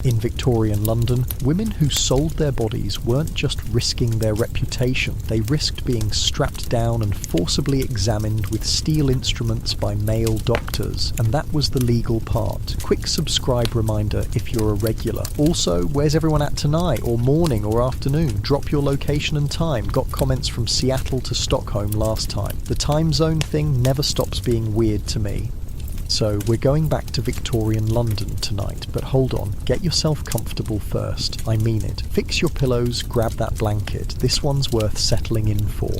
In Victorian London, women who sold their bodies weren't just risking their reputation, they risked being strapped down and forcibly examined with steel instruments by male doctors, and that was the legal part. Quick subscribe reminder if you're a regular. Also, where's everyone at tonight, or morning, or afternoon? Drop your location and time. Got comments from Seattle to Stockholm last time. The time zone thing never stops being weird to me. So we're going back to Victorian London tonight, but hold on, get yourself comfortable first, I mean it. Fix your pillows, grab that blanket, this one's worth settling in for.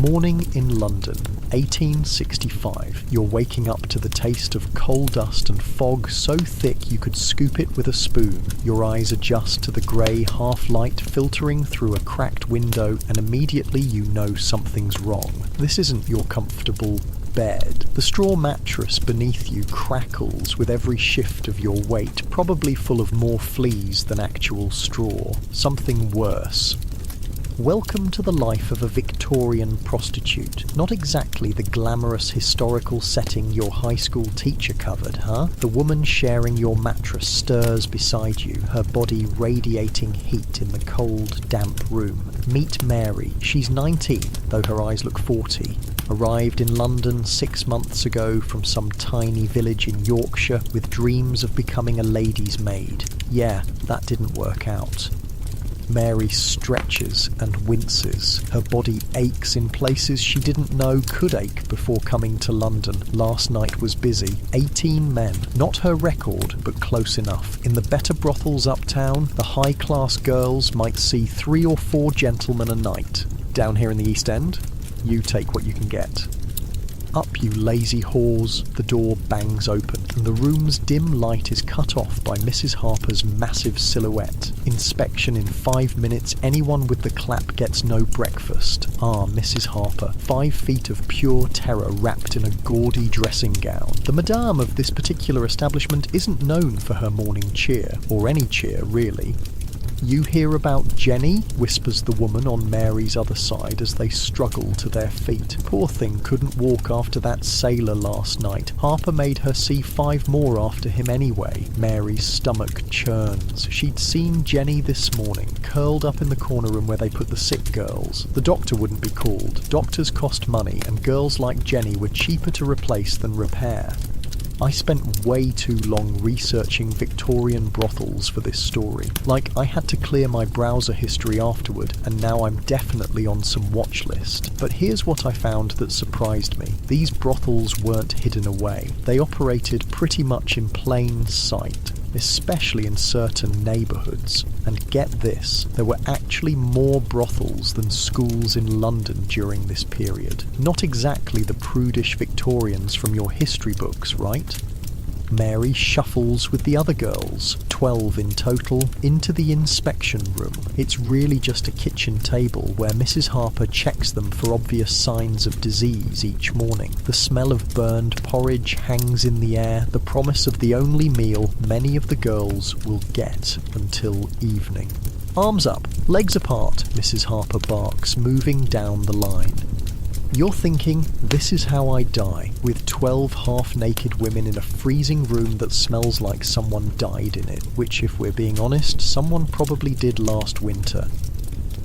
Morning in London, 1865. You're waking up to the taste of coal dust and fog so thick you could scoop it with a spoon. Your eyes adjust to the grey half-light filtering through a cracked window, and immediately you know something's wrong. This isn't your comfortable bed. The straw mattress beneath you crackles with every shift of your weight, probably full of more fleas than actual straw. Something worse. Welcome to the life of a Victorian prostitute. Not exactly the glamorous historical setting your high school teacher covered, huh? The woman sharing your mattress stirs beside you, her body radiating heat in the cold, damp room. Meet Mary. She's 19, though her eyes look 40. Arrived in London 6 months ago from some tiny village in Yorkshire with dreams of becoming a lady's maid. Yeah, that didn't work out. Mary stretches and winces. Her body aches in places she didn't know could ache before coming to London. Last night was busy. 18 men. Not her record, but close enough. In the better brothels uptown, the high-class girls might see 3 or 4 gentlemen a night. Down here in the East End, you take what you can get. Up, you lazy whores. The door bangs open, and the room's dim light is cut off by Mrs. Harper's massive silhouette. Inspection in 5 minutes. Anyone with the clap gets no breakfast. Ah, Mrs. Harper, 5 feet of pure terror wrapped in a gaudy dressing gown. The madame of this particular establishment isn't known for her morning cheer, or any cheer, really. "You hear about Jenny?" whispers the woman on Mary's other side as they struggle to their feet. Poor thing couldn't walk after that sailor last night. Harper made her see 5 more after him anyway. Mary's stomach churns. She'd seen Jenny this morning, curled up in the corner room where they put the sick girls. The doctor wouldn't be called. Doctors cost money, and girls like Jenny were cheaper to replace than repair. I spent way too long researching Victorian brothels for this story. Like, I had to clear my browser history afterward, and now I'm definitely on some watch list. But here's what I found that surprised me. These brothels weren't hidden away. They operated pretty much in plain sight, especially in certain neighbourhoods. And get this, there were actually more brothels than schools in London during this period. Not exactly the prudish Victorians from your history books, right? Mary shuffles with the other girls, 12 in total, into the inspection room. It's really just a kitchen table where Mrs. Harper checks them for obvious signs of disease each morning. The smell of burned porridge hangs in the air, the promise of the only meal many of the girls will get until evening. "Arms up, legs apart," Mrs. Harper barks, moving down the line. You're thinking, this is how I die, with 12 half-naked women in a freezing room that smells like someone died in it, which, if we're being honest, someone probably did last winter.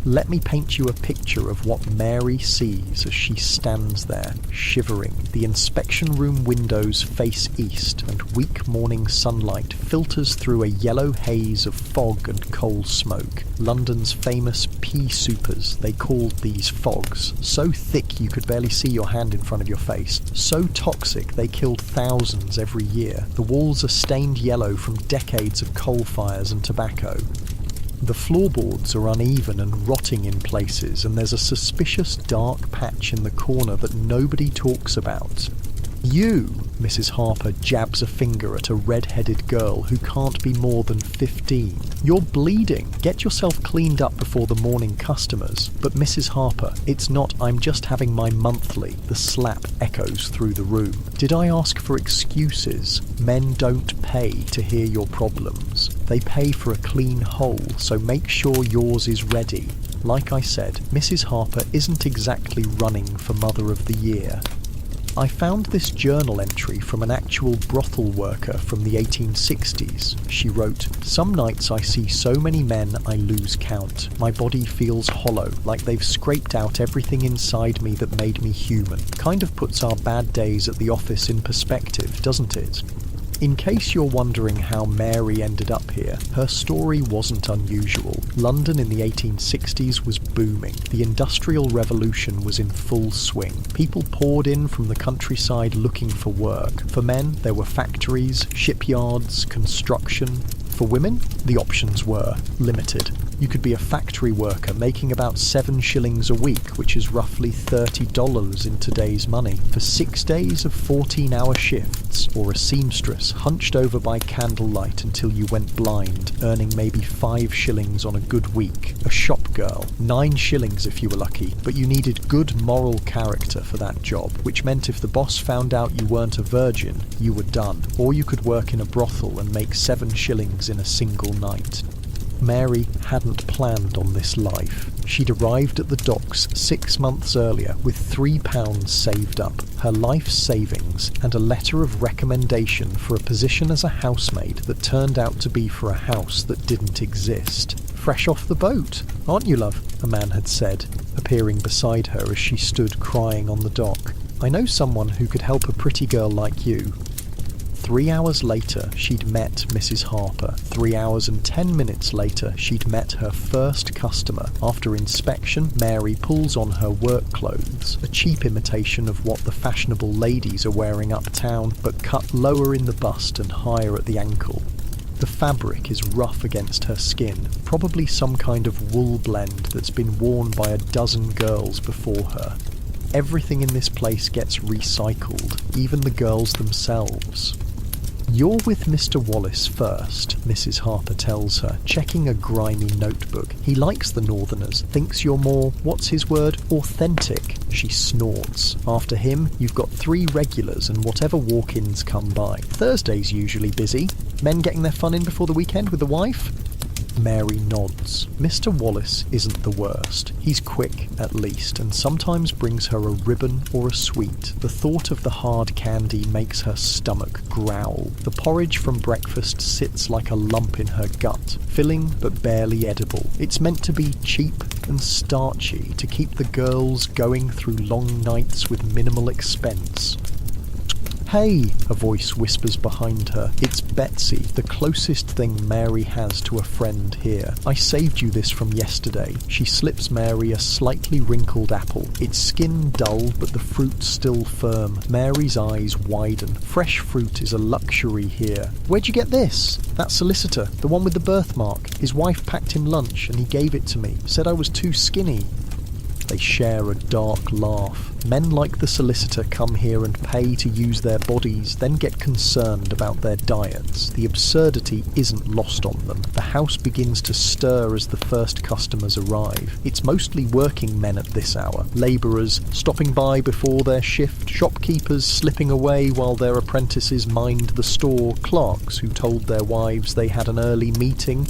Let me paint you a picture of what Mary sees as she stands there, shivering. The inspection room windows face east, and weak morning sunlight filters through a yellow haze of fog and coal smoke. London's famous pea soupers, they called these fogs. So thick you could barely see your hand in front of your face. So toxic they killed thousands every year. The walls are stained yellow from decades of coal fires and tobacco. The floorboards are uneven and rotting in places, and there's a suspicious dark patch in the corner that nobody talks about. "You!" Mrs. Harper jabs a finger at a red-headed girl who can't be more than 15. "You're bleeding. Get yourself cleaned up before the morning customers." But Mrs. Harper, it's not "I'm just having my monthly." The slap echoes through the room. Did I ask for excuses? Men don't pay to hear your problems. They pay for a clean hole, so make sure yours is ready. Like I said, Mrs. Harper isn't exactly running for Mother of the Year. I found this journal entry from an actual brothel worker from the 1860s. She wrote, "Some nights I see so many men I lose count. My body feels hollow, like they've scraped out everything inside me that made me human. Kind of puts our bad days at the office in perspective, doesn't it?" In case you're wondering how Mary ended up here, her story wasn't unusual. London in the 1860s was booming. The Industrial Revolution was in full swing. People poured in from the countryside looking for work. For men, there were factories, shipyards, construction. For women, the options were limited. You could be a factory worker making about 7 shillings a week, which is roughly $30 in today's money, for 6 days of 14-hour shifts, or a seamstress hunched over by candlelight until you went blind, earning maybe 5 shillings on a good week. A shop girl, 9 shillings if you were lucky, but you needed good moral character for that job, which meant if the boss found out you weren't a virgin, you were done. Or you could work in a brothel and make 7 shillings in a single night. Mary hadn't planned on this life. She'd arrived at the docks 6 months earlier with £3 saved up, her life savings, and a letter of recommendation for a position as a housemaid that turned out to be for a house that didn't exist. "Fresh off the boat, aren't you, love?" a man had said, appearing beside her as she stood crying on the dock. "I know someone who could help a pretty girl like you." 3 hours later, she'd met Mrs. Harper. 3 hours and 10 minutes later, she'd met her first customer. After inspection, Mary pulls on her work clothes, a cheap imitation of what the fashionable ladies are wearing uptown, but cut lower in the bust and higher at the ankle. The fabric is rough against her skin, probably some kind of wool blend that's been worn by a dozen girls before her. Everything in this place gets recycled, even the girls themselves. "You're with Mr. Wallace first," Mrs. Harper tells her, checking a grimy notebook. "He likes the Northerners, thinks you're more, what's his word, authentic." She snorts. "After him, you've got 3 regulars and whatever walk-ins come by. Thursday's usually busy. Men getting their fun in before the weekend with the wife?" Mary nods. Mr. Wallace isn't the worst. He's quick, at least, and sometimes brings her a ribbon or a sweet. The thought of the hard candy makes her stomach growl. The porridge from breakfast sits like a lump in her gut, filling but barely edible. It's meant to be cheap and starchy, to keep the girls going through long nights with minimal expense. "Hey," a voice whispers behind her. It's Betsy, the closest thing Mary has to a friend here. "I saved you this from yesterday." She slips Mary a slightly wrinkled apple. Its skin dull, but the fruit still firm. Mary's eyes widen. Fresh fruit is a luxury here. "Where'd you get this?" "That solicitor, the one with the birthmark. His wife packed him lunch and he gave it to me. Said I was too skinny." They share a dark laugh. Men like the solicitor come here and pay to use their bodies, then get concerned about their diets. The absurdity isn't lost on them. The house begins to stir as the first customers arrive. It's mostly working men at this hour. Labourers stopping by before their shift, shopkeepers slipping away while their apprentices mind the store, clerks who told their wives they had an early meeting.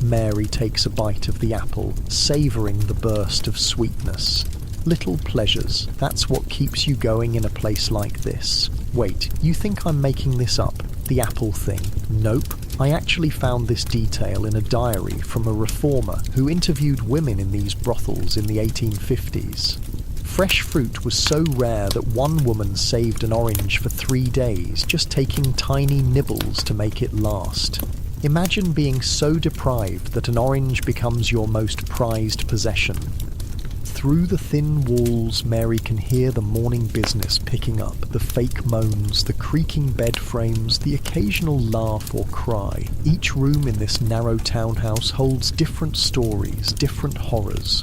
Mary takes a bite of the apple, savouring the burst of sweetness. Little pleasures, that's what keeps you going in a place like this. Wait, you think I'm making this up? The apple thing? Nope. I actually found this detail in a diary from a reformer who interviewed women in these brothels in the 1850s. Fresh fruit was so rare that one woman saved an orange for 3 days, just taking tiny nibbles to make it last. Imagine being so deprived that an orange becomes your most prized possession. Through the thin walls, Mary can hear the morning business picking up, the fake moans, the creaking bed frames, the occasional laugh or cry. Each room in this narrow townhouse holds different stories, different horrors.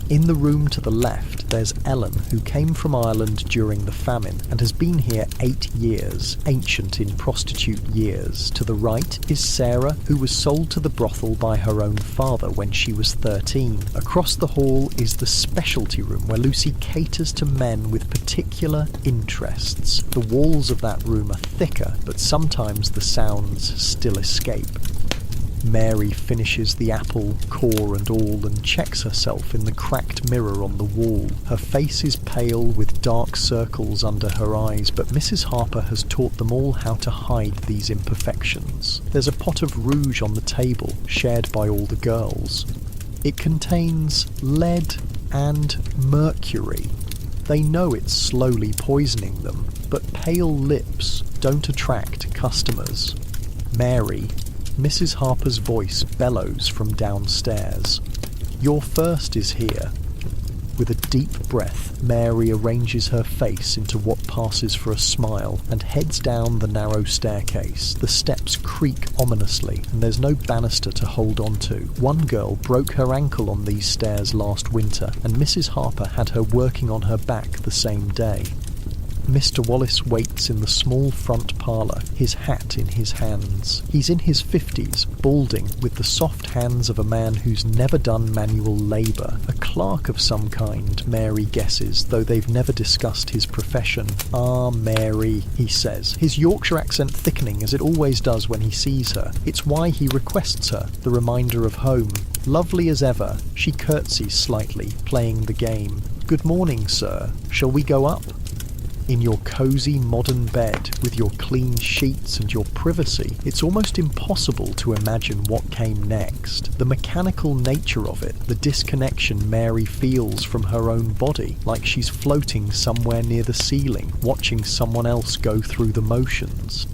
In the room to the left, there's Ellen, who came from Ireland during the famine and has been here 8 years, ancient in prostitute years. To the right is Sarah, who was sold to the brothel by her own father when she was 13. Across the hall is the specialty room, where Lucy caters to men with particular interests. The walls of that room are thicker, but sometimes the sounds still escape. Mary finishes the apple, core and all, and checks herself in the cracked mirror on the wall. Her face is pale with dark circles under her eyes, but Mrs. Harper has taught them all how to hide these imperfections. There's a pot of rouge on the table, shared by all the girls. It contains lead and mercury. They know it's slowly poisoning them, but pale lips don't attract customers. Mary, Mrs. Harper's voice bellows from downstairs. Your first is here. With a deep breath, Mary arranges her face into what passes for a smile and heads down the narrow staircase. The steps creak ominously, and there's no banister to hold on to. One girl broke her ankle on these stairs last winter, and Mrs. Harper had her working on her back the same day. Mr. Wallace waits in the small front parlour, his hat in his hands. He's in his 50s, balding, with the soft hands of a man who's never done manual labour. A clerk of some kind, Mary guesses, though they've never discussed his profession. "Ah, Mary," he says, his Yorkshire accent thickening as it always does when he sees her. It's why he requests her, the reminder of home. Lovely as ever, she curtsies slightly, playing the game. "Good morning, sir. Shall we go up?" In your cosy modern bed, with your clean sheets and your privacy, it's almost impossible to imagine what came next. The mechanical nature of it, the disconnection Mary feels from her own body, like she's floating somewhere near the ceiling, watching someone else go through the motions.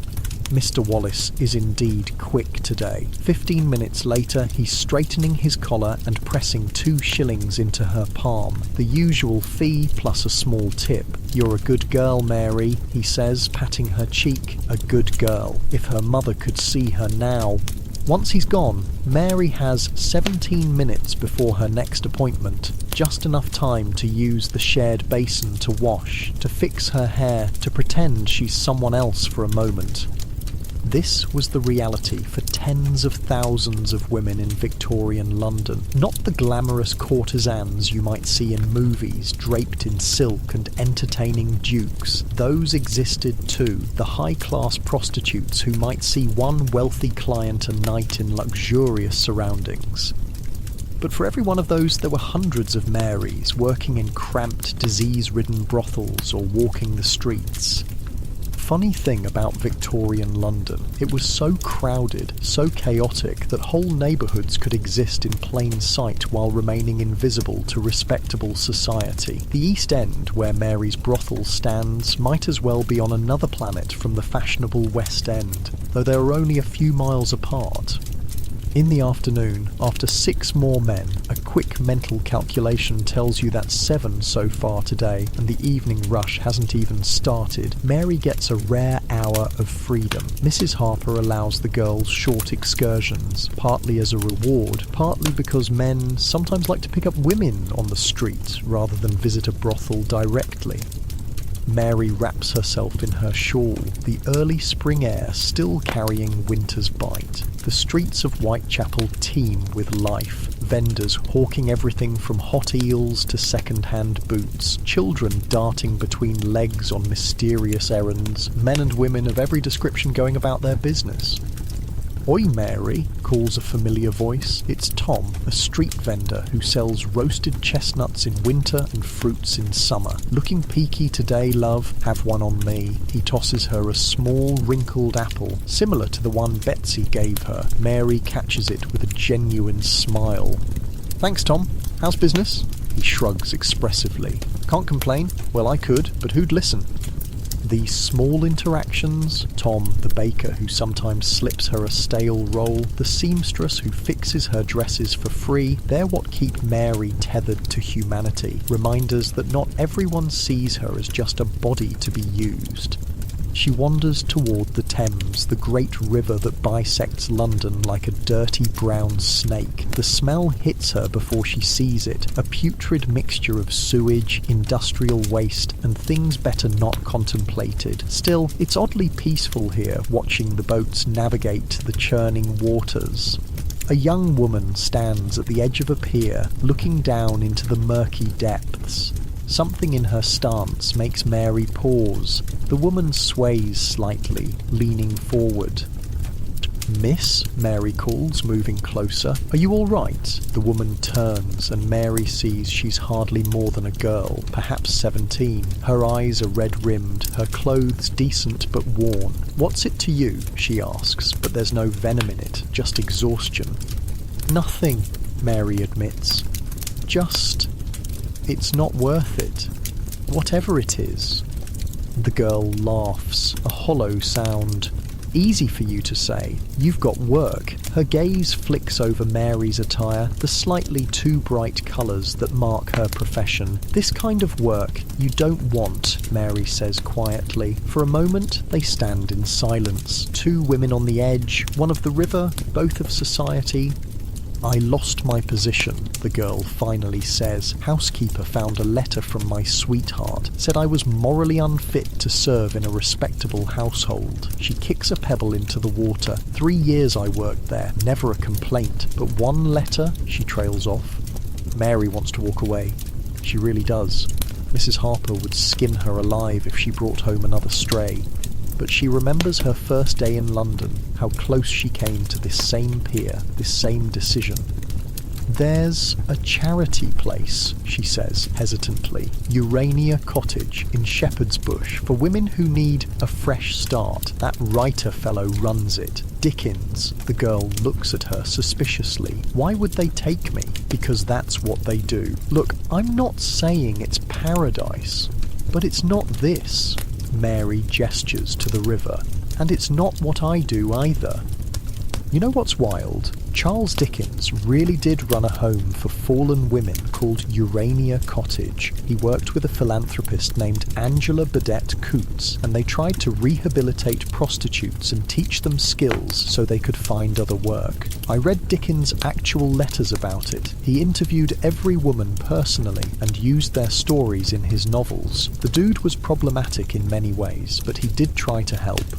Mr. Wallace is indeed quick today. 15 minutes later, he's straightening his collar and pressing 2 shillings into her palm. The usual fee plus a small tip. "You're a good girl, Mary," he says, patting her cheek. A good girl. If her mother could see her now. Once he's gone, Mary has 17 minutes before her next appointment. Just enough time to use the shared basin to wash, to fix her hair, to pretend she's someone else for a moment. This was the reality for tens of thousands of women in Victorian London. Not the glamorous courtesans you might see in movies, draped in silk and entertaining dukes. Those existed too, the high-class prostitutes who might see one wealthy client a night in luxurious surroundings. But for every one of those, there were hundreds of Marys working in cramped, disease-ridden brothels or walking the streets. Funny thing about Victorian London, it was so crowded, so chaotic, that whole neighbourhoods could exist in plain sight while remaining invisible to respectable society. The East End, where Mary's brothel stands, might as well be on another planet from the fashionable West End, though they are only a few miles apart. In the afternoon, after 6 more men, a quick mental calculation tells you that's 7 so far today, and the evening rush hasn't even started. Mary gets a rare hour of freedom. Mrs. Harper allows the girls short excursions, partly as a reward, partly because men sometimes like to pick up women on the street rather than visit a brothel directly. Mary wraps herself in her shawl, the early spring air still carrying winter's bite. The streets of Whitechapel teem with life, vendors hawking everything from hot eels to second-hand boots, children darting between legs on mysterious errands, men and women of every description going about their business. "Oi, Mary," calls a familiar voice. It's Tom, a street vendor who sells roasted chestnuts in winter and fruits in summer. "Looking peaky today, love? Have one on me." He tosses her a small, wrinkled apple, similar to the one Betsy gave her. Mary catches it with a genuine smile. "Thanks, Tom. How's business?" He shrugs expressively. "Can't complain. Well, I could, but who'd listen?" These small interactions, Tom, the baker who sometimes slips her a stale roll, the seamstress who fixes her dresses for free, they're what keep Mary tethered to humanity, reminders that not everyone sees her as just a body to be used. She wanders toward the Thames, the great river that bisects London like a dirty brown snake. The smell hits her before she sees it, a putrid mixture of sewage, industrial waste, and things better not contemplated. Still, it's oddly peaceful here, watching the boats navigate the churning waters. A young woman stands at the edge of a pier, looking down into the murky depths. Something in her stance makes Mary pause. The woman sways slightly, leaning forward. "Miss," Mary calls, moving closer. "Are you all right?" The woman turns, and Mary sees she's hardly more than a girl, perhaps 17. Her eyes are red-rimmed, her clothes decent but worn. "What's it to you?" she asks, but there's no venom in it, just exhaustion. "Nothing," Mary admits. It's not worth it. Whatever it is." The girl laughs, a hollow sound. "Easy for you to say. You've got work." Her gaze flicks over Mary's attire, the slightly too bright colours that mark her profession. "This kind of work you don't want," Mary says quietly. For a moment, they stand in silence. Two women on the edge, one of the river, both of society. "I lost my position," the girl finally says. "Housekeeper found a letter from my sweetheart. Said I was morally unfit to serve in a respectable household." She kicks a pebble into the water. 3 years I worked there, never a complaint. But one letter, she trails off. Mary wants to walk away. She really does. Mrs. Harper would skin her alive if she brought home another stray. But she remembers her first day in London, how close she came to this same pier, this same decision. "There's a charity place," she says hesitantly. "Urania Cottage in Shepherd's Bush, for women who need a fresh start. That writer fellow runs it. Dickens." The girl looks at her suspiciously. "Why would they take me?" "Because that's what they do. Look, I'm not saying it's paradise, but it's not this." Mary gestures to the river. "And it's not what I do either." You know what's wild? Charles Dickens really did run a home for fallen women called Urania Cottage. He worked with a philanthropist named Angela Burdett Coutts, and they tried to rehabilitate prostitutes and teach them skills so they could find other work. I read Dickens' actual letters about it. He interviewed every woman personally and used their stories in his novels. The dude was problematic in many ways, but he did try to help.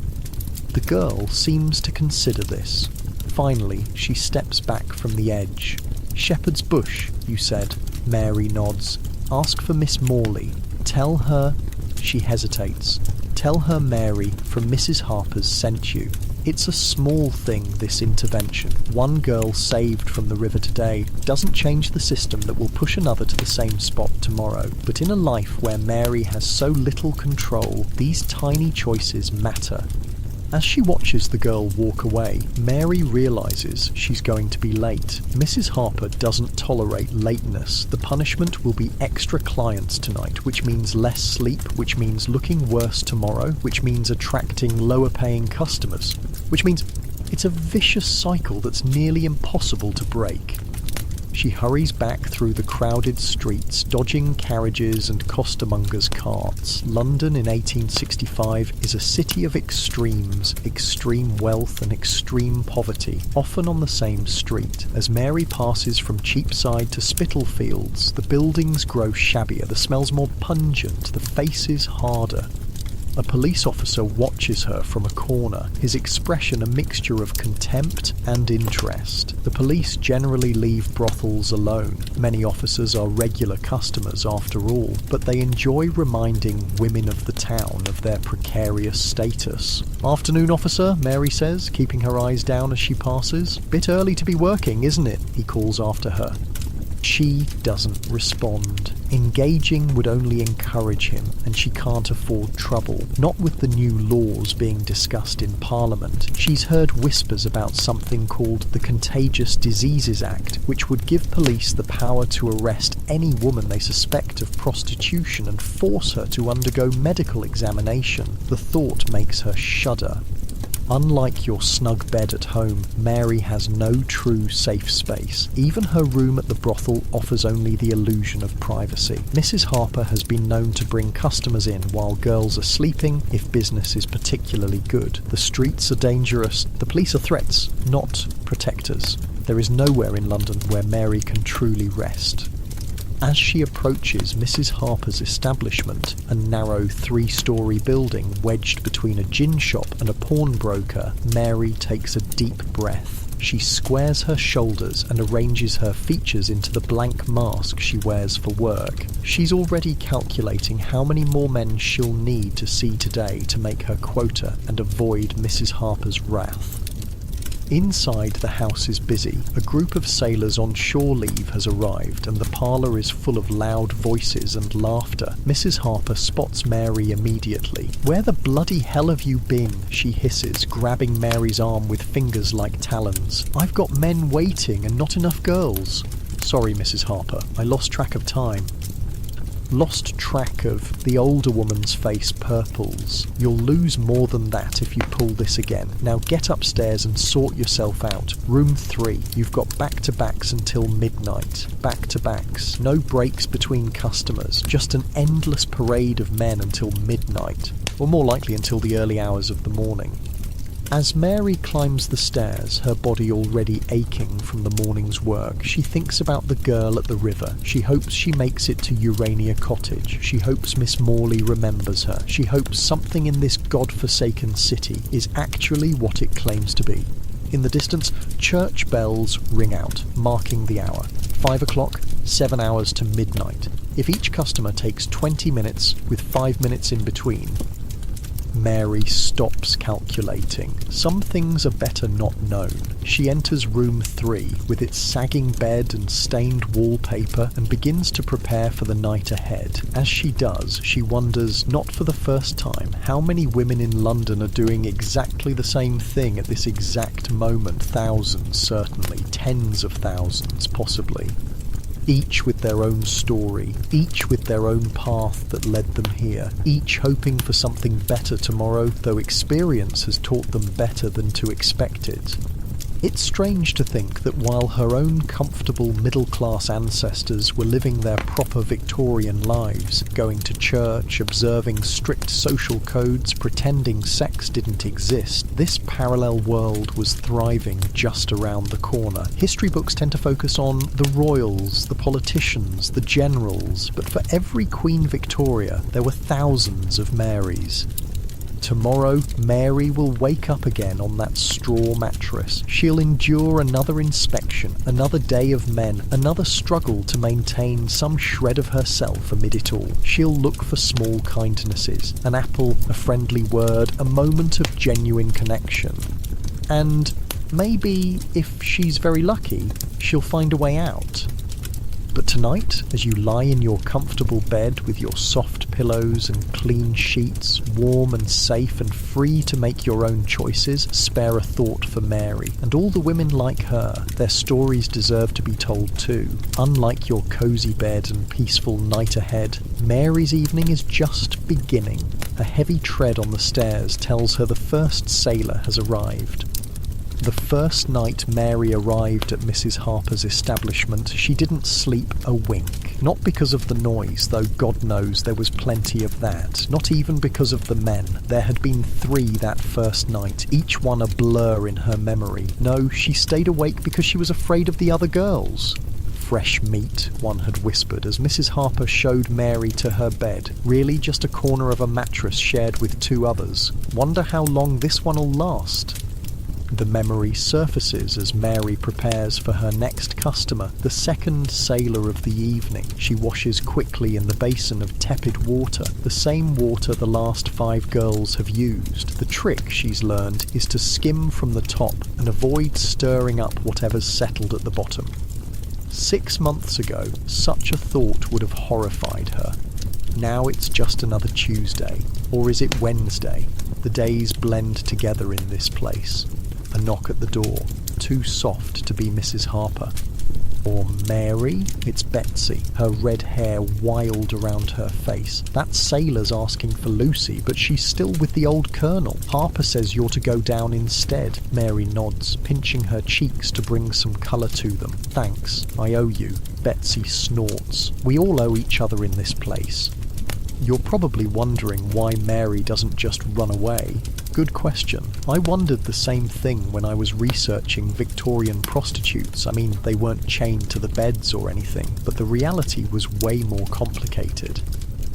The girl seems to consider this. Finally, she steps back from the edge. "Shepherd's Bush, you said?" Mary nods. "Ask for Miss Morley. Tell her..." She hesitates. "Tell her Mary from Mrs. Harper's sent you. It's a small thing, this intervention. One girl saved from the river today doesn't change the system that will push another to the same spot tomorrow. But in a life where Mary has so little control, these tiny choices matter." As she watches the girl walk away, Mary realises she's going to be late. Mrs. Harper doesn't tolerate lateness. The punishment will be extra clients tonight, which means less sleep, which means looking worse tomorrow, which means attracting lower-paying customers, which means it's a vicious cycle that's nearly impossible to break. She hurries back through the crowded streets, dodging carriages and costermongers' carts. London in 1865 is a city of extremes, extreme wealth and extreme poverty, often on the same street. As Mary passes from Cheapside to Spitalfields, the buildings grow shabbier, the smells more pungent, the faces harder. A police officer watches her from a corner, his expression a mixture of contempt and interest. The police generally leave brothels alone. Many officers are regular customers after all, but they enjoy reminding women of the town of their precarious status. "Afternoon, officer," Mary says, keeping her eyes down as she passes. "Bit early to be working, isn't it?" he calls after her. She doesn't respond. Engaging would only encourage him, and she can't afford trouble. Not with the new laws being discussed in Parliament. She's heard whispers about something called the Contagious Diseases Act, which would give police the power to arrest any woman they suspect of prostitution and force her to undergo medical examination. The thought makes her shudder. Unlike your snug bed at home, Mary has no true safe space. Even her room at the brothel offers only the illusion of privacy. Mrs. Harper has been known to bring customers in while girls are sleeping if business is particularly good. The streets are dangerous. The police are threats, not protectors. There is nowhere in London where Mary can truly rest. As she approaches Mrs. Harper's establishment, a narrow 3-storey building wedged between a gin shop and a pawnbroker, Mary takes a deep breath. She squares her shoulders and arranges her features into the blank mask she wears for work. She's already calculating how many more men she'll need to see today to make her quota and avoid Mrs. Harper's wrath. Inside, the house is busy. A group of sailors on shore leave has arrived, and the parlour is full of loud voices and laughter. Mrs. Harper spots Mary immediately. "Where the bloody hell have you been?" she hisses, grabbing Mary's arm with fingers like talons. "I've got men waiting and not enough girls." "Sorry, Mrs. Harper, I lost track of time." Lost track of, the older woman's face purples. "You'll lose more than that if you pull this again. Now get upstairs and sort yourself out. Room 3. You've got back-to-backs until midnight. Back-to-backs. No breaks between customers. Just an endless parade of men until midnight. Or more likely until the early hours of the morning." As Mary climbs the stairs, her body already aching from the morning's work, she thinks about the girl at the river. She hopes she makes it to Urania Cottage. She hopes Miss Morley remembers her. She hopes something in this god-forsaken city is actually what it claims to be. In the distance, church bells ring out, marking the hour. 5 o'clock, 7 hours to midnight. If each customer takes 20 minutes, with 5 minutes in between, Mary stops calculating. Some things are better not known. She enters room 3 with its sagging bed and stained wallpaper and begins to prepare for the night ahead. As she does, she wonders, not for the first time, how many women in London are doing exactly the same thing at this exact moment. Thousands, certainly. Tens of thousands, possibly. Each with their own story, each with their own path that led them here, each hoping for something better tomorrow, though experience has taught them better than to expect it. It's strange to think that while her own comfortable middle-class ancestors were living their proper Victorian lives, going to church, observing strict social codes, pretending sex didn't exist, this parallel world was thriving just around the corner. History books tend to focus on the royals, the politicians, the generals, but for every Queen Victoria, there were thousands of Marys. Tomorrow, Mary will wake up again on that straw mattress. She'll endure another inspection, another day of men, another struggle to maintain some shred of herself amid it all. She'll look for small kindnesses, an apple, a friendly word, a moment of genuine connection. And maybe, if she's very lucky, she'll find a way out. But tonight, as you lie in your comfortable bed with your soft pillows and clean sheets, warm and safe and free to make your own choices, spare a thought for Mary. And all the women like her, their stories deserve to be told too. Unlike your cosy bed and peaceful night ahead, Mary's evening is just beginning. A heavy tread on the stairs tells her the first sailor has arrived. The first night Mary arrived at Mrs. Harper's establishment, she didn't sleep a wink. Not because of the noise, though God knows there was plenty of that. Not even because of the men. There had been 3 that first night, each one a blur in her memory. No, she stayed awake because she was afraid of the other girls. "Fresh meat," one had whispered as Mrs. Harper showed Mary to her bed. Really just a corner of a mattress shared with 2 others. Wonder how long this one'll last. The memory surfaces as Mary prepares for her next customer, the second sailor of the evening. She washes quickly in the basin of tepid water, the same water the last 5 girls have used. The trick, she's learned, is to skim from the top and avoid stirring up whatever's settled at the bottom. 6 months ago, such a thought would have horrified her. Now it's just another Tuesday. Or is it Wednesday? The days blend together in this place. A knock at the door, too soft to be Mrs. Harper. Or Mary? It's Betsy, her red hair wild around her face. That sailor's asking for Lucy, but she's still with the old colonel. Harper says you're to go down instead. Mary nods, pinching her cheeks to bring some colour to them. Thanks, I owe you. Betsy snorts. We all owe each other in this place. You're probably wondering why Mary doesn't just run away. Good question. I wondered the same thing when I was researching Victorian prostitutes. I mean, they weren't chained to the beds or anything, but the reality was way more complicated.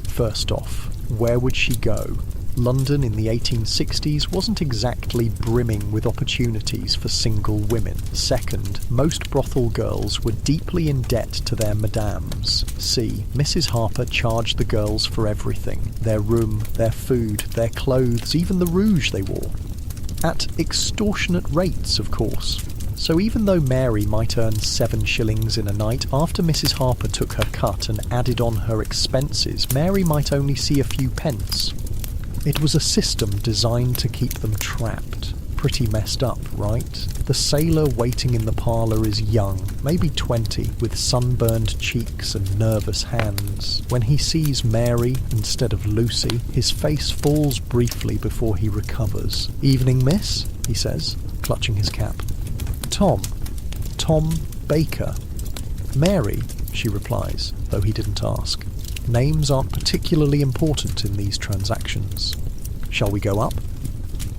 First off, where would she go? London in the 1860s wasn't exactly brimming with opportunities for single women. Second, most brothel girls were deeply in debt to their madams. See, Mrs. Harper charged the girls for everything. Their room, their food, their clothes, even the rouge they wore. At extortionate rates, of course. So even though Mary might earn 7 shillings in a night, after Mrs. Harper took her cut and added on her expenses, Mary might only see a few pence. It was a system designed to keep them trapped. Pretty messed up, right? The sailor waiting in the parlour is young, maybe 20, with sunburned cheeks and nervous hands. When he sees Mary instead of Lucy, his face falls briefly before he recovers. "Evening, miss," he says, clutching his cap. Tom Baker." "Mary," she replies, though he didn't ask. Names aren't particularly important in these transactions. "Shall we go up?"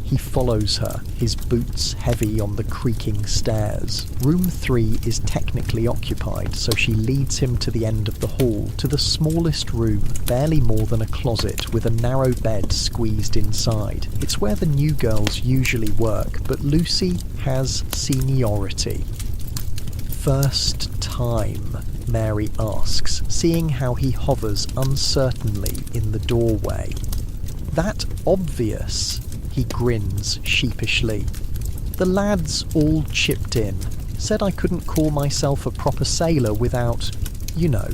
He follows her, his boots heavy on the creaking stairs. Room 3 is technically occupied, so she leads him to the end of the hall, to the smallest room, barely more than a closet, with a narrow bed squeezed inside. It's where the new girls usually work, but Lucy has seniority. "First time?" Mary asks, seeing how he hovers uncertainly in the doorway. "That obvious?" He grins sheepishly. "The lads all chipped in. Said I couldn't call myself a proper sailor without, you know."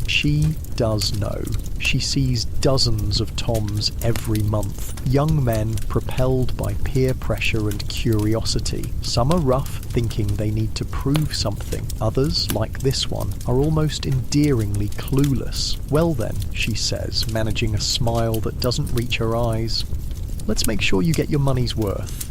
She does know. She sees dozens of Toms every month. Young men propelled by peer pressure and curiosity. Some are rough, thinking they need to prove something. Others, like this one, are almost endearingly clueless. "Well then," she says, managing a smile that doesn't reach her eyes, "let's make sure you get your money's worth.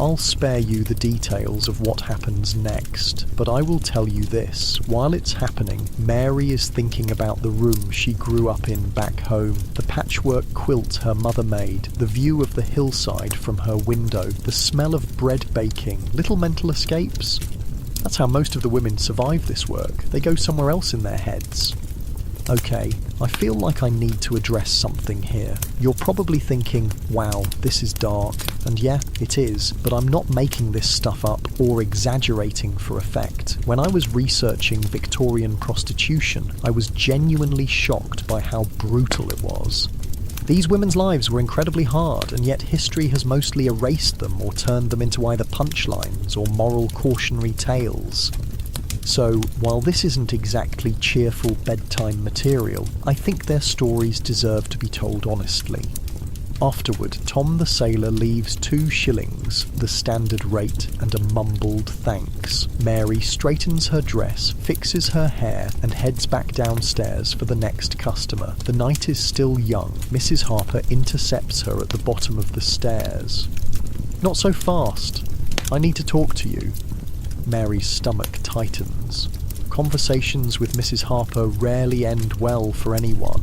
I'll spare you the details of what happens next, but I will tell you this. While it's happening, Mary is thinking about the room she grew up in back home, the patchwork quilt her mother made, the view of the hillside from her window, the smell of bread baking, little mental escapes. That's how most of the women survive this work. They go somewhere else in their heads." Okay, I feel like I need to address something here. You're probably thinking, wow, this is dark. And yeah, it is, but I'm not making this stuff up or exaggerating for effect. When I was researching Victorian prostitution, I was genuinely shocked by how brutal it was. These women's lives were incredibly hard, and yet history has mostly erased them or turned them into either punchlines or moral cautionary tales. So, while this isn't exactly cheerful bedtime material, I think their stories deserve to be told honestly. Afterward, Tom the sailor leaves 2 shillings, the standard rate, and a mumbled thanks. Mary straightens her dress, fixes her hair, and heads back downstairs for the next customer. The night is still young. Mrs. Harper intercepts her at the bottom of the stairs. "Not so fast. I need to talk to you." Mary's stomach tightens. Conversations with Mrs. Harper rarely end well for anyone.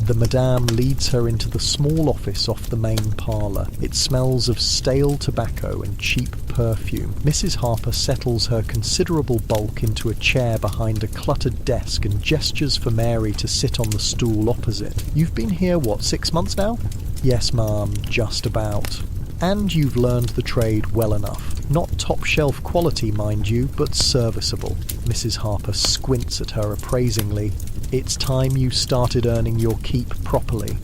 The madame leads her into the small office off the main parlour. It smells of stale tobacco and cheap perfume. Mrs. Harper settles her considerable bulk into a chair behind a cluttered desk and gestures for Mary to sit on the stool opposite. "You've been here, 6 months now?" "Yes, ma'am, just about." "And you've learned the trade well enough. Not top-shelf quality, mind you, but serviceable." Mrs. Harper squints at her appraisingly. "It's time you started earning your keep properly."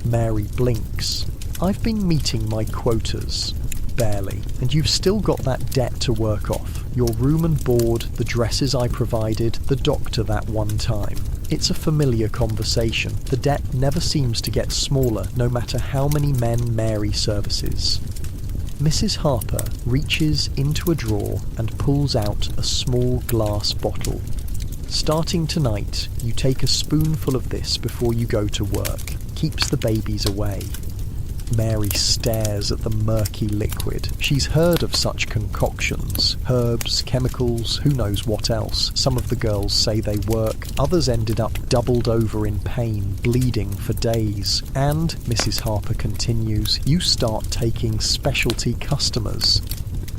Mary blinks. "I've been meeting my quotas." "Barely. And you've still got that debt to work off. Your room and board, the dresses I provided, the doctor that one time. It's a familiar conversation. The debt never seems to get smaller, no matter how many men Mary services." Mrs. Harper reaches into a drawer and pulls out a small glass bottle. "Starting tonight, you take a spoonful of this before you go to work. Keeps the babies away." Mary stares at the murky liquid. She's heard of such concoctions. Herbs, chemicals, who knows what else. Some of the girls say they work. Others ended up doubled over in pain, bleeding for days. And, Mrs. Harper continues, you start taking specialty customers.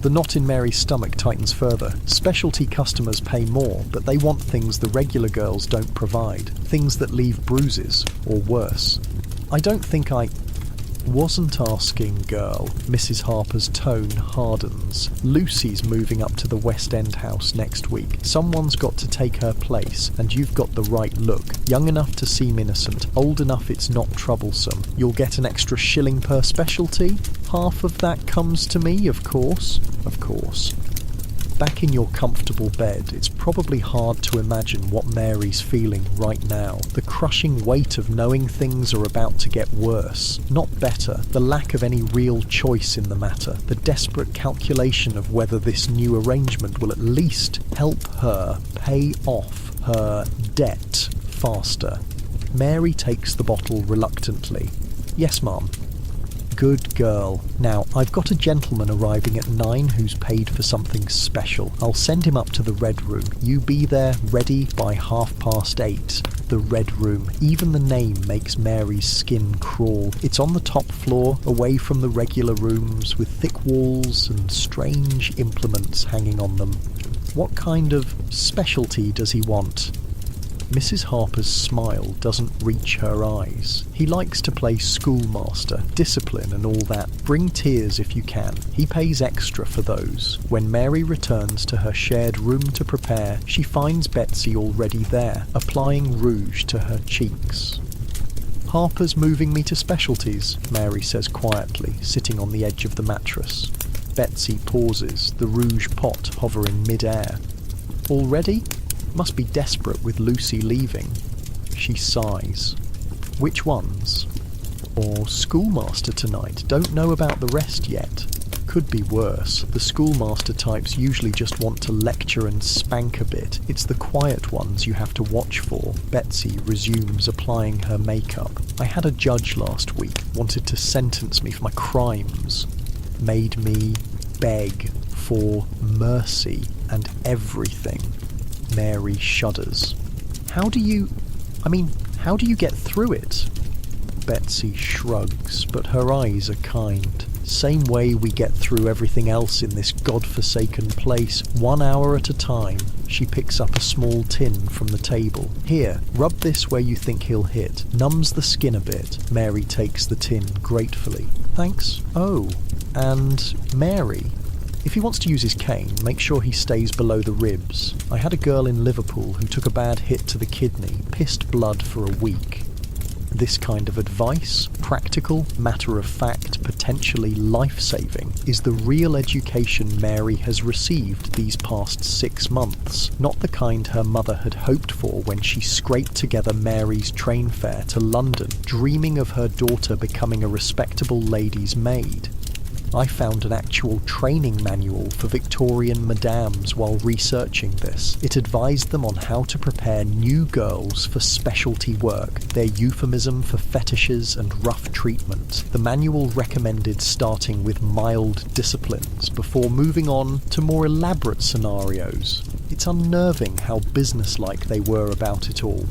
The knot in Mary's stomach tightens further. Specialty customers pay more, but they want things the regular girls don't provide. Things that leave bruises, or worse. I don't think Wasn't asking, girl. Mrs. Harper's tone hardens. Lucy's moving up to the West End house next week. Someone's got to take her place, and you've got the right look. Young enough to seem innocent, old enough it's not troublesome. You'll get an extra shilling per specialty. Half of that comes to me, of course. Of course. Back in your comfortable bed, it's probably hard to imagine what Mary's feeling right now. The crushing weight of knowing things are about to get worse, not better. The lack of any real choice in the matter. The desperate calculation of whether this new arrangement will at least help her pay off her debt faster. Mary takes the bottle reluctantly. Yes, Mum. Good girl. Now, I've got a gentleman arriving at 9 who's paid for something special. I'll send him up to the Red Room. You be there, ready by 8:30. The Red Room. Even the name makes Mary's skin crawl. It's on the top floor, away from the regular rooms, with thick walls and strange implements hanging on them. What kind of specialty does he want? Mrs. Harper's smile doesn't reach her eyes. He likes to play schoolmaster, discipline and all that. Bring tears if you can. He pays extra for those. When Mary returns to her shared room to prepare, she finds Betsy already there, applying rouge to her cheeks. Harper's moving me to specialties, Mary says quietly, sitting on the edge of the mattress. Betsy pauses, the rouge pot hovering mid-air. Already? Must be desperate with Lucy leaving. She sighs. Which ones? Or schoolmaster tonight. Don't know about the rest yet. Could be worse. The schoolmaster types usually just want to lecture and spank a bit. It's the quiet ones you have to watch for. Betsy resumes applying her makeup. I had a judge last week. Wanted to sentence me for my crimes. Made me beg for mercy and everything. Mary shudders. How do you get through it? Betsy shrugs, but her eyes are kind. Same way we get through everything else in this godforsaken place, 1 hour at a time. She picks up a small tin from the table. Here, rub this where you think he'll hit. Numbs the skin a bit. Mary takes the tin gratefully. Thanks. Oh, and Mary, if he wants to use his cane, make sure he stays below the ribs. I had a girl in Liverpool who took a bad hit to the kidney, pissed blood for a week. This kind of advice, practical, matter-of-fact, potentially life-saving, is the real education Mary has received these past 6 months, not the kind her mother had hoped for when she scraped together Mary's train fare to London, dreaming of her daughter becoming a respectable lady's maid. I found an actual training manual for Victorian madams while researching this. It advised them on how to prepare new girls for specialty work, their euphemism for fetishes and rough treatment. The manual recommended starting with mild disciplines before moving on to more elaborate scenarios. It's unnerving how businesslike they were about it all.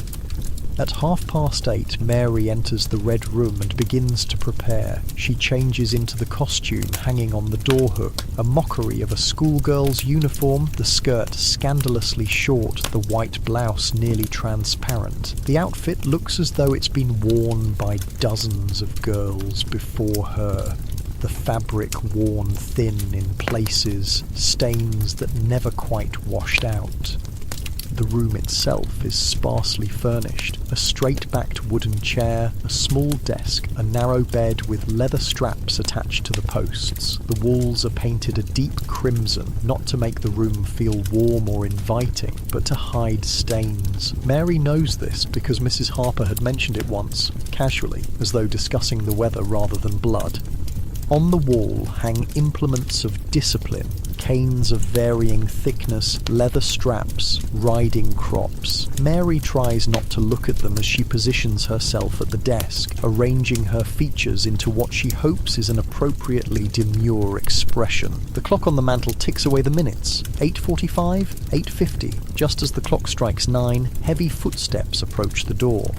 At 8:30, Mary enters the Red Room and begins to prepare. She changes into the costume hanging on the door hook, a mockery of a schoolgirl's uniform, the skirt scandalously short, the white blouse nearly transparent. The outfit looks as though it's been worn by dozens of girls before her. The fabric worn thin in places, stains that never quite washed out. The room itself is sparsely furnished. A straight-backed wooden chair, a small desk, a narrow bed with leather straps attached to the posts. The walls are painted a deep crimson, not to make the room feel warm or inviting, but to hide stains. Mary knows this because Mrs. Harper had mentioned it once, casually, as though discussing the weather rather than blood. On the wall hang implements of discipline, canes of varying thickness, leather straps, riding crops. Mary tries not to look at them as she positions herself at the desk, arranging her features into what she hopes is an appropriately demure expression. The clock on the mantel ticks away the minutes. 8:45, 8:50. Just as the clock strikes 9, heavy footsteps approach the door.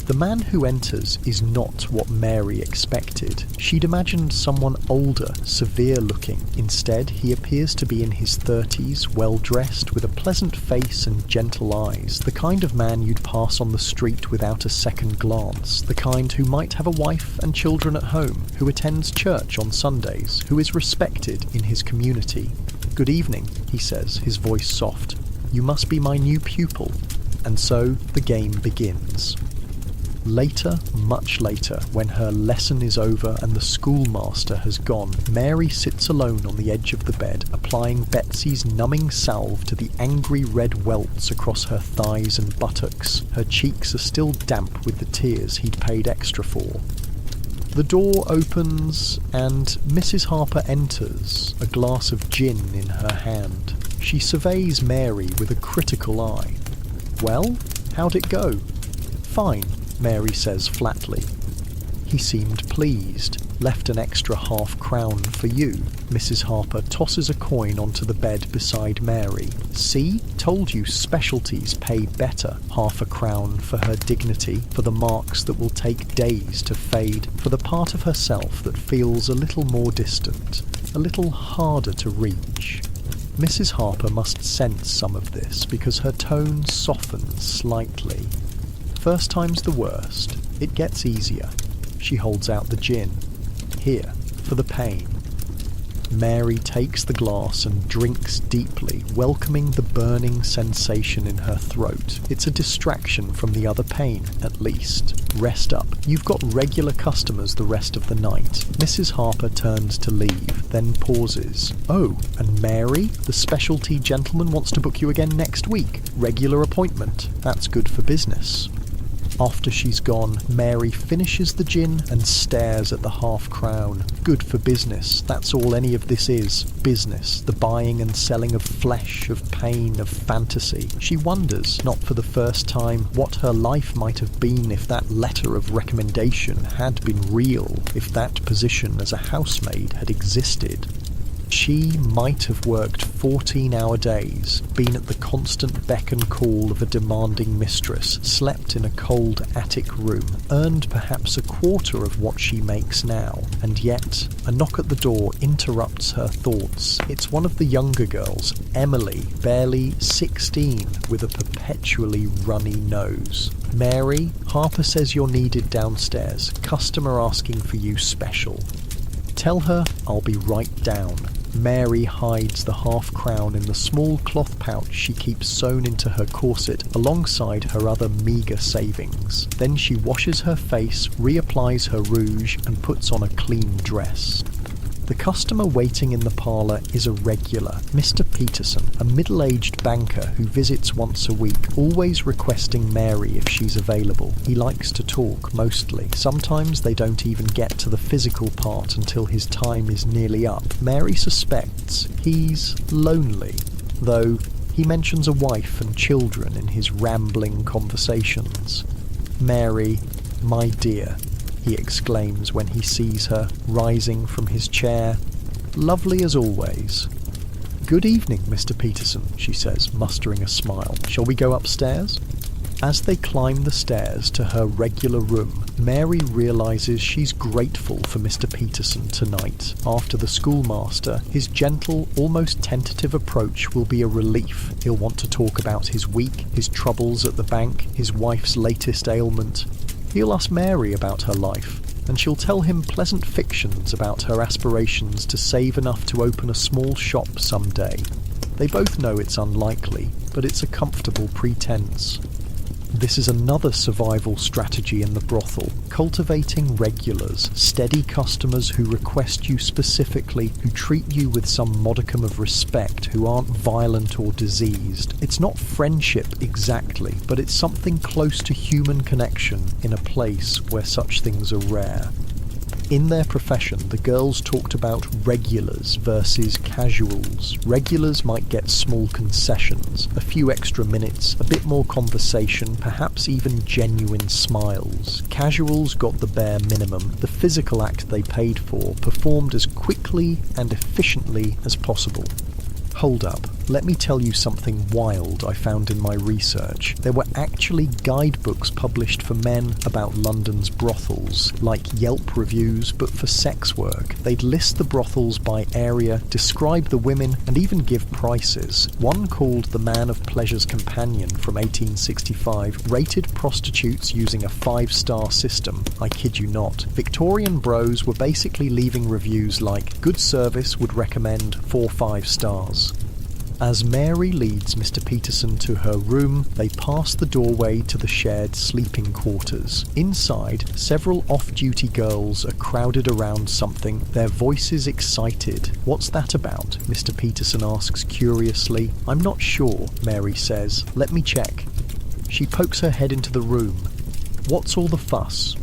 The man who enters is not what Mary expected. She'd imagined someone older, severe-looking. Instead, he appears to be in his 30s, well-dressed, with a pleasant face and gentle eyes, the kind of man you'd pass on the street without a second glance, the kind who might have a wife and children at home, who attends church on Sundays, who is respected in his community. "Good evening," he says, his voice soft. "You must be my new pupil." And so the game begins. Later, much later, when her lesson is over and the schoolmaster has gone, Mary sits alone on the edge of the bed, applying Betsy's numbing salve to the angry red welts across her thighs and buttocks. Her cheeks are still damp with the tears he'd paid extra for. The door opens and Mrs. Harper enters, a glass of gin in her hand. She surveys Mary with a critical eye. "Well, how'd it go?" "Fine," Mary says flatly. He seemed pleased. "Left an extra half-crown for you." Mrs. Harper tosses a coin onto the bed beside Mary. "See? Told you specialties pay better." Half a crown for her dignity, for the marks that will take days to fade, for the part of herself that feels a little more distant, a little harder to reach. Mrs. Harper must sense some of this because her tone softens slightly. First time's the worst. It gets easier. She holds out the gin. "Here, for the pain." Mary takes the glass and drinks deeply, welcoming the burning sensation in her throat. It's a distraction from the other pain, at least. "Rest up. You've got regular customers the rest of the night." Mrs. Harper turns to leave, then pauses. "Oh, and Mary? The specialty gentleman wants to book you again next week. Regular appointment. That's good for business." After she's gone, Mary finishes the gin and stares at the half-crown. Good for business, that's all any of this is. Business, the buying and selling of flesh, of pain, of fantasy. She wonders, not for the first time, what her life might have been if that letter of recommendation had been real, if that position as a housemaid had existed. She might have worked 14-hour days, been at the constant beck and call of a demanding mistress, slept in a cold attic room, earned perhaps a quarter of what she makes now, and yet a knock at the door interrupts her thoughts. It's one of the younger girls, Emily, barely 16, with a perpetually runny nose. "Mary, Harper says you're needed downstairs. Customer asking for you special." "Tell her I'll be right down." Mary hides the half-crown in the small cloth pouch she keeps sewn into her corset alongside her other meagre savings. Then she washes her face, reapplies her rouge, and puts on a clean dress. The customer waiting in the parlour is a regular, Mr. Peterson, a middle-aged banker who visits once a week, always requesting Mary if she's available. He likes to talk, mostly. Sometimes they don't even get to the physical part until his time is nearly up. Mary suspects he's lonely, though he mentions a wife and children in his rambling conversations. "Mary, my dear," he exclaims when he sees her, rising from his chair. "Lovely as always." "Good evening, Mr. Peterson," she says, mustering a smile. "Shall we go upstairs?" As they climb the stairs to her regular room, Mary realises she's grateful for Mr. Peterson tonight. After the schoolmaster, his gentle, almost tentative approach will be a relief. He'll want to talk about his week, his troubles at the bank, his wife's latest ailment. He'll ask Mary about her life, and she'll tell him pleasant fictions about her aspirations to save enough to open a small shop someday. They both know it's unlikely, but it's a comfortable pretense. This is another survival strategy in the brothel, cultivating regulars, steady customers who request you specifically, who treat you with some modicum of respect, who aren't violent or diseased. It's not friendship exactly, but it's something close to human connection in a place where such things are rare. In their profession, the girls talked about regulars versus casuals. Regulars might get small concessions, a few extra minutes, a bit more conversation, perhaps even genuine smiles. Casuals got the bare minimum, the physical act they paid for, performed as quickly and efficiently as possible. Hold up. Let me tell you something wild I found in my research. There were actually guidebooks published for men about London's brothels, like Yelp reviews, but for sex work. They'd list the brothels by area, describe the women, and even give prices. One called The Man of Pleasure's Companion from 1865 rated prostitutes using a 5-star system. I kid you not. Victorian bros were basically leaving reviews like, good service, would recommend 4-5 stars. As Mary leads Mr. Peterson to her room, they pass the doorway to the shared sleeping quarters. Inside, several off-duty girls are crowded around something, their voices excited. "What's that about?" Mr. Peterson asks curiously. "I'm not sure," Mary says. "Let me check." She pokes her head into the room. "What's all the fuss?"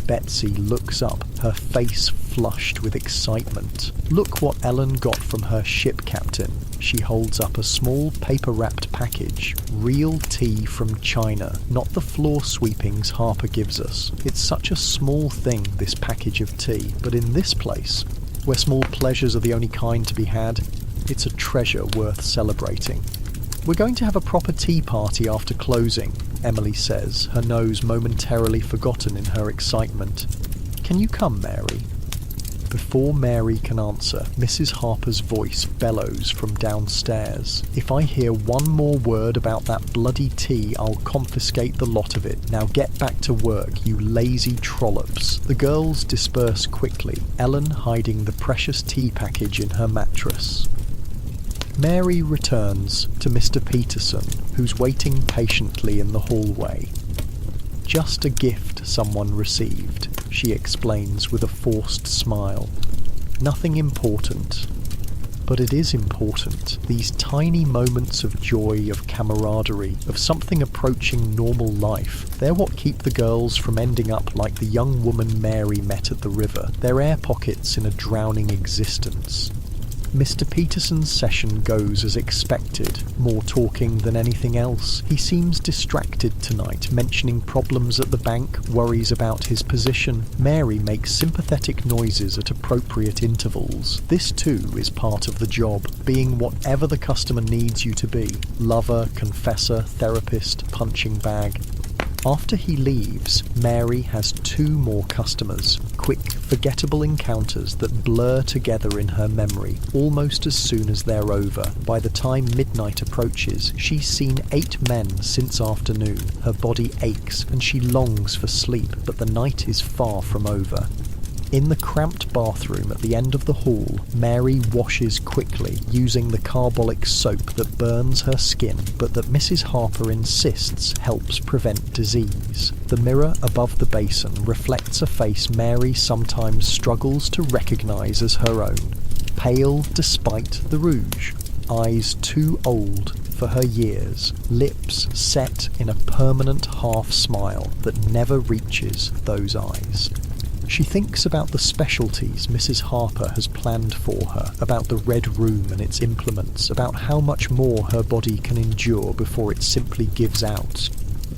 Betsy looks up, her face flushed with excitement. "Look what Ellen got from her ship captain." She holds up a small paper-wrapped package. Real tea from China, not the floor sweepings Harper gives us. It's such a small thing, this package of tea, but in this place, where small pleasures are the only kind to be had, it's a treasure worth celebrating. "We're going to have a proper tea party after closing," Emily says, her nose momentarily forgotten in her excitement. "Can you come, Mary?" Before Mary can answer, Mrs. Harper's voice bellows from downstairs. "If I hear one more word about that bloody tea, I'll confiscate the lot of it. Now get back to work, you lazy trollops." The girls disperse quickly, Ellen hiding the precious tea package in her mattress. Mary returns to Mr. Peterson, who's waiting patiently in the hallway. "Just a gift someone received," she explains with a forced smile. "Nothing important. But it is important. These tiny moments of joy, of camaraderie, of something approaching normal life, they're what keep the girls from ending up like the young woman Mary met at the river. They're air pockets in a drowning existence." Mr. Peterson's session goes as expected, more talking than anything else. He seems distracted tonight, mentioning problems at the bank, worries about his position. Mary makes sympathetic noises at appropriate intervals. This too is part of the job, being whatever the customer needs you to be. Lover, confessor, therapist, punching bag. After he leaves, Mary has 2 more customers, quick, forgettable encounters that blur together in her memory almost as soon as they're over. By the time midnight approaches, she's seen 8 men since afternoon. Her body aches and she longs for sleep, but the night is far from over. In the cramped bathroom at the end of the hall, Mary washes quickly, using the carbolic soap that burns her skin, but that Mrs. Harper insists helps prevent disease. The mirror above the basin reflects a face Mary sometimes struggles to recognise as her own, pale despite the rouge, eyes too old for her years, lips set in a permanent half-smile that never reaches those eyes. She thinks about the specialties Mrs. Harper has planned for her, about the Red Room and its implements, about how much more her body can endure before it simply gives out.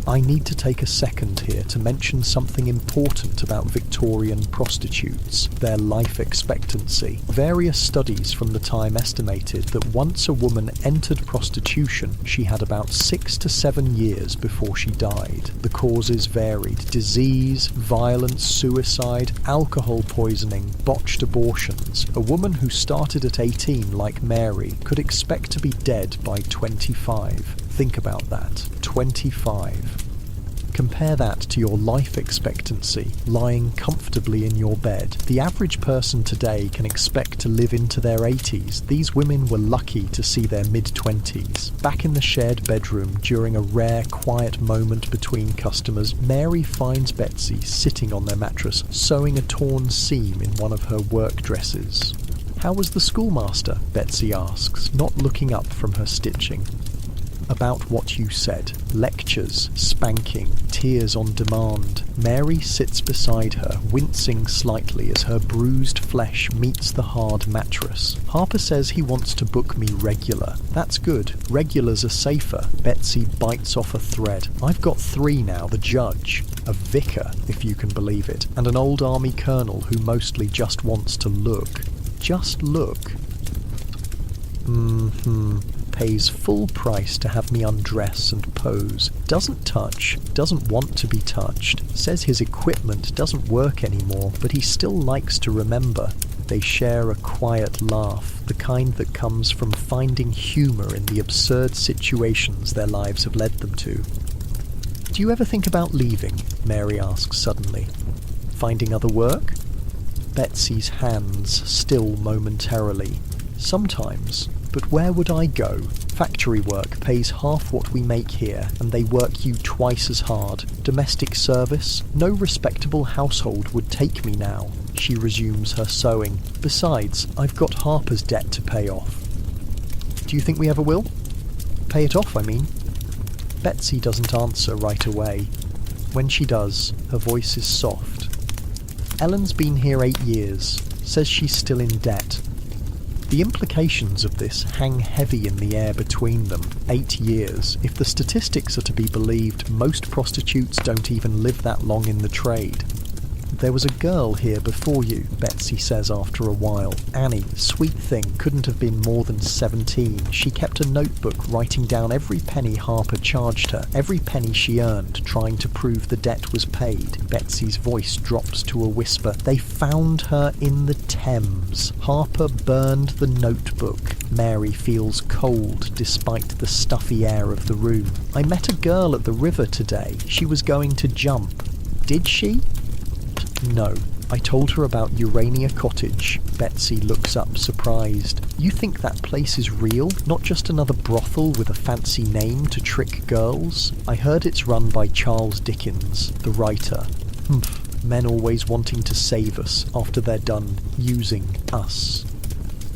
I need to take a second here to mention something important about Victorian prostitutes, their life expectancy. Various studies from the time estimated that once a woman entered prostitution, she had about 6 to 7 years before she died. The causes varied: disease, violence, suicide, alcohol poisoning, botched abortions. A woman who started at 18, like Mary, could expect to be dead by 25. Think about that. 25. Compare that to your life expectancy, lying comfortably in your bed. The average person today can expect to live into their 80s. These women were lucky to see their mid-20s. Back in the shared bedroom, during a rare, quiet moment between customers, Mary finds Betsy sitting on their mattress, sewing a torn seam in one of her work dresses. "How was the schoolmaster?" Betsy asks, not looking up from her stitching. "About what you said. Lectures, spanking, tears on demand." Mary sits beside her, wincing slightly as her bruised flesh meets the hard mattress. "Harper says he wants to book me regular." "That's good. Regulars are safer." Betsy bites off a thread. "I've got 3 now, the judge, a vicar, if you can believe it, and an old army colonel who mostly just wants to look. Just look." pays full price to have me undress and pose, doesn't touch, doesn't want to be touched, says his equipment doesn't work anymore, but he still likes to remember. They share a quiet laugh, the kind that comes from finding humour in the absurd situations their lives have led them to. Do you ever think about leaving? Mary asks suddenly. Finding other work? Betsy's hands still momentarily. Sometimes, but where would I go? Factory work pays half what we make here, and they work you twice as hard. Domestic service? No respectable household would take me now. She resumes her sewing. Besides, I've got Harper's debt to pay off. Do you think we ever will? Pay it off, I mean. Betsy doesn't answer right away. When she does, her voice is soft. Ellen's been here 8 years, says she's still in debt. The implications of this hang heavy in the air between them. 8 years. If the statistics are to be believed, most prostitutes don't even live that long in the trade. There was a girl here before you, Betsy says after a while. Annie, sweet thing, couldn't have been more than 17. She kept a notebook writing down every penny Harper charged her, every penny she earned, trying to prove the debt was paid. Betsy's voice drops to a whisper. They found her in the Thames. Harper burned the notebook. Mary feels cold despite the stuffy air of the room. I met a girl at the river today. She was going to jump. Did she? No. I told her about Urania Cottage. Betsy looks up surprised. You think that place is real? Not just another brothel with a fancy name to trick girls? I heard it's run by Charles Dickens, the writer. Humph. Men always wanting to save us after they're done using us.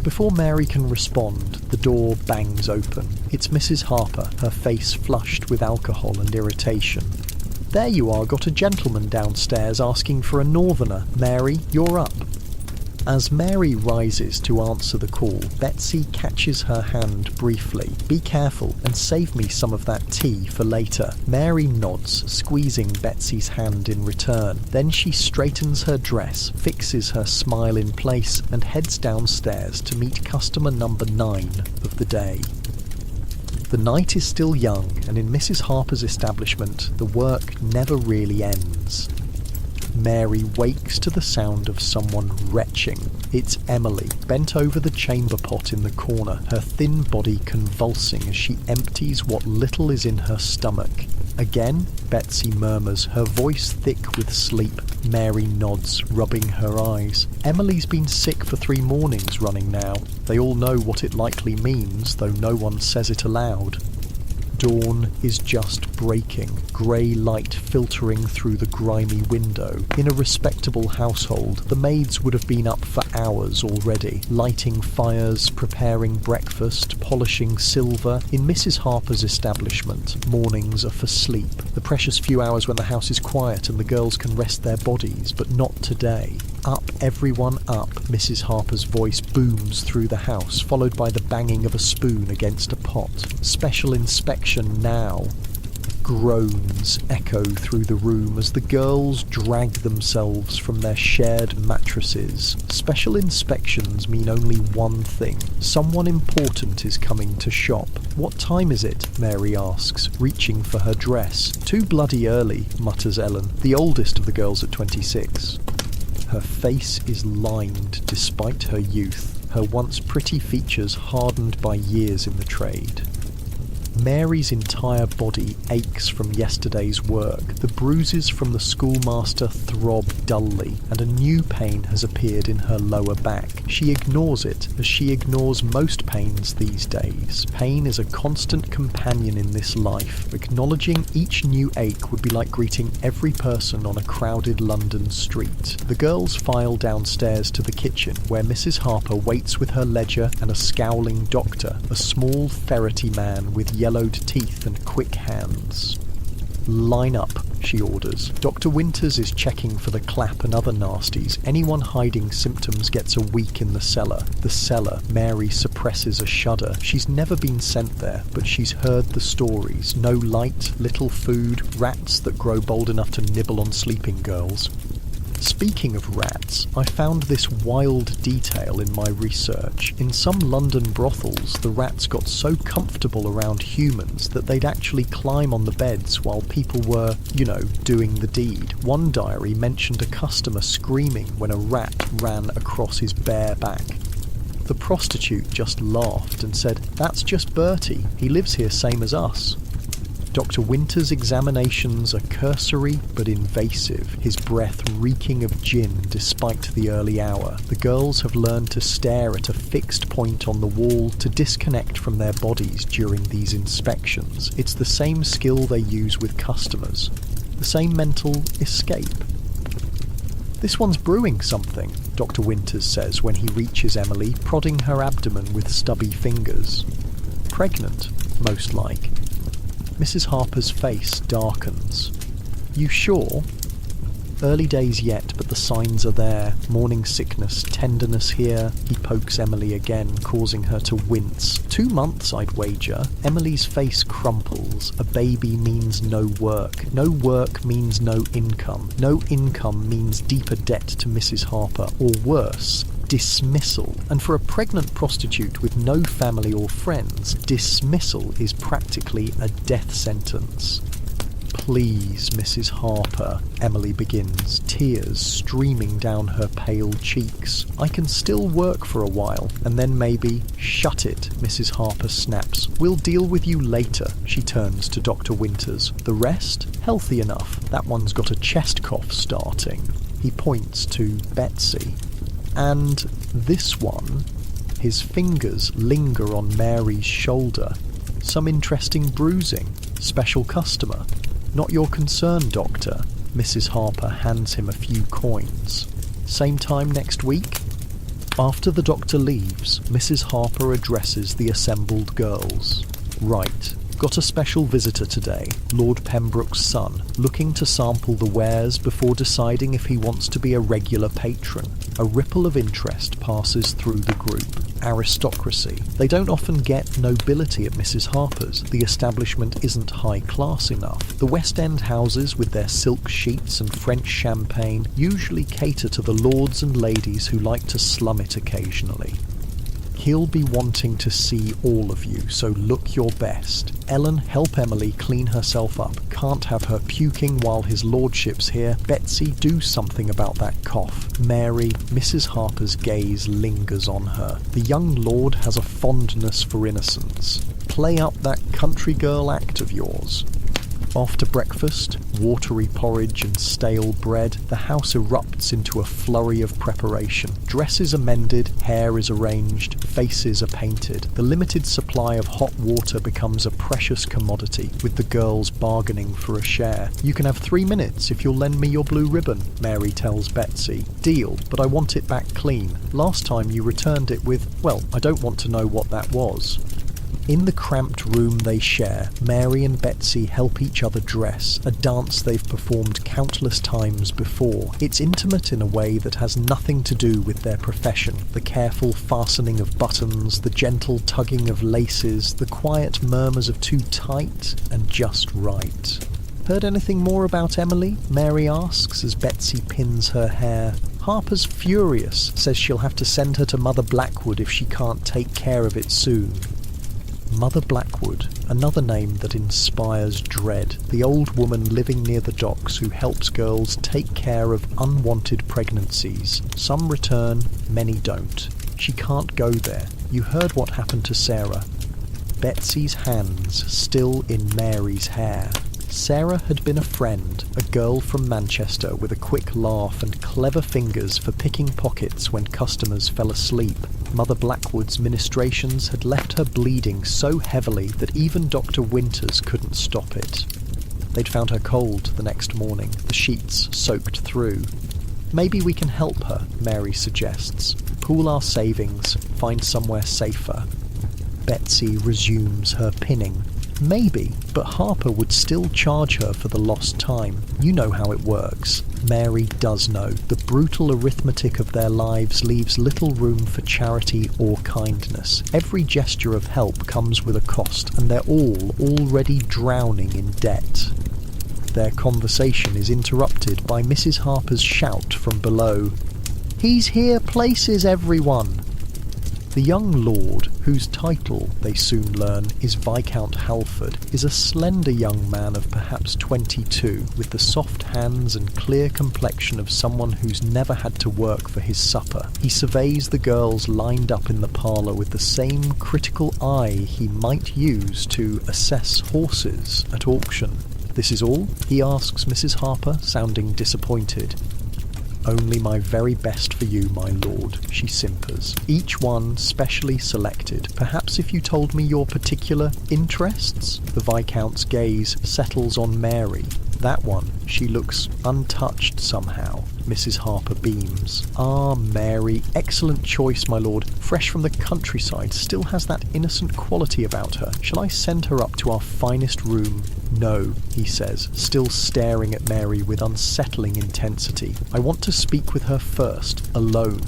Before Mary can respond, the door bangs open. It's Mrs. Harper, her face flushed with alcohol and irritation. There you are, got a gentleman downstairs asking for a northerner. Mary, you're up. As Mary rises to answer the call, Betsy catches her hand briefly. Be careful and save me some of that tea for later. Mary nods, squeezing Betsy's hand in return. Then she straightens her dress, fixes her smile in place, and heads downstairs to meet customer number 9 of the day. The night is still young, and in Mrs. Harper's establishment, the work never really ends. Mary wakes to the sound of someone retching. It's Emily, bent over the chamber pot in the corner, her thin body convulsing as she empties what little is in her stomach. Again, Betsy murmurs, her voice thick with sleep. Mary nods, rubbing her eyes. Emily's been sick for 3 mornings running now. They all know what it likely means, though no one says it aloud. Dawn is just breaking, grey light filtering through the grimy window. In a respectable household, the maids would have been up for hours already, lighting fires, preparing breakfast, polishing silver. In Mrs. Harper's establishment, mornings are for sleep, the precious few hours when the house is quiet and the girls can rest their bodies, but not today. Up, everyone up, Mrs. Harper's voice booms through the house, followed by the banging of a spoon against a pot. Special inspection now. Groans echo through the room as the girls drag themselves from their shared mattresses. Special inspections mean only one thing. Someone important is coming to shop. What time is it? Mary asks, reaching for her dress. Too bloody early, mutters Ellen, the oldest of the girls at 26. Her face is lined despite her youth, her once pretty features hardened by years in the trade. Mary's entire body aches from yesterday's work. The bruises from the schoolmaster throb dully, and a new pain has appeared in her lower back. She ignores it, as she ignores most pains these days. Pain is a constant companion in this life. Acknowledging each new ache would be like greeting every person on a crowded London street. The girls file downstairs to the kitchen, where Mrs. Harper waits with her ledger and a scowling doctor, a small ferrety man with yellowed teeth and quick hands. Line up, she orders. Dr. Winters is checking for the clap and other nasties. Anyone hiding symptoms gets a week in the cellar. The cellar. Mary suppresses a shudder. She's never been sent there, but she's heard the stories. No light, little food, rats that grow bold enough to nibble on sleeping girls. Speaking of rats, I found this wild detail in my research. In some London brothels, the rats got so comfortable around humans that they'd actually climb on the beds while people were, doing the deed. One diary mentioned a customer screaming when a rat ran across his bare back. The prostitute just laughed and said, "That's just Bertie, he lives here same as us." Dr. Winter's examinations are cursory but invasive, his breath reeking of gin despite the early hour. The girls have learned to stare at a fixed point on the wall to disconnect from their bodies during these inspections. It's the same skill they use with customers, the same mental escape. "This one's brewing something," Dr. Winters says when he reaches Emily, prodding her abdomen with stubby fingers. "Pregnant, most like." Mrs. Harper's face darkens. "You sure?" Early days yet, but the signs are there. Morning sickness, tenderness here. He pokes Emily again, causing her to wince. 2 months, I'd wager. Emily's face crumples. A baby means no work. No work means no income. No income means deeper debt to Mrs. Harper, or worse, dismissal. And for a pregnant prostitute with no family or friends, dismissal is practically a death sentence. "Please, Mrs. Harper," Emily begins, tears streaming down her pale cheeks. "I can still work for a while, and then maybe—" "Shut it," Mrs. Harper snaps. "We'll deal with you later." She turns to Dr. Winters. "The rest? Healthy enough. That one's got a chest cough starting." He points to Betsy. "And this one?" His fingers linger on Mary's shoulder. "Some interesting bruising. Special customer." "Not your concern, doctor." Mrs. Harper hands him a few coins. "Same time next week?" After the doctor leaves, Mrs. Harper addresses the assembled girls. "Right. Got a special visitor today, Lord Pembroke's son, looking to sample the wares before deciding if he wants to be a regular patron." A ripple of interest passes through the group. Aristocracy. They don't often get nobility at Mrs. Harper's. The establishment isn't high class enough. The West End houses, with their silk sheets and French champagne, usually cater to the lords and ladies who like to slum it occasionally. He'll be wanting to see all of you, so look your best. Ellen, help Emily clean herself up. Can't have her puking while his lordship's here. Betsy, do something about that cough. Mary, Mrs. Harper's gaze lingers on her. The young lord has a fondness for innocence. Play up that country girl act of yours. After breakfast, watery porridge and stale bread, the house erupts into a flurry of preparation. Dresses are mended, hair is arranged, faces are painted. The limited supply of hot water becomes a precious commodity, with the girls bargaining for a share. "You can have 3 minutes if you'll lend me your blue ribbon," Mary tells Betsy. "Deal, but I want it back clean. Last time you returned it with, well, I don't want to know what that was." In the cramped room they share, Mary and Betsy help each other dress, a dance they've performed countless times before. It's intimate in a way that has nothing to do with their profession. The careful fastening of buttons, the gentle tugging of laces, the quiet murmurs of too tight and just right. "Heard anything more about Emily?" Mary asks as Betsy pins her hair. "Harper's furious, says she'll have to send her to Mother Blackwood if she can't take care of it soon." Mother Blackwood, another name that inspires dread, the old woman living near the docks who helps girls take care of unwanted pregnancies. Some return, many don't. She can't go there. You heard what happened to Sarah. Betsy's hands still in Mary's hair. Sarah had been a friend, a girl from Manchester with a quick laugh and clever fingers for picking pockets when customers fell asleep. Mother Blackwood's ministrations had left her bleeding so heavily that even Dr. Winters couldn't stop it. They'd found her cold the next morning, the sheets soaked through. "Maybe we can help her," Mary suggests. "Pool our savings, find somewhere safer." Betsy resumes her pinning. "Maybe, but Harper would still charge her for the lost time. You know how it works." Mary does know. The brutal arithmetic of their lives leaves little room for charity or kindness. Every gesture of help comes with a cost, and they're all already drowning in debt. their conversation is interrupted by Mrs. Harper's shout from below. "He's here places, everyone!" The young lord, whose title, they soon learn, is Viscount Halford, is a slender young man of perhaps 22, with the soft hands and clear complexion of someone who's never had to work for his supper. He surveys the girls lined up in the parlour with the same critical eye he might use to assess horses at auction. "This is all?" he asks Mrs. Harper, sounding disappointed. "Only my very best for you, my lord," she simpers. "Each one specially selected. Perhaps if you told me your particular interests?" The Viscount's gaze settles on Mary. "That one. She looks untouched somehow." Mrs. Harper beams. "Ah, Mary, excellent choice, my lord. Fresh from the countryside, still has that innocent quality about her. Shall I send her up to our finest room?" "No," he says, still staring at Mary with unsettling intensity. "I want to speak with her first, alone."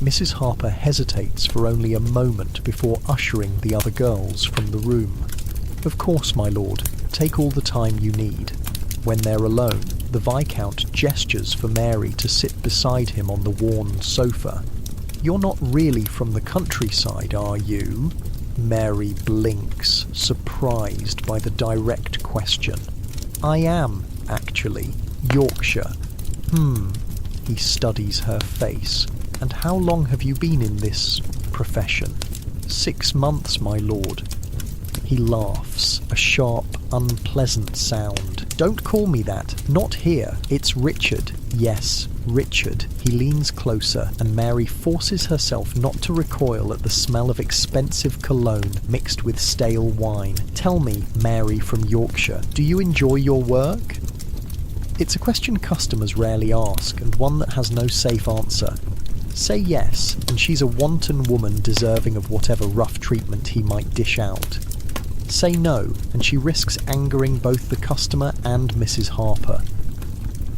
Mrs. Harper hesitates for only a moment before ushering the other girls from the room. "Of course, my lord. Take all the time you need." When they're alone, the Viscount gestures for Mary to sit beside him on the worn sofa. "You're not really from the countryside, are you?" Mary blinks, surprised by the direct question. "I am, actually. Yorkshire." He studies her face. "And how long have you been in this profession?" 6 months, my lord." He laughs, a sharp, unpleasant sound. "Don't call me that. Not here. It's Richard. Yes, Richard." He leans closer, and Mary forces herself not to recoil at the smell of expensive cologne mixed with stale wine. "Tell me, Mary from Yorkshire, do you enjoy your work?" It's a question customers rarely ask, and one that has no safe answer. Say yes, and she's a wanton woman deserving of whatever rough treatment he might dish out. Say no, and she risks angering both the customer and Mrs. Harper.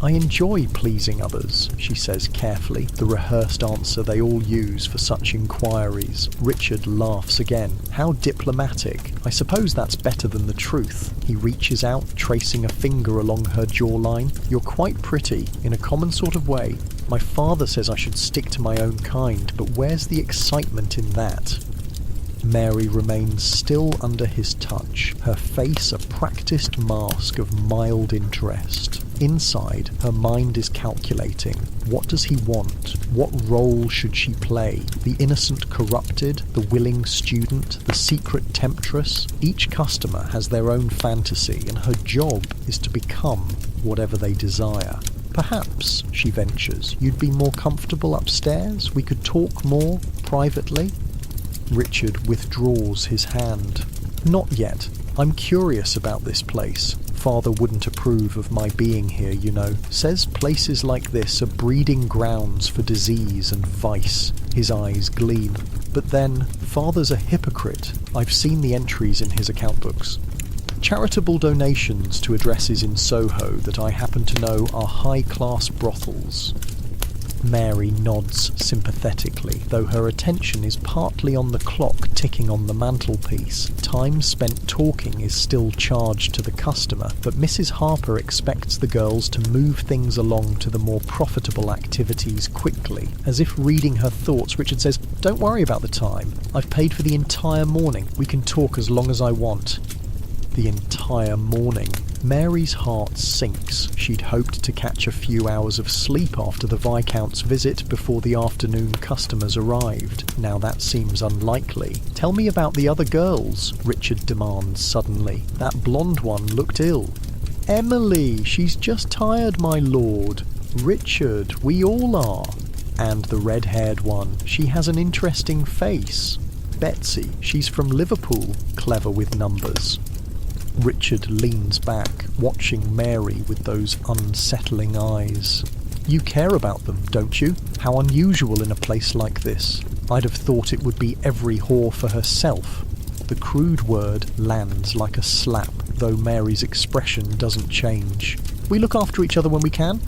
"I enjoy pleasing others," she says carefully, the rehearsed answer they all use for such inquiries. Richard laughs again. "How diplomatic. I suppose that's better than the truth." He reaches out, tracing a finger along her jawline. "You're quite pretty, in a common sort of way. My father says I should stick to my own kind, but where's the excitement in that?" Mary remains still under his touch, her face a practised mask of mild interest. Inside, her mind is calculating. What does he want? What role should she play? The innocent corrupted? The willing student? The secret temptress? Each customer has their own fantasy, and her job is to become whatever they desire. "Perhaps," she ventures, "you'd be more comfortable upstairs? We could talk more privately?" Richard withdraws his hand. "Not yet. I'm curious about this place. Father wouldn't approve of my being here, you know. Says places like this are breeding grounds for disease and vice." His eyes gleam. "But then, Father's a hypocrite. I've seen the entries in his account books. Charitable donations to addresses in Soho that I happen to know are high-class brothels." Mary nods sympathetically, though her attention is partly on the clock ticking on the mantelpiece. Time spent talking is still charged to the customer, but Mrs. Harper expects the girls to move things along to the more profitable activities quickly. As if reading her thoughts, Richard says, "Don't worry about the time. I've paid for the entire morning. We can talk as long as I want." The entire morning. Mary's heart sinks. She'd hoped to catch a few hours of sleep after the Viscount's visit before the afternoon customers arrived. Now that seems unlikely. "Tell me about the other girls," Richard demands suddenly. "That blonde one looked ill." "Emily, she's just tired, my lord." "Richard, we all are." "And the red-haired one, she has an interesting face." "Betsy, she's from Liverpool, clever with numbers." Richard leans back, watching Mary with those unsettling eyes. "You care about them, don't you? How unusual in a place like this. I'd have thought it would be every whore for herself." The crude word lands like a slap, though Mary's expression doesn't change. "We look after each other when we can?"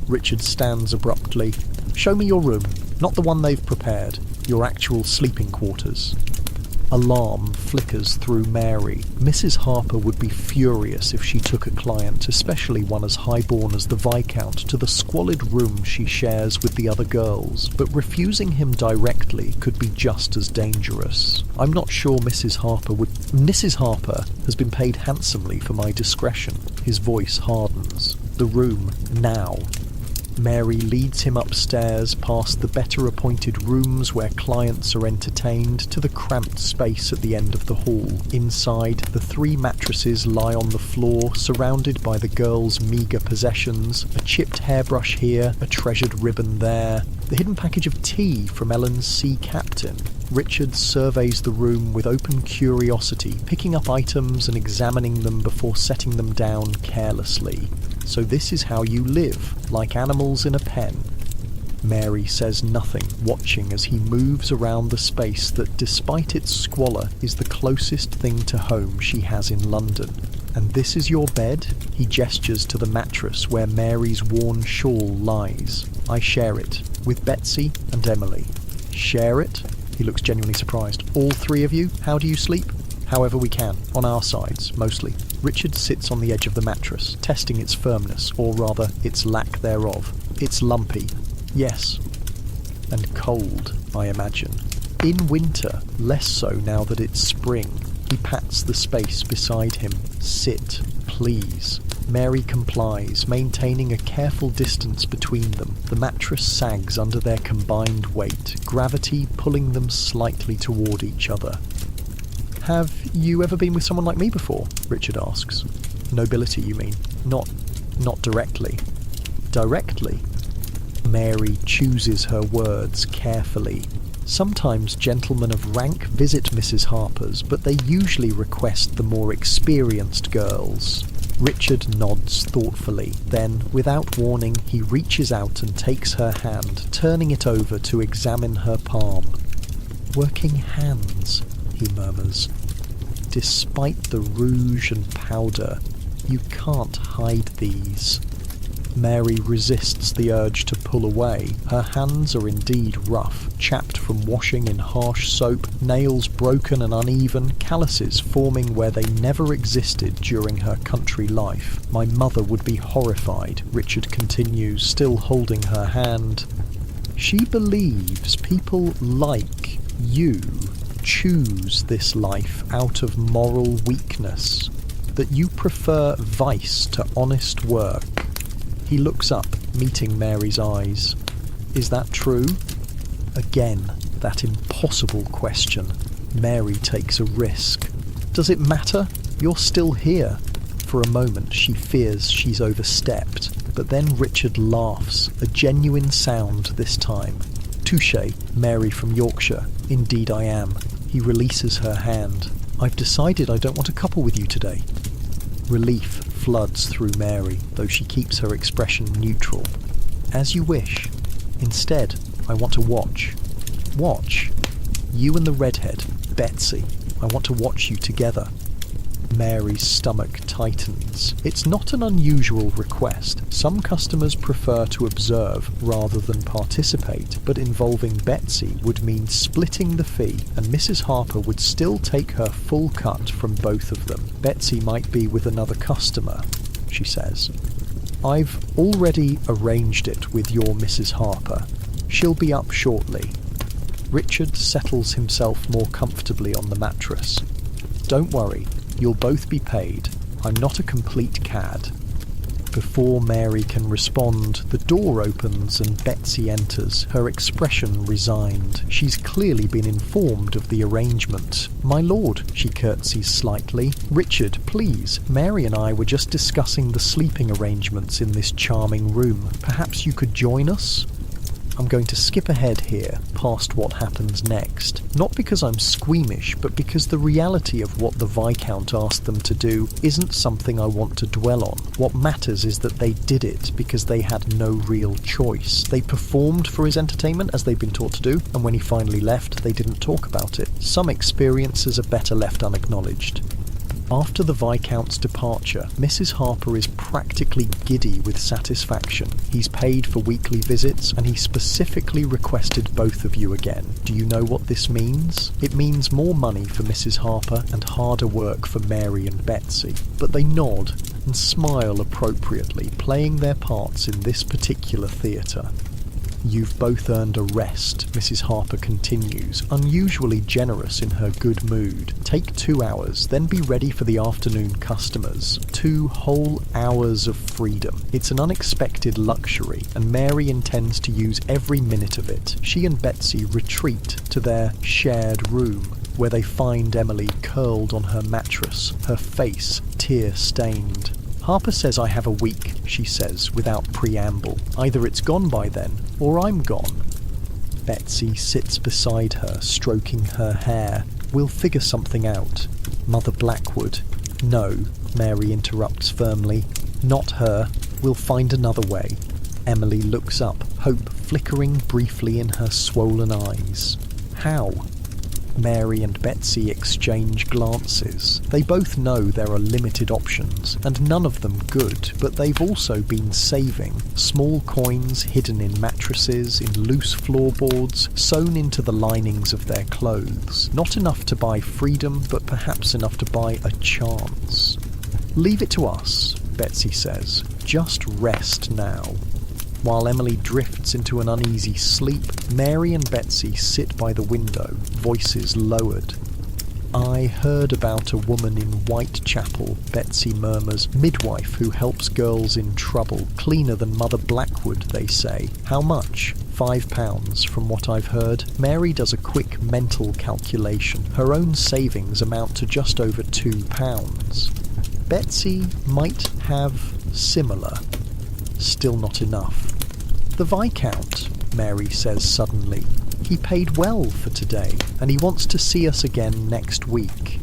Richard stands abruptly. "Show me your room. Not the one they've prepared. Your actual sleeping quarters." Alarm flickers through Mary. Mrs. Harper would be furious if she took a client, especially one as highborn as the Viscount, to the squalid room she shares with the other girls, but refusing him directly could be just as dangerous. I'm not sure Mrs. Harper would... Mrs. Harper has been paid handsomely for my discretion. His voice hardens. The room, now. Mary leads him upstairs past the better-appointed rooms where clients are entertained to the cramped space at the end of the hall. Inside, the 3 mattresses lie on the floor, surrounded by the girls' meagre possessions, a chipped hairbrush here, a treasured ribbon there, the hidden package of tea from Ellen's sea captain. Richard surveys the room with open curiosity, picking up items and examining them before setting them down carelessly. So this is how you live, like animals in a pen. Mary says nothing, watching as he moves around the space that, despite its squalor, is the closest thing to home she has in London. And this is your bed? He gestures to the mattress where Mary's worn shawl lies. I share it, with Betsy and Emily. Share it? He looks genuinely surprised. All 3 of you? How do you sleep? However we can, on our sides, mostly. Richard sits on the edge of the mattress, testing its firmness, or rather, its lack thereof. It's lumpy, yes. And cold, I imagine. In winter, less so now that it's spring. He pats the space beside him. Sit, please. Mary complies, maintaining a careful distance between them. The mattress sags under their combined weight, gravity pulling them slightly toward each other. Have you ever been with someone like me before? Richard asks. Nobility, you mean? Not directly. Directly? Mary chooses her words carefully. Sometimes gentlemen of rank visit Mrs. Harper's, but they usually request the more experienced girls. Richard nods thoughtfully. Then, without warning, he reaches out and takes her hand, turning it over to examine her palm. Working hands, he murmurs. Despite the rouge and powder, you can't hide these. Mary resists the urge to pull away. Her hands are indeed rough, chapped from washing in harsh soap, nails broken and uneven, calluses forming where they never existed during her country life. My mother would be horrified, Richard continues, still holding her hand. She believes people like you choose this life out of moral weakness, that you prefer vice to honest work. He looks up, meeting Mary's eyes. Is that true? Again, that impossible question. Mary takes a risk. Does it matter? You're still here. For a moment she fears she's overstepped, but then Richard laughs, a genuine sound this time. Touché, Mary from Yorkshire. Indeed I am. He releases her hand. I've decided I don't want to couple with you today. Relief floods through Mary, though she keeps her expression neutral. As you wish. Instead, I want to watch. Watch? You and the redhead, Betsy. I want to watch you together. Mary's stomach tightens. It's not an unusual request. Some customers prefer to observe rather than participate, but involving Betsy would mean splitting the fee, and Mrs. Harper would still take her full cut from both of them. Betsy might be with another customer, she says. I've already arranged it with your Mrs. Harper. She'll be up shortly. Richard settles himself more comfortably on the mattress. Don't worry. You'll both be paid. I'm not a complete cad. Before Mary can respond, the door opens and Betsy enters, her expression resigned. She's clearly been informed of the arrangement. My lord, she curtsies slightly. Richard, please. Mary and I were just discussing the sleeping arrangements in this charming room. Perhaps you could join us? I'm going to skip ahead here, past what happens next. Not because I'm squeamish, but because the reality of what the Viscount asked them to do isn't something I want to dwell on. What matters is that they did it because they had no real choice. They performed for his entertainment as they'd been taught to do, and when he finally left, they didn't talk about it. Some experiences are better left unacknowledged. After the Viscount's departure, Mrs. Harper is practically giddy with satisfaction. He's paid for weekly visits, and he specifically requested both of you again. Do you know what this means? It means more money for Mrs. Harper and harder work for Mary and Betsy. But they nod and smile appropriately, playing their parts in this particular theatre. You've both earned a rest, Mrs. Harper continues, unusually generous in her good mood. Take 2 hours, then be ready for the afternoon customers. 2 whole hours of freedom. It's an unexpected luxury, and Mary intends to use every minute of it. She and Betsy retreat to their shared room, where they find Emily curled on her mattress, her face tear-stained. Harper says I have a week, she says, without preamble. Either it's gone by then, or I'm gone. Betsy sits beside her, stroking her hair. We'll figure something out. Mother Blackwood. No, Mary interrupts firmly. Not her. We'll find another way. Emily looks up, hope flickering briefly in her swollen eyes. How? Mary and Betsy exchange glances. They both know there are limited options, and none of them good, but they've also been saving. Small coins hidden in mattresses, in loose floorboards, sewn into the linings of their clothes. Not enough to buy freedom, but perhaps enough to buy a chance. Leave it to us, Betsy says. Just rest now. While Emily drifts into an uneasy sleep, Mary and Betsy sit by the window, voices lowered. I heard about a woman in Whitechapel, Betsy murmurs, midwife who helps girls in trouble, cleaner than Mother Blackwood, they say. How much? £5, from what I've heard. Mary does a quick mental calculation. Her own savings amount to just over £2. Betsy might have similar. Still not enough. The Viscount, Mary says suddenly. He paid well for today, and he wants to see us again next week.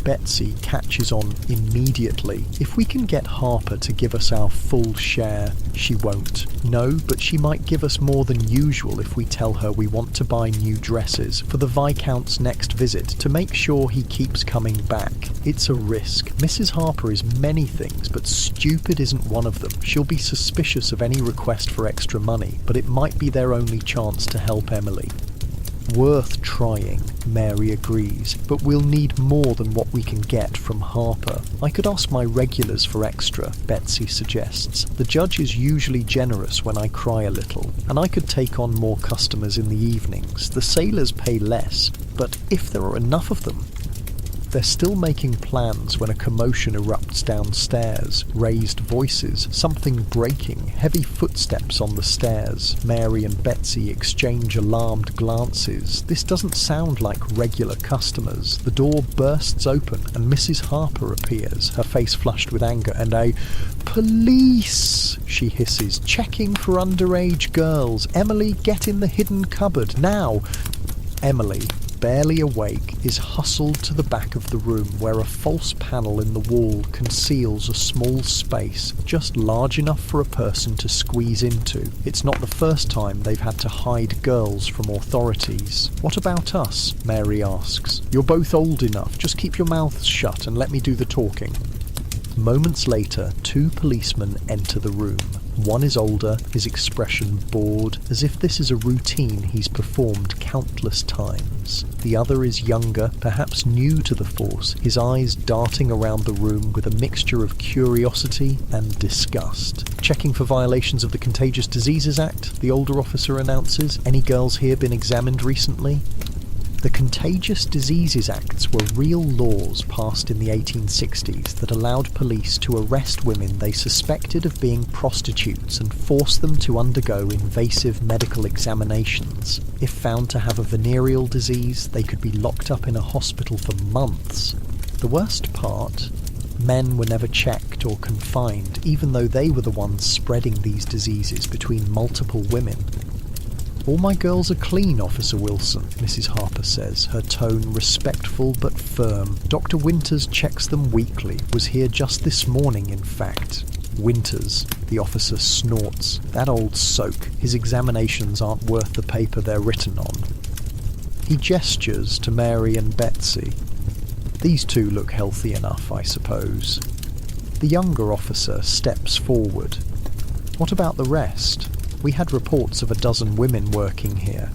Betsy catches on immediately. If we can get Harper to give us our full share, she won't. No, but she might give us more than usual if we tell her we want to buy new dresses for the Viscount's next visit to make sure he keeps coming back. It's a risk. Mrs. Harper is many things, but stupid isn't one of them. She'll be suspicious of any request for extra money, but it might be their only chance to help Emily. Worth trying, Mary agrees, but we'll need more than what we can get from Harper. I could ask my regulars for extra, Betsy suggests. The judge is usually generous when I cry a little, and I could take on more customers in the evenings. The sailors pay less, but if there are enough of them... They're still making plans when a commotion erupts downstairs. Raised voices, something breaking, heavy footsteps on the stairs. Mary and Betsy exchange alarmed glances. This doesn't sound like regular customers. The door bursts open and Mrs. Harper appears, her face flushed with anger, and a "Police!" she hisses, "checking for underage girls. Emily, get in the hidden cupboard, now!" Emily, barely awake, is hustled to the back of the room where a false panel in the wall conceals a small space just large enough for a person to squeeze into. It's not the first time they've had to hide girls from authorities. "What about us?" Mary asks. "You're both old enough. Just keep your mouths shut and let me do the talking." Moments later, 2 policemen enter the room. One is older, his expression bored, as if this is a routine he's performed countless times. The other is younger, perhaps new to the force, his eyes darting around the room with a mixture of curiosity and disgust. "Checking for violations of the Contagious Diseases Act," the older officer announces. "Any girls here been examined recently?" The Contagious Diseases Acts were real laws passed in the 1860s that allowed police to arrest women they suspected of being prostitutes and force them to undergo invasive medical examinations. If found to have a venereal disease, they could be locked up in a hospital for months. The worst part? Men were never checked or confined, even though they were the ones spreading these diseases between multiple women. "All my girls are clean, Officer Wilson," Mrs. Harper says, her tone respectful but firm. "Dr. Winters checks them weekly. Was here just this morning, in fact." Winters, the officer snorts. That old soak. His examinations aren't worth the paper they're written on. He gestures to Mary and Betsy. These two look healthy enough, I suppose. The younger officer steps forward. What about the rest? We had reports of 12 women working here.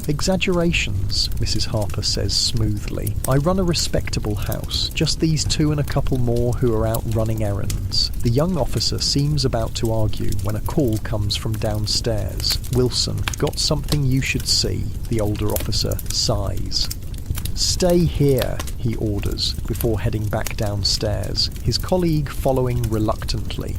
Exaggerations, Mrs. Harper says smoothly. I run a respectable house, just these two and a couple more who are out running errands. The young officer seems about to argue when a call comes from downstairs. Wilson, got something you should see, the older officer sighs. Stay here, he orders, before heading back downstairs, his colleague following reluctantly.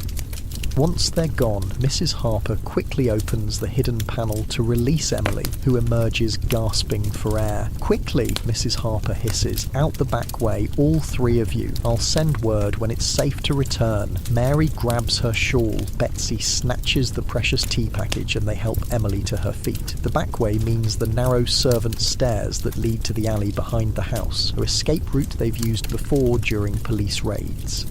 Once they're gone, Mrs. Harper quickly opens the hidden panel to release Emily, who emerges gasping for air. Quickly, Mrs. Harper hisses, out the back way, all three of you. I'll send word when it's safe to return. Mary grabs her shawl. Betsy snatches the precious tea package and they help Emily to her feet. The back way means the narrow servant stairs that lead to the alley behind the house, an escape route they've used before during police raids.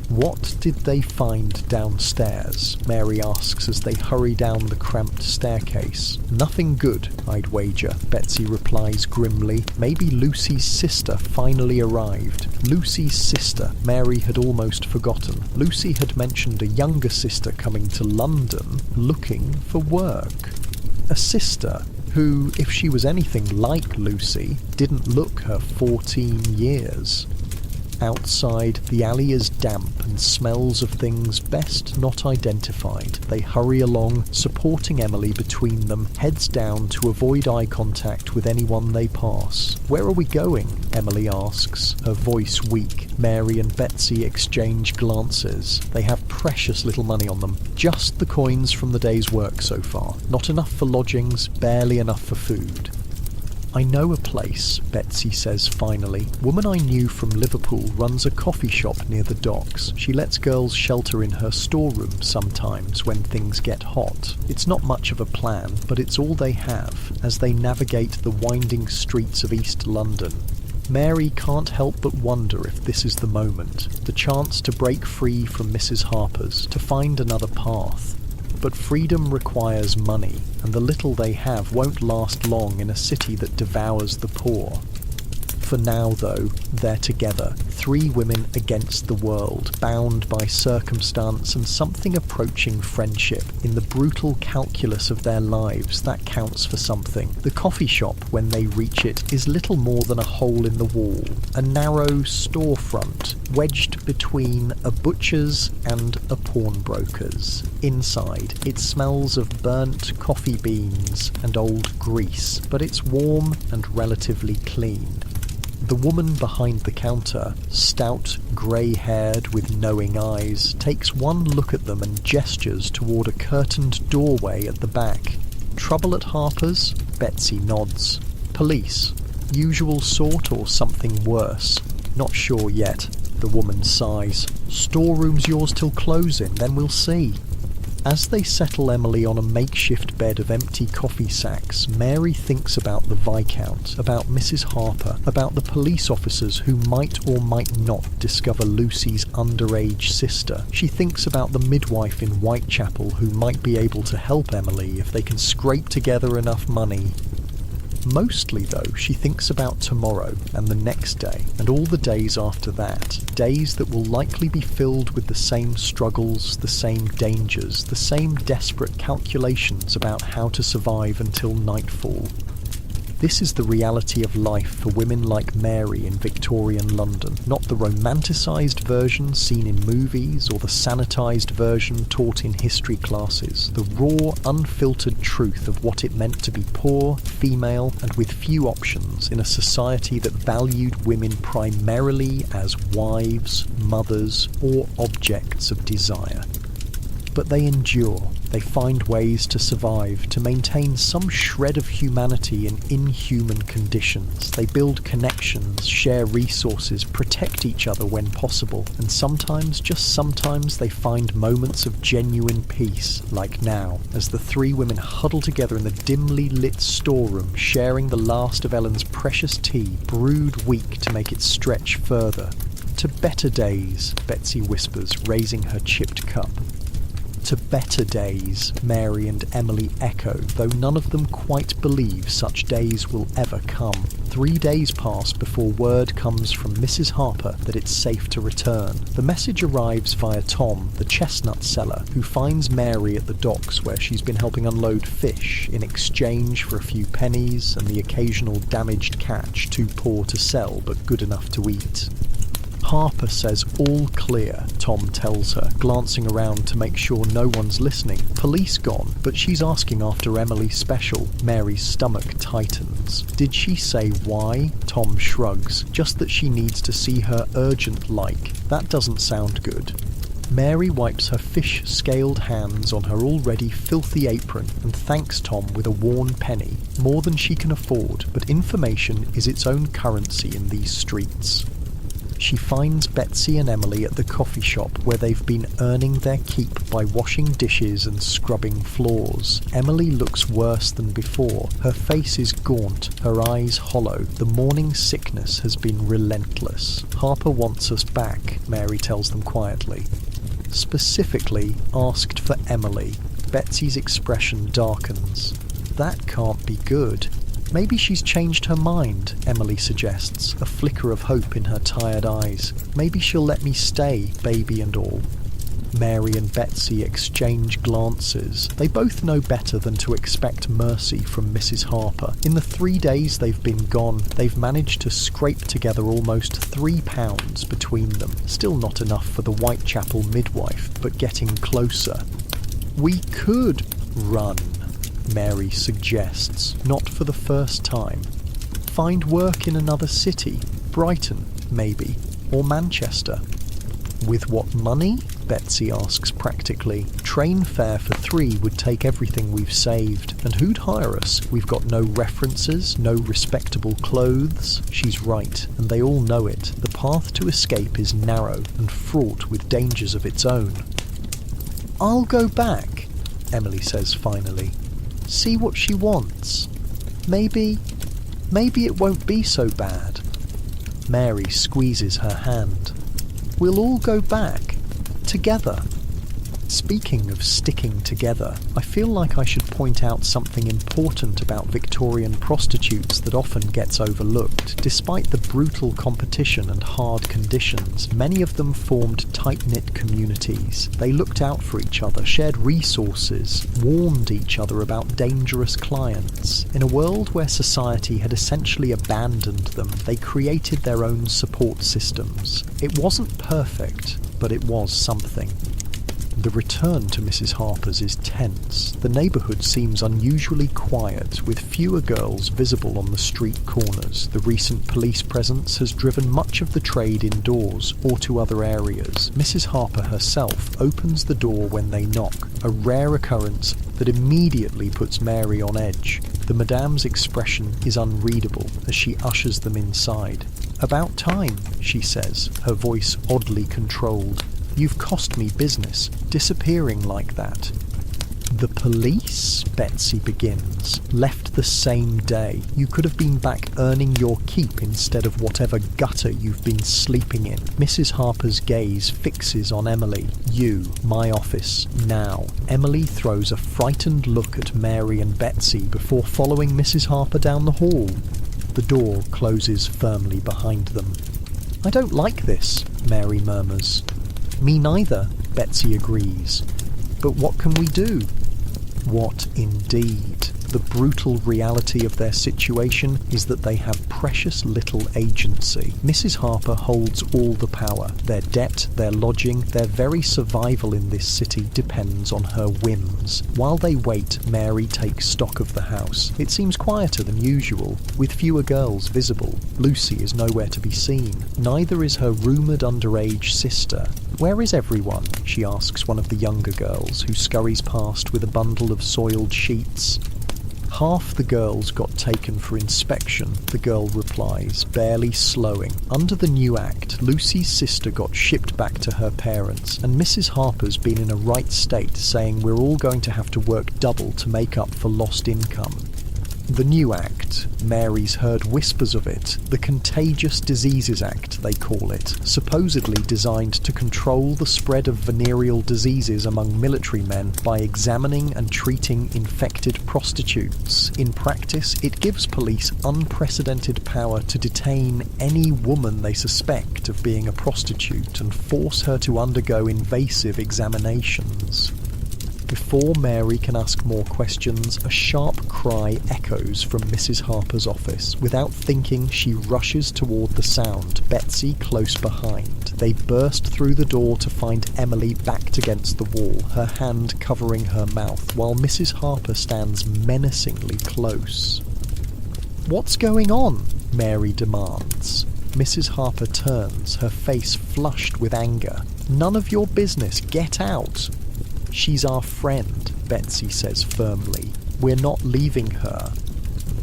What did they find downstairs? Mary asks as they hurry down the cramped staircase. Nothing good, I'd wager, Betsy replies grimly. Maybe Lucy's sister finally arrived. Lucy's sister. Mary had almost forgotten. Lucy had mentioned a younger sister coming to London looking for work. A sister who, if she was anything like Lucy, didn't look her 14 years. Outside, the alley is damp and smells of things best not identified. They hurry along, supporting Emily between them, heads down to avoid eye contact with anyone they pass. Where are we going? Emily asks, her voice weak. Mary and Betsy exchange glances. They have precious little money on them. Just the coins from the day's work so far. Not enough for lodgings, barely enough for food. I know a place, Betsy says finally. Woman I knew from Liverpool runs a coffee shop near the docks. She lets girls shelter in her storeroom sometimes when things get hot. It's not much of a plan, but it's all they have as they navigate the winding streets of East London. Mary can't help but wonder if this is the moment, the chance to break free from Mrs. Harper's, to find another path. But freedom requires money, and the little they have won't last long in a city that devours the poor. For now, though, they're together, 3 women against the world, bound by circumstance and something approaching friendship. In the brutal calculus of their lives, that counts for something. The coffee shop, when they reach it, is little more than a hole in the wall, a narrow storefront, wedged between a butcher's and a pawnbroker's. Inside, it smells of burnt coffee beans and old grease, but it's warm and relatively clean. The woman behind the counter, stout, grey-haired with knowing eyes, takes one look at them and gestures toward a curtained doorway at the back. Trouble at Harper's? Betsy nods. Police? Usual sort or something worse? Not sure yet. The woman sighs. Storeroom's yours till closing, then we'll see. As they settle Emily on a makeshift bed of empty coffee sacks, Mary thinks about the Viscount, about Mrs. Harper, about the police officers who might or might not discover Lucy's underage sister. She thinks about the midwife in Whitechapel who might be able to help Emily if they can scrape together enough money. Mostly, though, she thinks about tomorrow and the next day and all the days after that, days that will likely be filled with the same struggles, the same dangers, the same desperate calculations about how to survive until nightfall. This is the reality of life for women like Mary in Victorian London, not the romanticised version seen in movies or the sanitised version taught in history classes, the raw, unfiltered truth of what it meant to be poor, female, and with few options in a society that valued women primarily as wives, mothers, or objects of desire. But they endure. They find ways to survive, to maintain some shred of humanity in inhuman conditions. They build connections, share resources, protect each other when possible, and sometimes, just sometimes, they find moments of genuine peace, like now, as the 3 women huddle together in the dimly lit storeroom, sharing the last of Ellen's precious tea, brewed weak to make it stretch further. To better days, Betsy whispers, raising her chipped cup. To better days, Mary and Emily echo, though none of them quite believe such days will ever come. 3 days pass before word comes from Mrs. Harper that it's safe to return. The message arrives via Tom, the chestnut seller, who finds Mary at the docks where she's been helping unload fish in exchange for a few pennies and the occasional damaged catch too poor to sell but good enough to eat. Harper says all clear, Tom tells her, glancing around to make sure no one's listening. Police gone, but she's asking after Emily Special. Mary's stomach tightens. Did she say why? Tom shrugs. Just that she needs to see her urgent like. That doesn't sound good. Mary wipes her fish-scaled hands on her already filthy apron and thanks Tom with a worn penny. More than she can afford, but information is its own currency in these streets. She finds Betsy and Emily at the coffee shop where they've been earning their keep by washing dishes and scrubbing floors. Emily looks worse than before. Her face is gaunt, her eyes hollow. The morning sickness has been relentless. Harper wants us back, Mary tells them quietly. Specifically asked for Emily. Betsy's expression darkens. That can't be good. Maybe she's changed her mind, Emily suggests, a flicker of hope in her tired eyes. Maybe she'll let me stay, baby and all. Mary and Betsy exchange glances. They both know better than to expect mercy from Mrs. Harper. In the 3 days they've been gone, they've managed to scrape together almost £3 between them. Still not enough for the Whitechapel midwife, but getting closer. We could run, Mary suggests, not for the first time. Find work in another city, Brighton, maybe, or Manchester. With what money? Betsy asks practically. Train fare for 3 would take everything we've saved. And who'd hire us? We've got no references, no respectable clothes. She's right, and they all know it. The path to escape is narrow and fraught with dangers of its own. I'll go back, Emily says finally. See what she wants. Maybe it won't be so bad. Mary squeezes her hand. We'll all go back. Together. Speaking of sticking together, I feel like I should point out something important about Victorian prostitutes that often gets overlooked. Despite the brutal competition and hard conditions, many of them formed tight-knit communities. They looked out for each other, shared resources, warned each other about dangerous clients. In a world where society had essentially abandoned them, they created their own support systems. It wasn't perfect, but it was something. The return to Mrs. Harper's is tense. The neighbourhood seems unusually quiet, with fewer girls visible on the street corners. The recent police presence has driven much of the trade indoors or to other areas. Mrs. Harper herself opens the door when they knock, a rare occurrence that immediately puts Mary on edge. The Madame's expression is unreadable as she ushers them inside. "About time," she says, her voice oddly controlled. "You've cost me business, disappearing like that." "The police?" Betsy begins. "Left the same day. You could have been back earning your keep instead of whatever gutter you've been sleeping in." Mrs. Harper's gaze fixes on Emily. "You, my office, now." Emily throws a frightened look at Mary and Betsy before following Mrs. Harper down the hall. The door closes firmly behind them. "I don't like this," Mary murmurs. "Me neither," Betsy agrees. "But what can we do?" What indeed? The brutal reality of their situation is that they have precious little agency. Mrs. Harper holds all the power. Their debt, their lodging, their very survival in this city depends on her whims. While they wait, Mary takes stock of the house. It seems quieter than usual, with fewer girls visible. Lucy is nowhere to be seen. Neither is her rumoured underage sister. "Where is everyone?" she asks one of the younger girls, who scurries past with a bundle of soiled sheets. "Half the girls got taken for inspection," the girl replies, barely slowing. "Under the new act, Lucy's sister got shipped back to her parents, and Mrs. Harper's been in a right state saying we're all going to have to work double to make up for lost income." The new act, Mary's heard whispers of it, the Contagious Diseases Act they call it, supposedly designed to control the spread of venereal diseases among military men by examining and treating infected prostitutes. In practice, it gives police unprecedented power to detain any woman they suspect of being a prostitute and force her to undergo invasive examinations. Before Mary can ask more questions, a sharp cry echoes from Mrs. Harper's office. Without thinking, she rushes toward the sound, Betsy close behind. They burst through the door to find Emily backed against the wall, her hand covering her mouth, while Mrs. Harper stands menacingly close. "What's going on?" Mary demands. Mrs. Harper turns, her face flushed with anger. "None of your business, get out!" "She's our friend," Betsy says firmly. "We're not leaving her."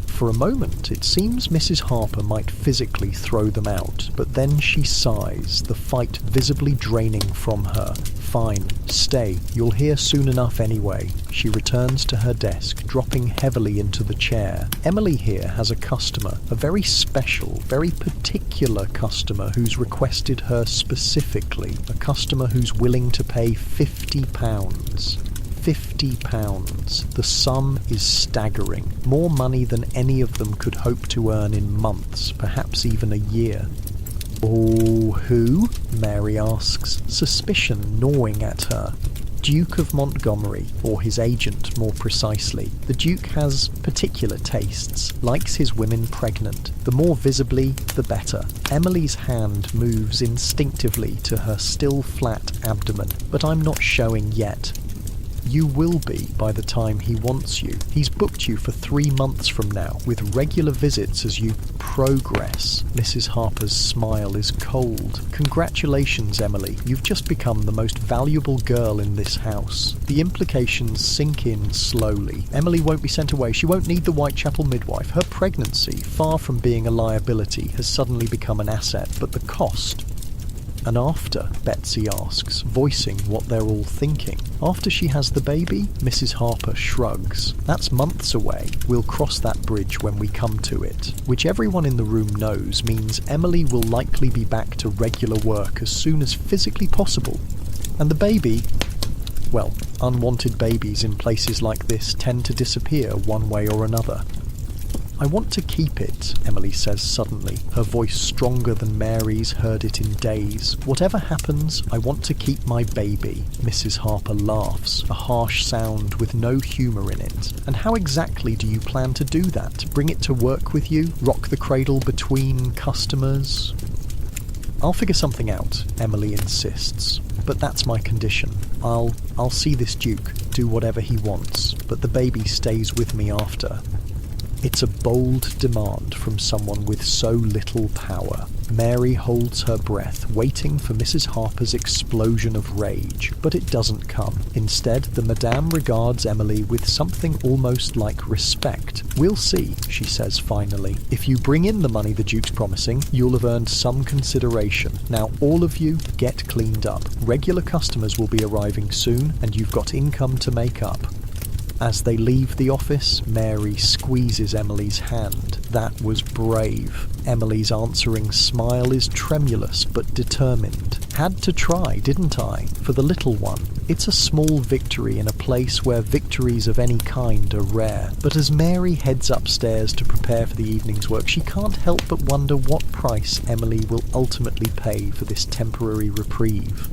For a moment, it seems Mrs. Harper might physically throw them out, but then she sighs, the fight visibly draining from her. "Fine, stay. You'll hear soon enough anyway." She returns to her desk, dropping heavily into the chair. Emily here has a customer, a very special, very particular customer who's requested her specifically, a customer who's willing to pay £50. £50. The sum is staggering. More money than any of them could hope to earn in months, perhaps even a year. "Oh, who?" Mary asks, suspicion gnawing at her. "Duke of Montgomery, or his agent more precisely. The Duke has particular tastes, likes his women pregnant. The more visibly, the better." Emily's hand moves instinctively to her still flat abdomen, "But I'm not showing yet." "You will be by the time he wants you. He's booked you for 3 months from now, with regular visits as you progress." Mrs. Harper's smile is cold. "Congratulations, Emily. You've just become the most valuable girl in this house." The implications sink in slowly. Emily won't be sent away. She won't need the Whitechapel midwife. Her pregnancy, far from being a liability, has suddenly become an asset. But the cost? "And after?" Betsy asks, voicing what they're all thinking. "After she has the baby?" Mrs. Harper shrugs. "That's months away. We'll cross that bridge when we come to it." Which everyone in the room knows means Emily will likely be back to regular work as soon as physically possible. And the baby? Well, unwanted babies in places like this tend to disappear one way or another. "I want to keep it," Emily says suddenly, her voice stronger than Mary's heard it in days. "Whatever happens, I want to keep my baby." Mrs. Harper laughs, a harsh sound with no humour in it. "And how exactly do you plan to do that? Bring it to work with you? Rock the cradle between customers?" "I'll figure something out," Emily insists. "But that's my condition. I'll see this Duke, do whatever he wants, but the baby stays with me after." It's a bold demand from someone with so little power. Mary holds her breath, waiting for Mrs. Harper's explosion of rage, but it doesn't come. Instead, the Madame regards Emily with something almost like respect. "We'll see," she says finally. "If you bring in the money the Duke's promising, you'll have earned some consideration. Now all of you, get cleaned up. Regular customers will be arriving soon, and you've got income to make up." As they leave the office, Mary squeezes Emily's hand. That was brave. Emily's answering smile is tremulous but determined. "Had to try, didn't I? For the little one." It's a small victory in a place where victories of any kind are rare. But as Mary heads upstairs to prepare for the evening's work, she can't help but wonder what price Emily will ultimately pay for this temporary reprieve.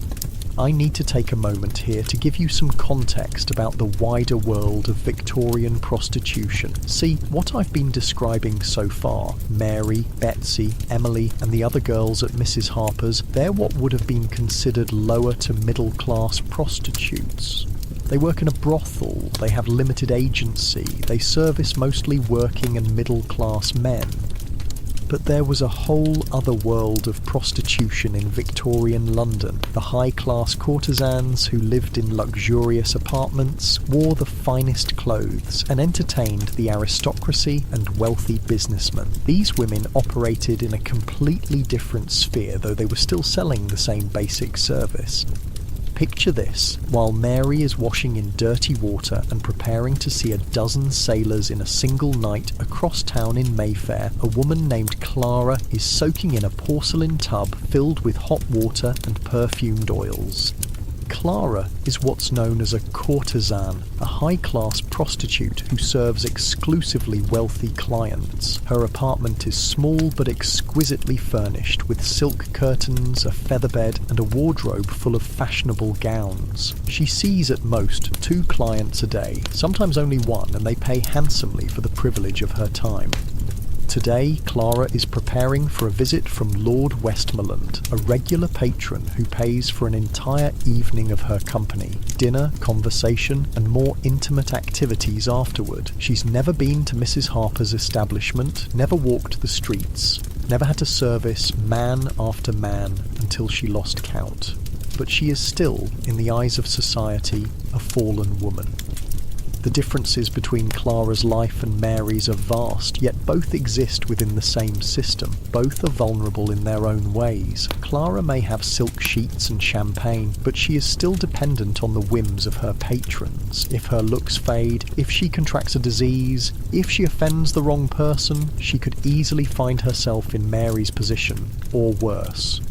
I need to take a moment here to give you some context about the wider world of Victorian prostitution. See, what I've been describing so far, Mary, Betsy, Emily, and the other girls at Mrs. Harper's, they're what would have been considered lower to middle class prostitutes. They work in a brothel, they have limited agency, they service mostly working and middle class men. But there was a whole other world of prostitution in Victorian London. The high-class courtesans who lived in luxurious apartments, wore the finest clothes, and entertained the aristocracy and wealthy businessmen. These women operated in a completely different sphere, though they were still selling the same basic service. Picture this: while Mary is washing in dirty water and preparing to see a dozen sailors in a single night across town in Mayfair, a woman named Clara is soaking in a porcelain tub filled with hot water and perfumed oils. Clara is what's known as a courtesan, a high-class prostitute who serves exclusively wealthy clients. Her apartment is small but exquisitely furnished, with silk curtains, a featherbed, and a wardrobe full of fashionable gowns. She sees at most 2 clients a day, sometimes only 1, and they pay handsomely for the privilege of her time. Today, Clara is preparing for a visit from Lord Westmoreland, a regular patron who pays for an entire evening of her company, dinner, conversation, and more intimate activities afterward. She's never been to Mrs. Harper's establishment, never walked the streets, never had to service man after man until she lost count. But she is still, in the eyes of society, a fallen woman. The differences between Clara's life and Mary's are vast, yet both exist within the same system. Both are vulnerable in their own ways. Clara may have silk sheets and champagne, but she is still dependent on the whims of her patrons. If her looks fade, if she contracts a disease, if she offends the wrong person, she could easily find herself in Mary's position, or worse.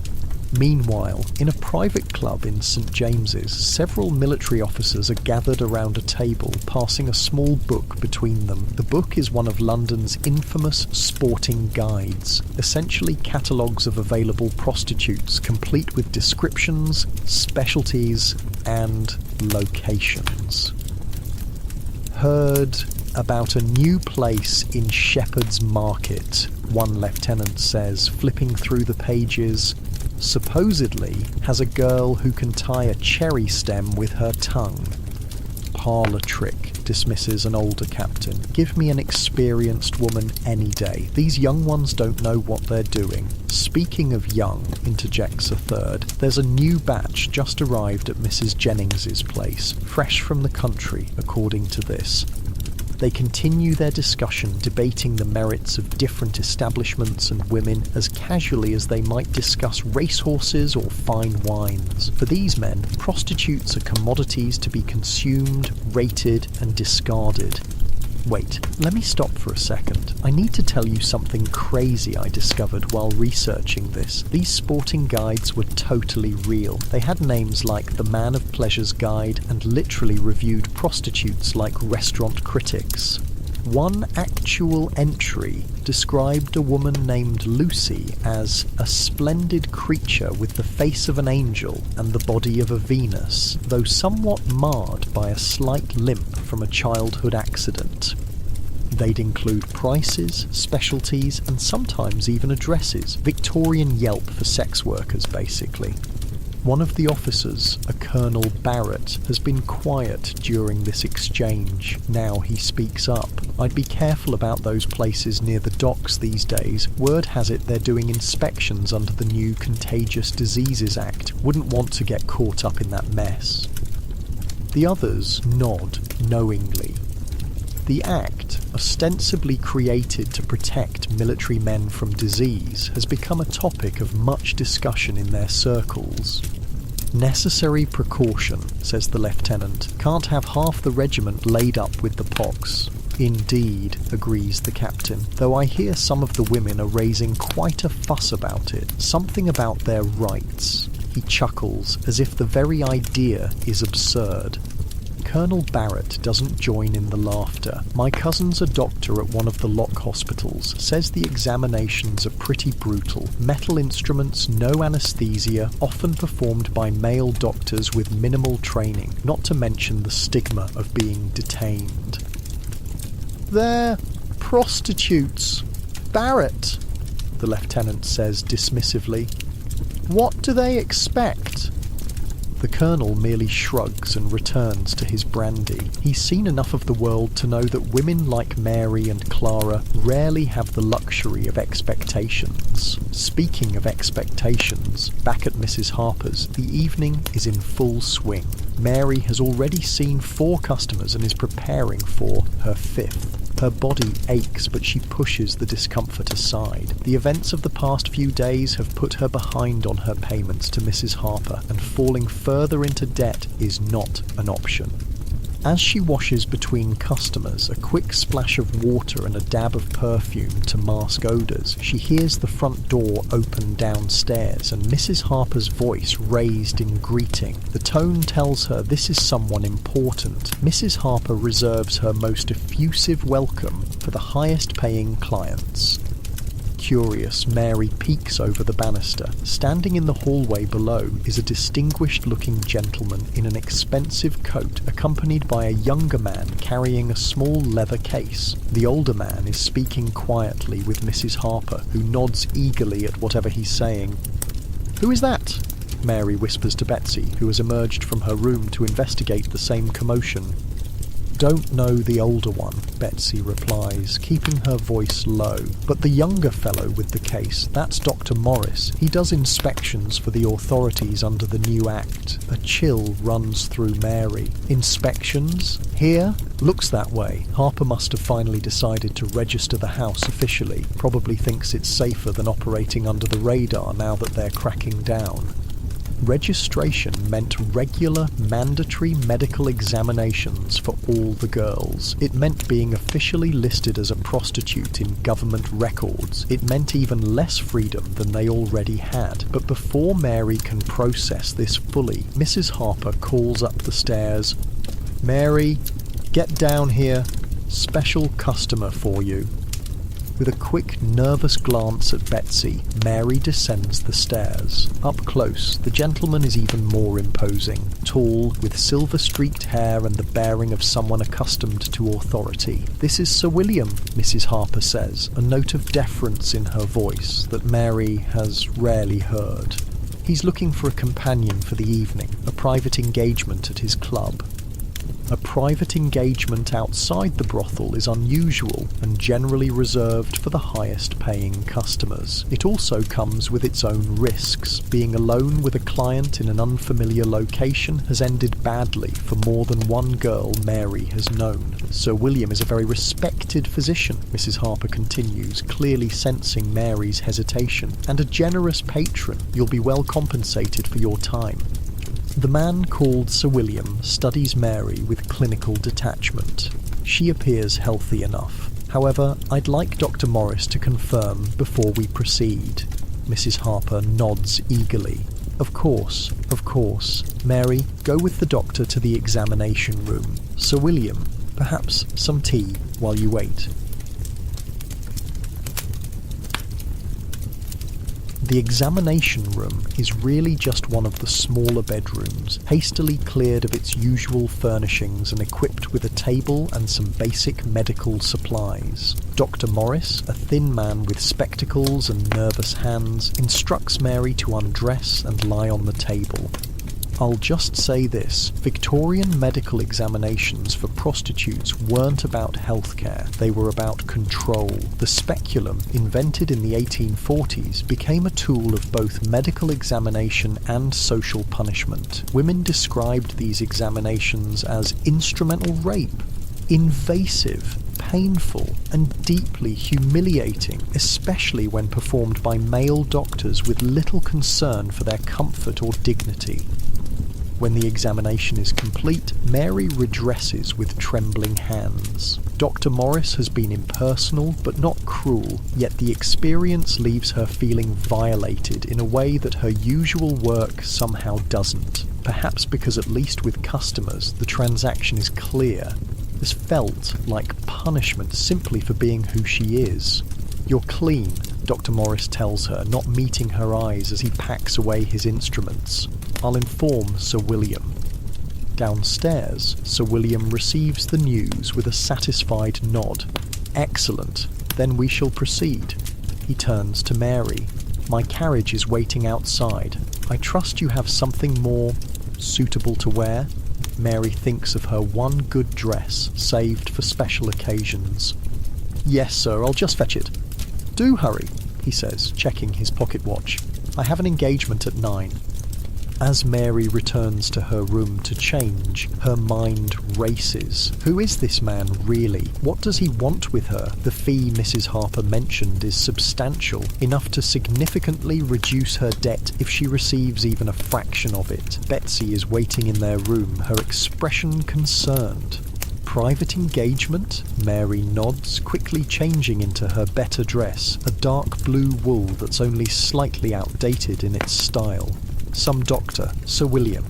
Meanwhile, in a private club in St. James's, several military officers are gathered around a table, passing a small book between them. The book is one of London's infamous sporting guides, essentially catalogues of available prostitutes, complete with descriptions, specialties, and locations. Heard about a new place in Shepherd's Market, one lieutenant says, flipping through the pages. Supposedly has a girl who can tie a cherry stem with her tongue. Parlour trick, dismisses an older captain. Give me an experienced woman any day. These young ones don't know what they're doing. Speaking of young, interjects a third, there's a new batch just arrived at Mrs. Jennings's place, fresh from the country, according to this. They continue their discussion, debating the merits of different establishments and women as casually as they might discuss racehorses or fine wines. For these men, prostitutes are commodities to be consumed, rated, and discarded. Wait, let me stop for a second. I need to tell you something crazy I discovered while researching this. These sporting guides were totally real. They had names like the Man of Pleasure's Guide and literally reviewed prostitutes like restaurant critics. One actual entry described a woman named Lucy as a splendid creature with the face of an angel and the body of a Venus, though somewhat marred by a slight limp from a childhood accident. They'd include prices, specialties, and sometimes even addresses. Victorian Yelp for sex workers, basically. One of the officers, a Colonel Barrett, has been quiet during this exchange. Now he speaks up. I'd be careful about those places near the docks these days. Word has it they're doing inspections under the new Contagious Diseases Act. Wouldn't want to get caught up in that mess. The others nod knowingly. The Act, ostensibly created to protect military men from disease, has become a topic of much discussion in their circles. Necessary precaution, says the lieutenant. Can't have half the regiment laid up with the pox. Indeed, agrees the captain, though I hear some of the women are raising quite a fuss about it. Something about their rights. He chuckles, as if the very idea is absurd. Colonel Barrett doesn't join in the laughter. My cousin's a doctor at one of the lock hospitals. Says the examinations are pretty brutal. Metal instruments, no anaesthesia, often performed by male doctors with minimal training, not to mention the stigma of being detained. They're prostitutes. Barrett, the lieutenant says dismissively. What do they expect? The colonel merely shrugs and returns to his brandy. He's seen enough of the world to know that women like Mary and Clara rarely have the luxury of expectations. Speaking of expectations, back at Mrs. Harper's, the evening is in full swing. Mary has already seen 4 customers and is preparing for her 5th. Her body aches, but she pushes the discomfort aside. The events of the past few days have put her behind on her payments to Mrs. Harper, and falling further into debt is not an option. As she washes between customers, a quick splash of water and a dab of perfume to mask odours, she hears the front door open downstairs and Mrs. Harper's voice raised in greeting. The tone tells her this is someone important. Mrs. Harper reserves her most effusive welcome for the highest-paying clients. Curious, Mary peeks over the banister. Standing in the hallway below is a distinguished-looking gentleman in an expensive coat, accompanied by a younger man carrying a small leather case. The older man is speaking quietly with Mrs. Harper, who nods eagerly at whatever he's saying. "Who is that?" Mary whispers to Betsy, who has emerged from her room to investigate the same commotion. "Don't know the older one," Betsy replies, keeping her voice low. "But the younger fellow with the case, that's Dr. Morris. He does inspections for the authorities under the new act." A chill runs through Mary. Inspections? Here? Looks that way. Harper must have finally decided to register the house officially. Probably thinks it's safer than operating under the radar now that they're cracking down. Registration meant regular, mandatory medical examinations for all the girls. It meant being officially listed as a prostitute in government records. It meant even less freedom than they already had. But before Mary can process this fully, Mrs. Harper calls up the stairs. "Mary, get down here. Special customer for you." With a quick, nervous glance at Betsy, Mary descends the stairs. Up close, the gentleman is even more imposing. Tall, with silver-streaked hair and the bearing of someone accustomed to authority. "This is Sir William," Mrs. Harper says, a note of deference in her voice that Mary has rarely heard. He's looking for a companion for the evening, a private engagement at his club. A private engagement outside the brothel is unusual and generally reserved for the highest-paying customers. It also comes with its own risks. Being alone with a client in an unfamiliar location has ended badly for more than one girl Mary has known. Sir William is a very respected physician, Mrs. Harper continues, clearly sensing Mary's hesitation, and a generous patron. You'll be well compensated for your time. The man called Sir William studies Mary with clinical detachment. She appears healthy enough. However, I'd like Dr. Morris to confirm before we proceed. Mrs. Harper nods eagerly. Of course. Mary, go with the doctor to the examination room. Sir William, perhaps some tea while you wait. The examination room is really just one of the smaller bedrooms, hastily cleared of its usual furnishings and equipped with a table and some basic medical supplies. Dr. Morris, a thin man with spectacles and nervous hands, instructs Mary to undress and lie on the table. I'll just say this, Victorian medical examinations for prostitutes weren't about healthcare, they were about control. The speculum, invented in the 1840s, became a tool of both medical examination and social punishment. Women described these examinations as instrumental rape, invasive, painful, and deeply humiliating, especially when performed by male doctors with little concern for their comfort or dignity. When the examination is complete, Mary redresses with trembling hands. Dr. Morris has been impersonal but not cruel, yet the experience leaves her feeling violated in a way that her usual work somehow doesn't. Perhaps because at least with customers, the transaction is clear. This felt like punishment simply for being who she is. "You're clean," Dr. Morris tells her, not meeting her eyes as he packs away his instruments. "I'll inform Sir William." Downstairs, Sir William receives the news with a satisfied nod. "Excellent. Then we shall proceed." He turns to Mary. "My carriage is waiting outside. I trust you have something more suitable to wear?" Mary thinks of her one good dress, saved for special occasions. "Yes, sir, I'll just fetch it." "Do hurry," he says, checking his pocket watch. "I have an engagement at 9. As Mary returns to her room to change, her mind races. Who is this man really? What does he want with her? The fee Mrs. Harper mentioned is substantial, enough to significantly reduce her debt if she receives even a fraction of it. Betsy is waiting in their room, her expression concerned. Private engagement? Mary nods, quickly changing into her better dress, a dark blue wool that's only slightly outdated in its style. Some doctor, Sir William.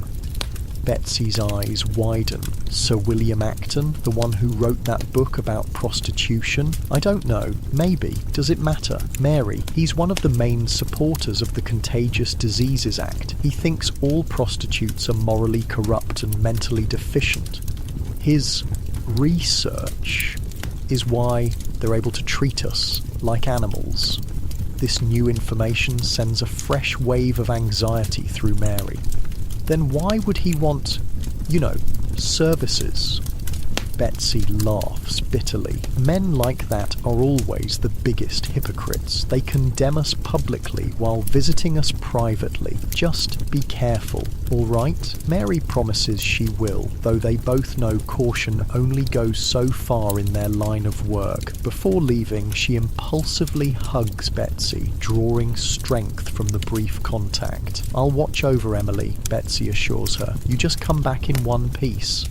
Betsy's eyes widen. Sir William Acton, the one who wrote that book about prostitution? I don't know. Maybe. Does it matter? Mary, he's one of the main supporters of the Contagious Diseases Act. He thinks all prostitutes are morally corrupt and mentally deficient. His research is why they're able to treat us like animals. This new information sends a fresh wave of anxiety through Mary. Then why would he want, services? Betsy laughs bitterly. Men like that are always the biggest hypocrites. They condemn us publicly while visiting us privately. Just be careful, all right? Mary promises she will, though they both know caution only goes so far in their line of work. Before leaving, she impulsively hugs Betsy, drawing strength from the brief contact. "I'll watch over Emily," Betsy assures her. "You just come back in one piece."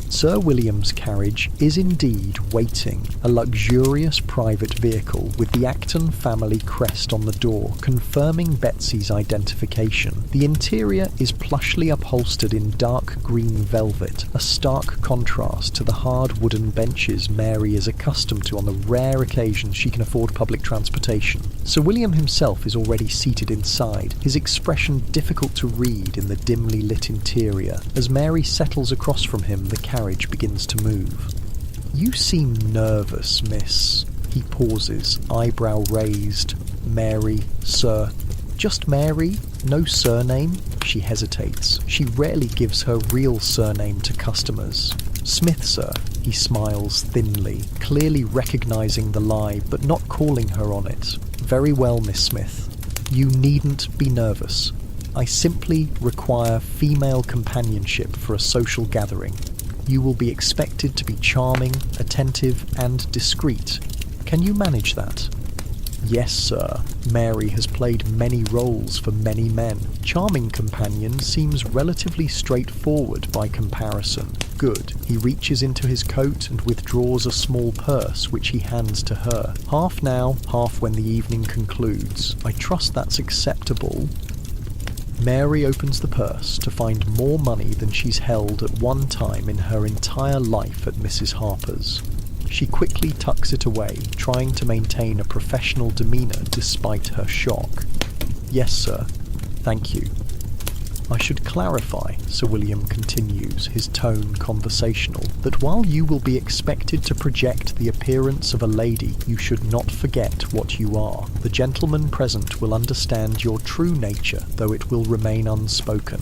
Sir William's carriage is indeed waiting, a luxurious private vehicle with the Acton family crest on the door, confirming Betsy's identification. The interior is plushly upholstered in dark green velvet, a stark contrast to the hard wooden benches Mary is accustomed to on the rare occasions she can afford public transportation. Sir William himself is already seated inside, his expression difficult to read in the dimly lit interior. As Mary settles across from him, the carriage begins to move. "You seem nervous, miss." He pauses, eyebrow raised. "Mary, sir." "Just Mary? No surname?" She hesitates. She rarely gives her real surname to customers. "Smith, sir." He smiles thinly, clearly recognizing the lie, but not calling her on it. "Very well, Miss Smith. You needn't be nervous. I simply require female companionship for a social gathering. You will be expected to be charming, attentive, and discreet. Can you manage that?" "Yes, sir." Mary has played many roles for many men. Charming companion seems relatively straightforward by comparison. Good. He reaches into his coat and withdraws a small purse, which he hands to her. "Half now, half when the evening concludes. I trust that's acceptable." Mary opens the purse to find more money than she's held at one time in her entire life at Mrs. Harper's. She quickly tucks it away, trying to maintain a professional demeanour despite her shock. "Yes, sir. Thank you." "I should clarify," Sir William continues, his tone conversational, "that while you will be expected to project the appearance of a lady, you should not forget what you are. The gentleman present will understand your true nature, though it will remain unspoken."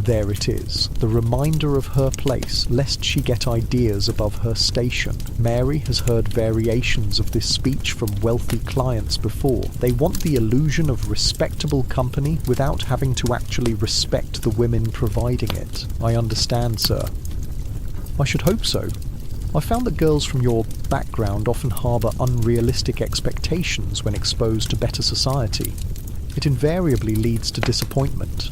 There it is, the reminder of her place, lest she get ideas above her station. Mary has heard variations of this speech from wealthy clients before. They want the illusion of respectable company without having to actually respect the women providing it. "I understand, sir." "I should hope so. I found that girls from your background often harbour unrealistic expectations when exposed to better society. It invariably leads to disappointment."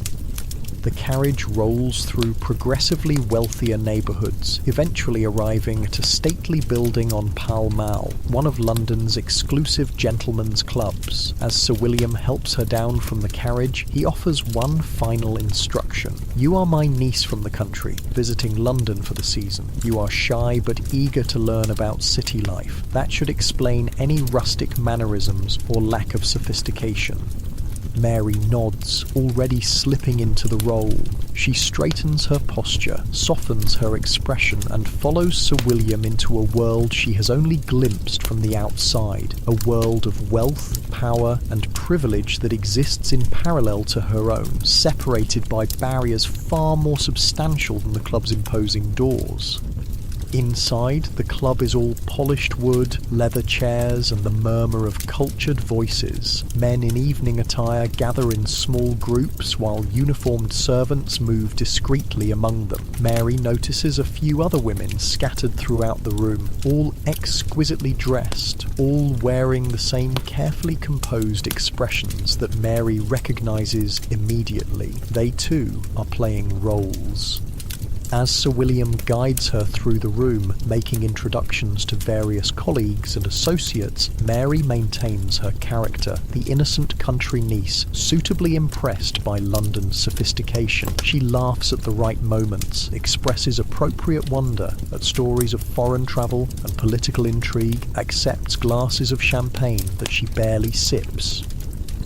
The carriage rolls through progressively wealthier neighbourhoods, eventually arriving at a stately building on Pall Mall, one of London's exclusive gentlemen's clubs. As Sir William helps her down from the carriage, he offers one final instruction. "You are my niece from the country, visiting London for the season. You are shy but eager to learn about city life. That should explain any rustic mannerisms or lack of sophistication." Mary nods, already slipping into the role. She straightens her posture, softens her expression, and follows Sir William into a world she has only glimpsed from the outside, a world of wealth, power, and privilege that exists in parallel to her own, separated by barriers far more substantial than the club's imposing doors. Inside, the club is all polished wood, leather chairs, and the murmur of cultured voices. Men in evening attire gather in small groups while uniformed servants move discreetly among them. Mary notices a few other women scattered throughout the room, all exquisitely dressed, all wearing the same carefully composed expressions that Mary recognises immediately. They too are playing roles. As Sir William guides her through the room, making introductions to various colleagues and associates, Mary maintains her character, the innocent country niece, suitably impressed by London's sophistication. She laughs at the right moments, expresses appropriate wonder at stories of foreign travel and political intrigue, accepts glasses of champagne that she barely sips.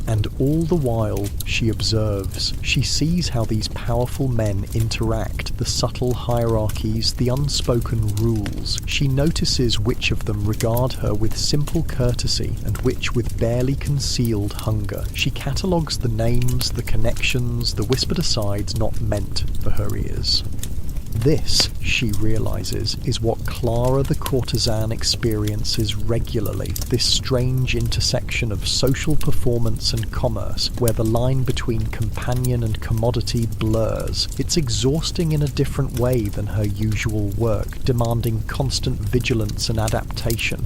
And all the while, she observes. She sees how these powerful men interact, the subtle hierarchies, the unspoken rules. She notices which of them regard her with simple courtesy and which with barely concealed hunger. She catalogues the names, the connections, the whispered asides not meant for her ears. This, she realises, is what Clara the courtesan experiences regularly, this strange intersection of social performance and commerce, where the line between companion and commodity blurs. It's exhausting in a different way than her usual work, demanding constant vigilance and adaptation.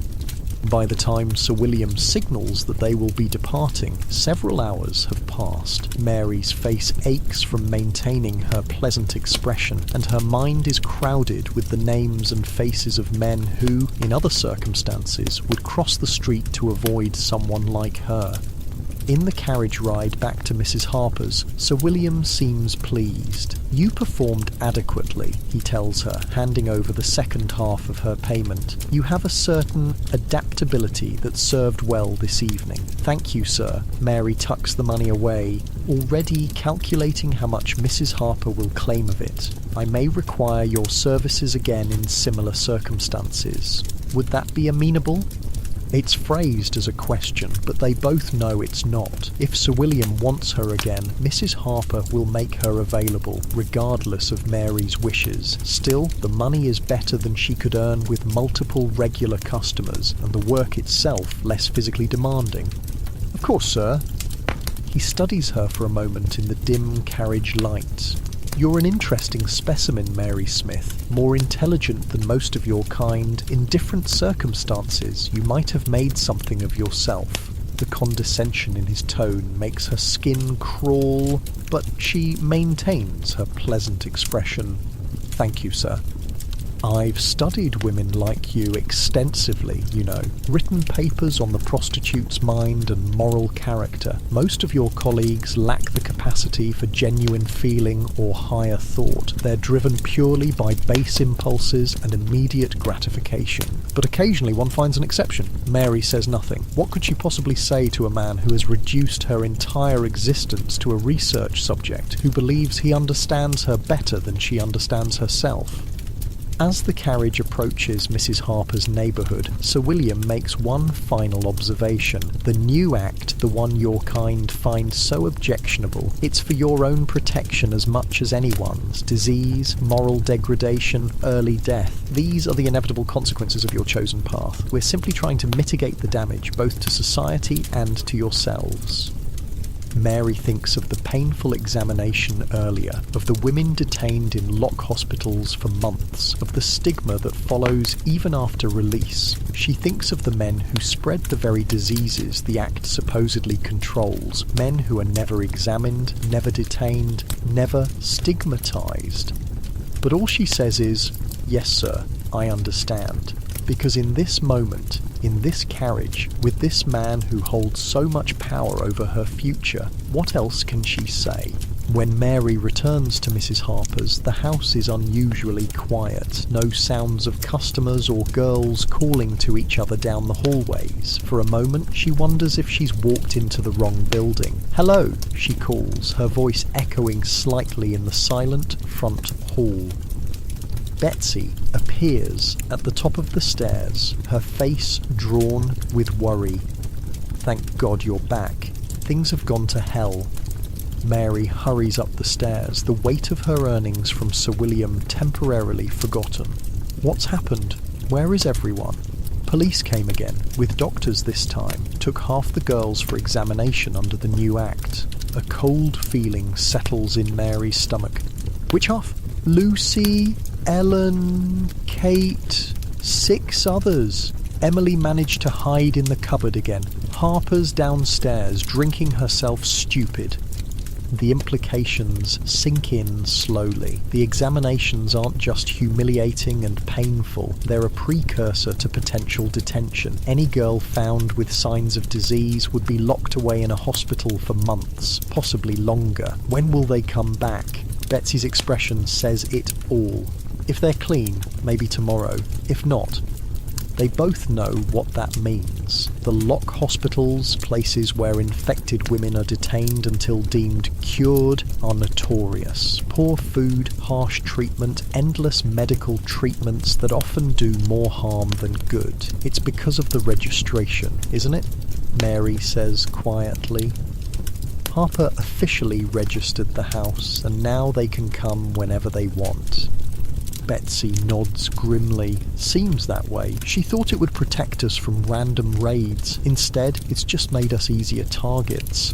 By the time Sir William signals that they will be departing, several hours have passed. Mary's face aches from maintaining her pleasant expression, and her mind is crowded with the names and faces of men who, in other circumstances, would cross the street to avoid someone like her. In the carriage ride back to Mrs. Harper's, Sir William seems pleased. "You performed adequately," he tells her, handing over the second half of her payment. "You have a certain adaptability that served well this evening." "Thank you, sir." Mary tucks the money away, already calculating how much Mrs. Harper will claim of it. "I may require your services again in similar circumstances. Would that be amenable?" It's phrased as a question, but they both know it's not. If Sir William wants her again, Mrs. Harper will make her available, regardless of Mary's wishes. Still, the money is better than she could earn with multiple regular customers, and the work itself less physically demanding. "Of course, sir." He studies her for a moment in the dim carriage light. "You're an interesting specimen, Mary Smith, more intelligent than most of your kind. In different circumstances, you might have made something of yourself." The condescension in his tone makes her skin crawl, but she maintains her pleasant expression. "Thank you, sir. I've studied women like you extensively, you know, written papers on the prostitute's mind and moral character. Most of your colleagues lack the capacity for genuine feeling or higher thought. They're driven purely by base impulses and immediate gratification. But occasionally one finds an exception." Mary says nothing. What could she possibly say to a man who has reduced her entire existence to a research subject, who believes he understands her better than she understands herself? As the carriage approaches Mrs. Harper's neighbourhood, Sir William makes one final observation. "The new act, the one your kind find so objectionable, it's for your own protection as much as anyone's. Disease, moral degradation, early death. These are the inevitable consequences of your chosen path. We're simply trying to mitigate the damage, both to society and to yourselves." Mary thinks of the painful examination earlier, of the women detained in lock hospitals for months, of the stigma that follows even after release. She thinks of the men who spread the very diseases the act supposedly controls, men who are never examined, never detained, never stigmatized. But all she says is, "Yes, sir, I understand." Because in this moment, in this carriage, with this man who holds so much power over her future, what else can she say? When Mary returns to Mrs. Harper's, the house is unusually quiet. No sounds of customers or girls calling to each other down the hallways. For a moment, she wonders if she's walked into the wrong building. "Hello," she calls, her voice echoing slightly in the silent front hall. Betsy appears at the top of the stairs, her face drawn with worry. "Thank God you're back. Things have gone to hell." Mary hurries up the stairs, the weight of her earnings from Sir William temporarily forgotten. What's happened? Where is everyone? Police came again, with doctors this time, took half the girls for examination under the new act. A cold feeling settles in Mary's stomach. Which half? Lucy, Ellen, Kate, 6 others. Emily managed to hide in the cupboard again. Harper's downstairs, drinking herself stupid. The implications sink in slowly. The examinations aren't just humiliating and painful, they're a precursor to potential detention. Any girl found with signs of disease would be locked away in a hospital for months, possibly longer. When will they come back? Betsy's expression says it all. If they're clean, maybe tomorrow. If not, they both know what that means. The lock hospitals, places where infected women are detained until deemed cured, are notorious. Poor food, harsh treatment, endless medical treatments that often do more harm than good. It's because of the registration, isn't it? Mary says quietly. Harper officially registered the house, and now they can come whenever they want. Betsy nods grimly. Seems that way. She thought it would protect us from random raids. Instead, it's just made us easier targets.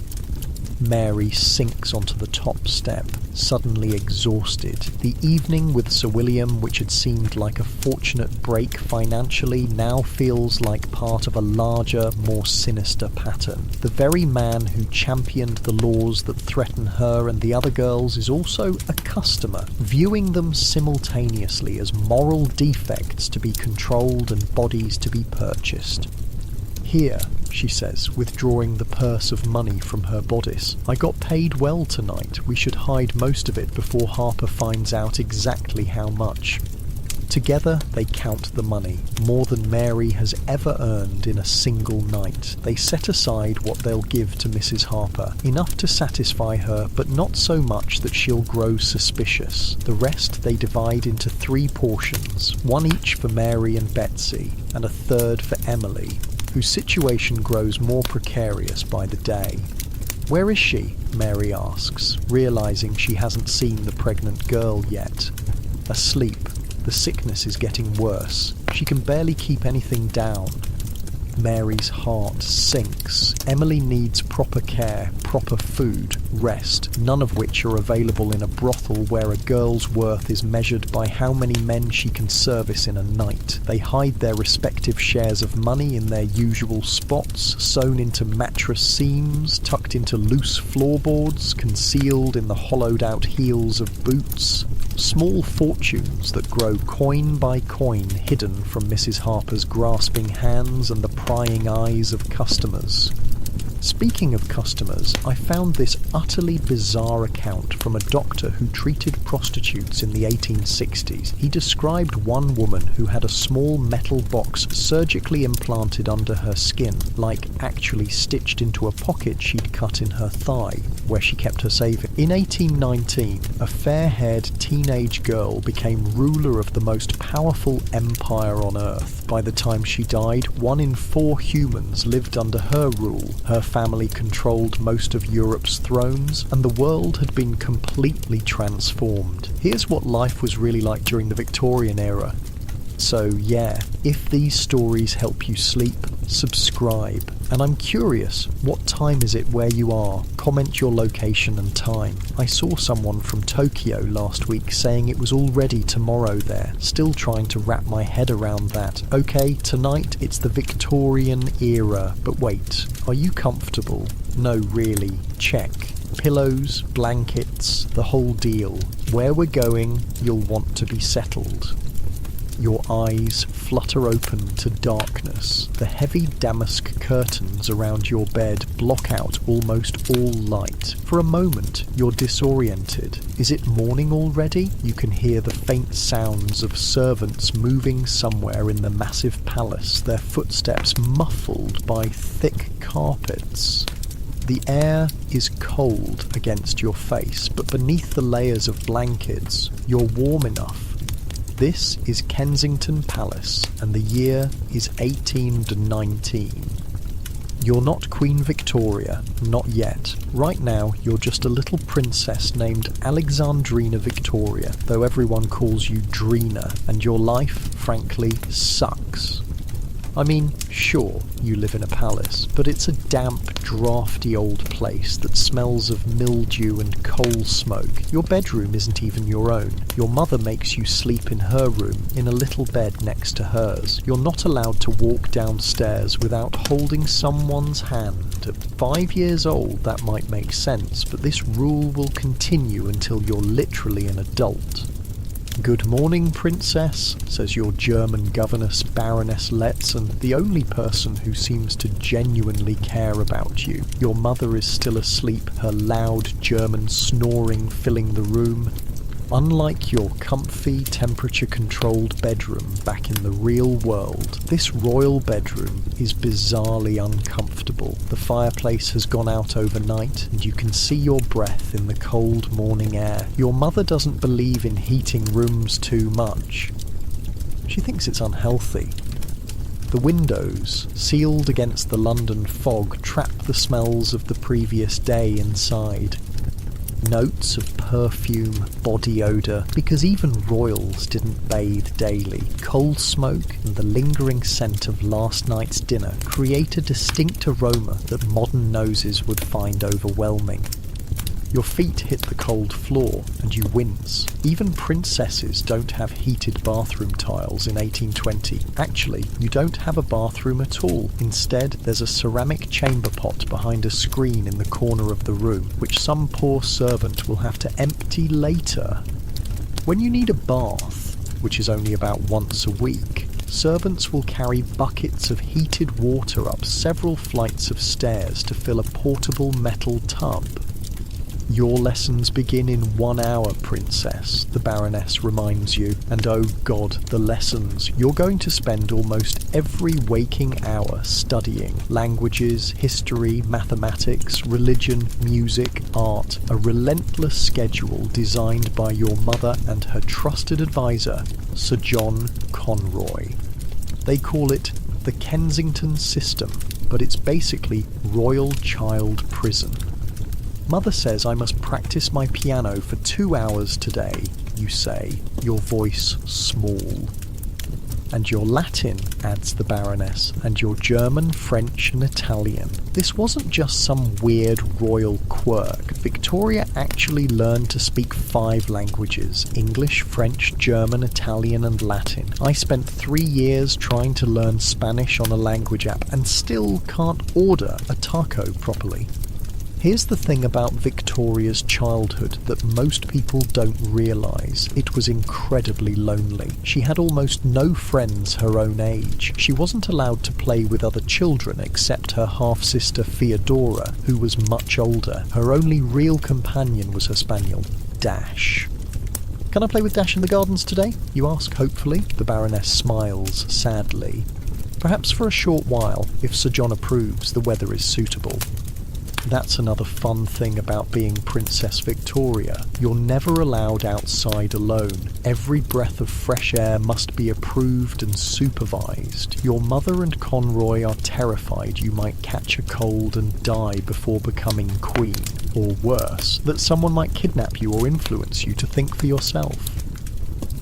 Mary sinks onto the top step, suddenly exhausted. The evening with Sir William, which had seemed like a fortunate break financially, now feels like part of a larger, more sinister pattern. The very man who championed the laws that threaten her and the other girls is also a customer, viewing them simultaneously as moral defects to be controlled and bodies to be purchased. Here, she says, withdrawing the purse of money from her bodice. I got paid well tonight. We should hide most of it before Harper finds out exactly how much. Together, they count the money, more than Mary has ever earned in a single night. They set aside what they'll give to Mrs. Harper, enough to satisfy her, but not so much that she'll grow suspicious. The rest they divide into 3 portions, one each for Mary and Betsy, and a third for Emily, whose situation grows more precarious by the day. Where is she? Mary asks, realising she hasn't seen the pregnant girl yet. Asleep. The sickness is getting worse. She can barely keep anything down. Mary's heart sinks. Emily needs proper care, proper food, rest, none of which are available in a brothel where a girl's worth is measured by how many men she can service in a night. They hide their respective shares of money in their usual spots, sewn into mattress seams, tucked into loose floorboards, concealed in the hollowed-out heels of boots. Small fortunes that grow coin by coin, hidden from Mrs. Harper's grasping hands and the prying eyes of customers. Speaking of customers, I found this utterly bizarre account from a doctor who treated prostitutes in the 1860s. He described one woman who had a small metal box surgically implanted under her skin, like actually stitched into a pocket she'd cut in her thigh, where she kept her savings. In 1819, a fair-haired teenage girl became ruler of the most powerful empire on Earth. By the time she died, 1 in 4 humans lived under her rule. Her family controlled most of Europe's thrones, and the world had been completely transformed. Here's what life was really like during the Victorian-Era. So yeah, if these stories help you sleep, subscribe. And I'm curious, what time is it where you are? Comment your location and time. I saw someone from Tokyo last week saying it was already tomorrow there. Still trying to wrap my head around that. Okay, tonight it's the Victorian-Era. But wait, are you comfortable? No, really. Check. Pillows, blankets, the whole deal. Where we're going, you'll want to be settled. Your eyes flutter open to darkness. The heavy damask curtains around your bed block out almost all light. For a moment, you're disoriented. Is it morning already? You can hear the faint sounds of servants moving somewhere in the massive palace, their footsteps muffled by thick carpets. The air is cold against your face, but beneath the layers of blankets, you're warm enough. This is Kensington Palace, and the year is 1819. You're not Queen Victoria, not yet. Right now, you're just a little princess named Alexandrina Victoria, though everyone calls you Drina, and your life, frankly, sucks. I mean, sure, you live in a palace, but it's a damp, drafty old place that smells of mildew and coal smoke. Your bedroom isn't even your own. Your mother makes you sleep in her room, in a little bed next to hers. You're not allowed to walk downstairs without holding someone's hand. At 5 years old, that might make sense, but this rule will continue until you're literally an adult. "Good morning, princess," says your German governess, Baroness Letzen, the only person who seems to genuinely care about you. Your mother is still asleep, her loud German snoring filling the room. Unlike your comfy, temperature-controlled bedroom back in the real world, this royal bedroom is bizarrely uncomfortable. The fireplace has gone out overnight, and you can see your breath in the cold morning air. Your mother doesn't believe in heating rooms too much. She thinks it's unhealthy. The windows, sealed against the London fog, trap the smells of the previous day inside. Notes of perfume, body odour, because even royals didn't bathe daily. Coal smoke and the lingering scent of last night's dinner create a distinct aroma that modern noses would find overwhelming. Your feet hit the cold floor, and you wince. Even princesses don't have heated bathroom tiles in 1820. Actually, you don't have a bathroom at all. Instead, there's a ceramic chamber pot behind a screen in the corner of the room, which some poor servant will have to empty later. When you need a bath, which is only about once a week, servants will carry buckets of heated water up several flights of stairs to fill a portable metal tub. "Your lessons begin in 1 hour, princess," the Baroness reminds you. And oh God, the lessons. You're going to spend almost every waking hour studying languages, history, mathematics, religion, music, art. A relentless schedule designed by your mother and her trusted advisor, Sir John Conroy. They call it the Kensington system, but it's basically royal child prison. "Mother says I must practice my piano for 2 hours today," you say, your voice small. "And your Latin," adds the Baroness, "and your German, French and Italian." This wasn't just some weird royal quirk. Victoria actually learned to speak 5 languages: English, French, German, Italian and Latin. I spent 3 years trying to learn Spanish on a language app and still can't order a taco properly. Here's the thing about Victoria's childhood that most people don't realise. It was incredibly lonely. She had almost no friends her own age. She wasn't allowed to play with other children except her half-sister Theodora, who was much older. Her only real companion was her spaniel, Dash. "Can I play with Dash in the gardens today?" you ask hopefully. The Baroness smiles sadly. "Perhaps for a short while, if Sir John approves, the weather is suitable." That's another fun thing about being Princess Victoria. You're never allowed outside alone. Every breath of fresh air must be approved and supervised. Your mother and Conroy are terrified you might catch a cold and die before becoming queen. Or worse, that someone might kidnap you or influence you to think for yourself.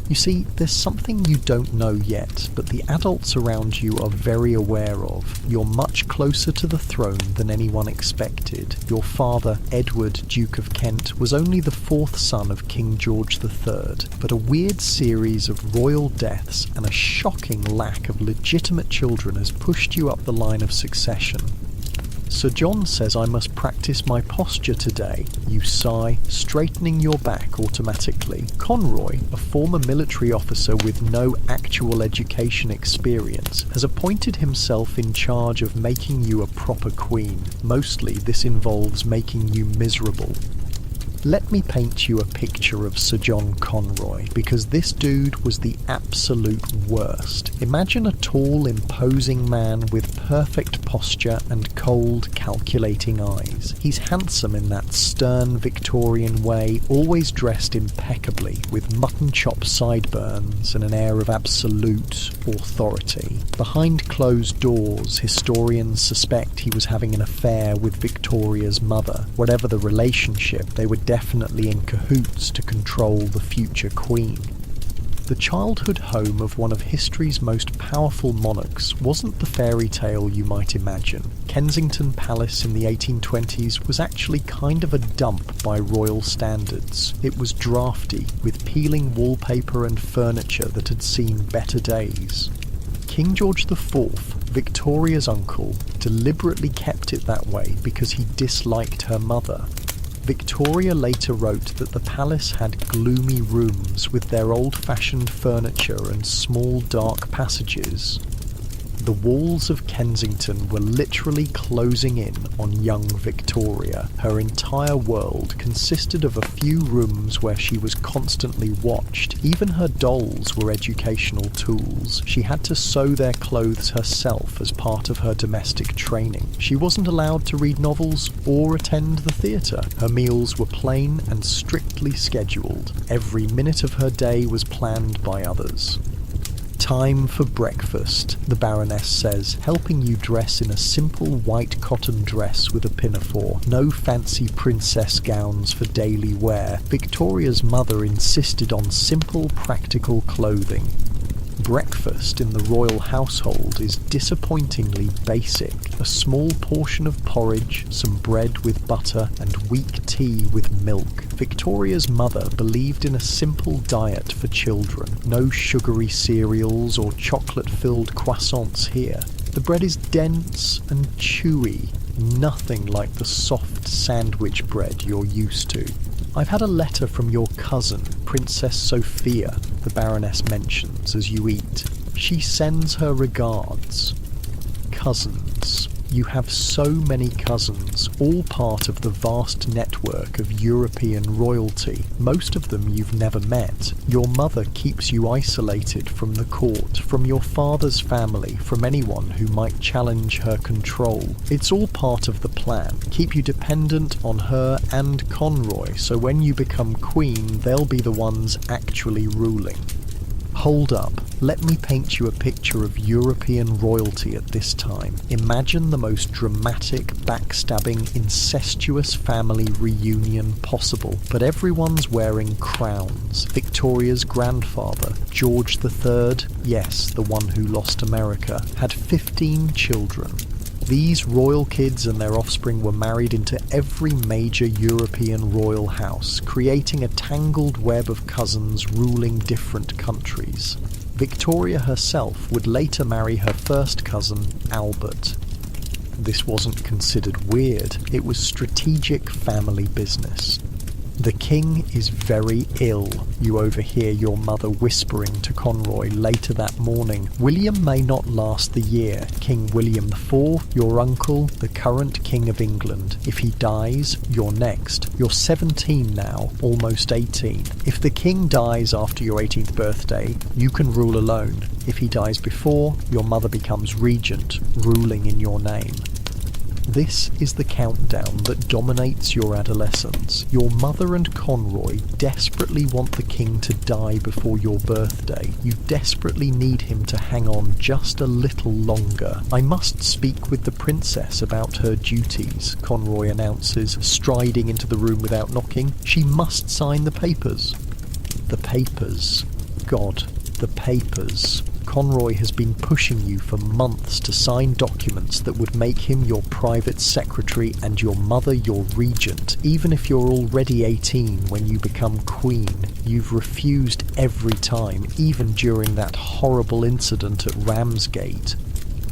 You see, there's something you don't know yet, but the adults around you are very aware of. You're much closer to the throne than anyone expected. Your father, Edward, Duke of Kent, was only the 4th son of King George III, but a weird series of royal deaths and a shocking lack of legitimate children has pushed you up the line of succession. "Sir John says I must practice my posture today," you sigh, straightening your back automatically. Conroy, a former military officer with no actual education experience, has appointed himself in charge of making you a proper queen. Mostly this involves making you miserable. Let me paint you a picture of Sir John Conroy, because this dude was the absolute worst. Imagine a tall, imposing man with perfect posture and cold, calculating eyes. He's handsome in that stern Victorian way, always dressed impeccably, with mutton chop sideburns and an air of absolute authority. Behind closed doors, historians suspect he was having an affair with Victoria's mother. Whatever the relationship, they were definitely in cahoots to control the future queen. The childhood home of one of history's most powerful monarchs wasn't the fairy tale you might imagine. Kensington Palace in the 1820s was actually kind of a dump by royal standards. It was drafty, with peeling wallpaper and furniture that had seen better days. King George IV, Victoria's uncle, deliberately kept it that way because he disliked her mother. Victoria later wrote that the palace had gloomy rooms with their old-fashioned furniture and small dark passages. The walls of Kensington were literally closing in on young Victoria. Her entire world consisted of a few rooms where she was constantly watched. Even her dolls were educational tools. She had to sew their clothes herself as part of her domestic training. She wasn't allowed to read novels or attend the theatre. Her meals were plain and strictly scheduled. Every minute of her day was planned by others. Time for breakfast, the Baroness says, helping you dress in a simple white cotton dress with a pinafore. No fancy princess gowns for daily wear. Victoria's mother insisted on simple, practical clothing. Breakfast in the royal household is disappointingly basic. A small portion of porridge, some bread with butter, and weak tea with milk. Victoria's mother believed in a simple diet for children. No sugary cereals or chocolate-filled croissants here. The bread is dense and chewy, nothing like the soft sandwich bread you're used to. I've had a letter from your cousin, Princess Sophia, the Baroness mentions as you eat. She sends her regards. Cousins. You have so many cousins, all part of the vast network of European royalty. Most of them you've never met. Your mother keeps you isolated from the court, from your father's family, from anyone who might challenge her control. It's all part of the plan. Keep you dependent on her and Conroy, so when you become queen, they'll be the ones actually ruling. Hold up, let me paint you a picture of European royalty at this time. Imagine the most dramatic, backstabbing, incestuous family reunion possible, but everyone's wearing crowns. Victoria's grandfather, George III, yes, the one who lost America, had 15 children. These royal kids and their offspring were married into every major European royal house, creating a tangled web of cousins ruling different countries. Victoria herself would later marry her first cousin, Albert. This wasn't considered weird, it was strategic family business. The king is very ill, you overhear your mother whispering to Conroy later that morning. William may not last the year. King William IV, your uncle, the current king of England. If he dies, you're next. You're 17 now, almost 18. If the king dies after your 18th birthday, you can rule alone. If he dies before, your mother becomes regent, ruling in your name. This is the countdown that dominates your adolescence. Your mother and Conroy desperately want the king to die before your birthday. You desperately need him to hang on just a little longer. I must speak with the princess about her duties, Conroy announces, striding into the room without knocking. She must sign the papers. The papers. God, the papers. Conroy has been pushing you for months to sign documents that would make him your private secretary and your mother your regent. Even if you're already 18 when you become queen, you've refused every time, even during that horrible incident at Ramsgate.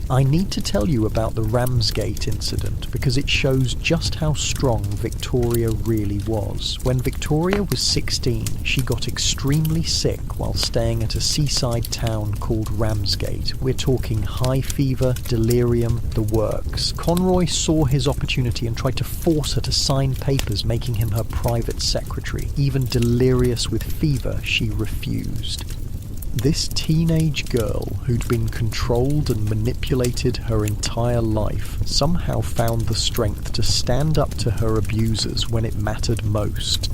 I need to tell you about the Ramsgate incident because it shows just how strong Victoria really was. When Victoria was 16, she got extremely sick while staying at a seaside town called Ramsgate. We're talking high fever, delirium, the works. Conroy saw his opportunity and tried to force her to sign papers making him her private secretary. Even delirious with fever, she refused. This teenage girl, who'd been controlled and manipulated her entire life, somehow found the strength to stand up to her abusers when it mattered most.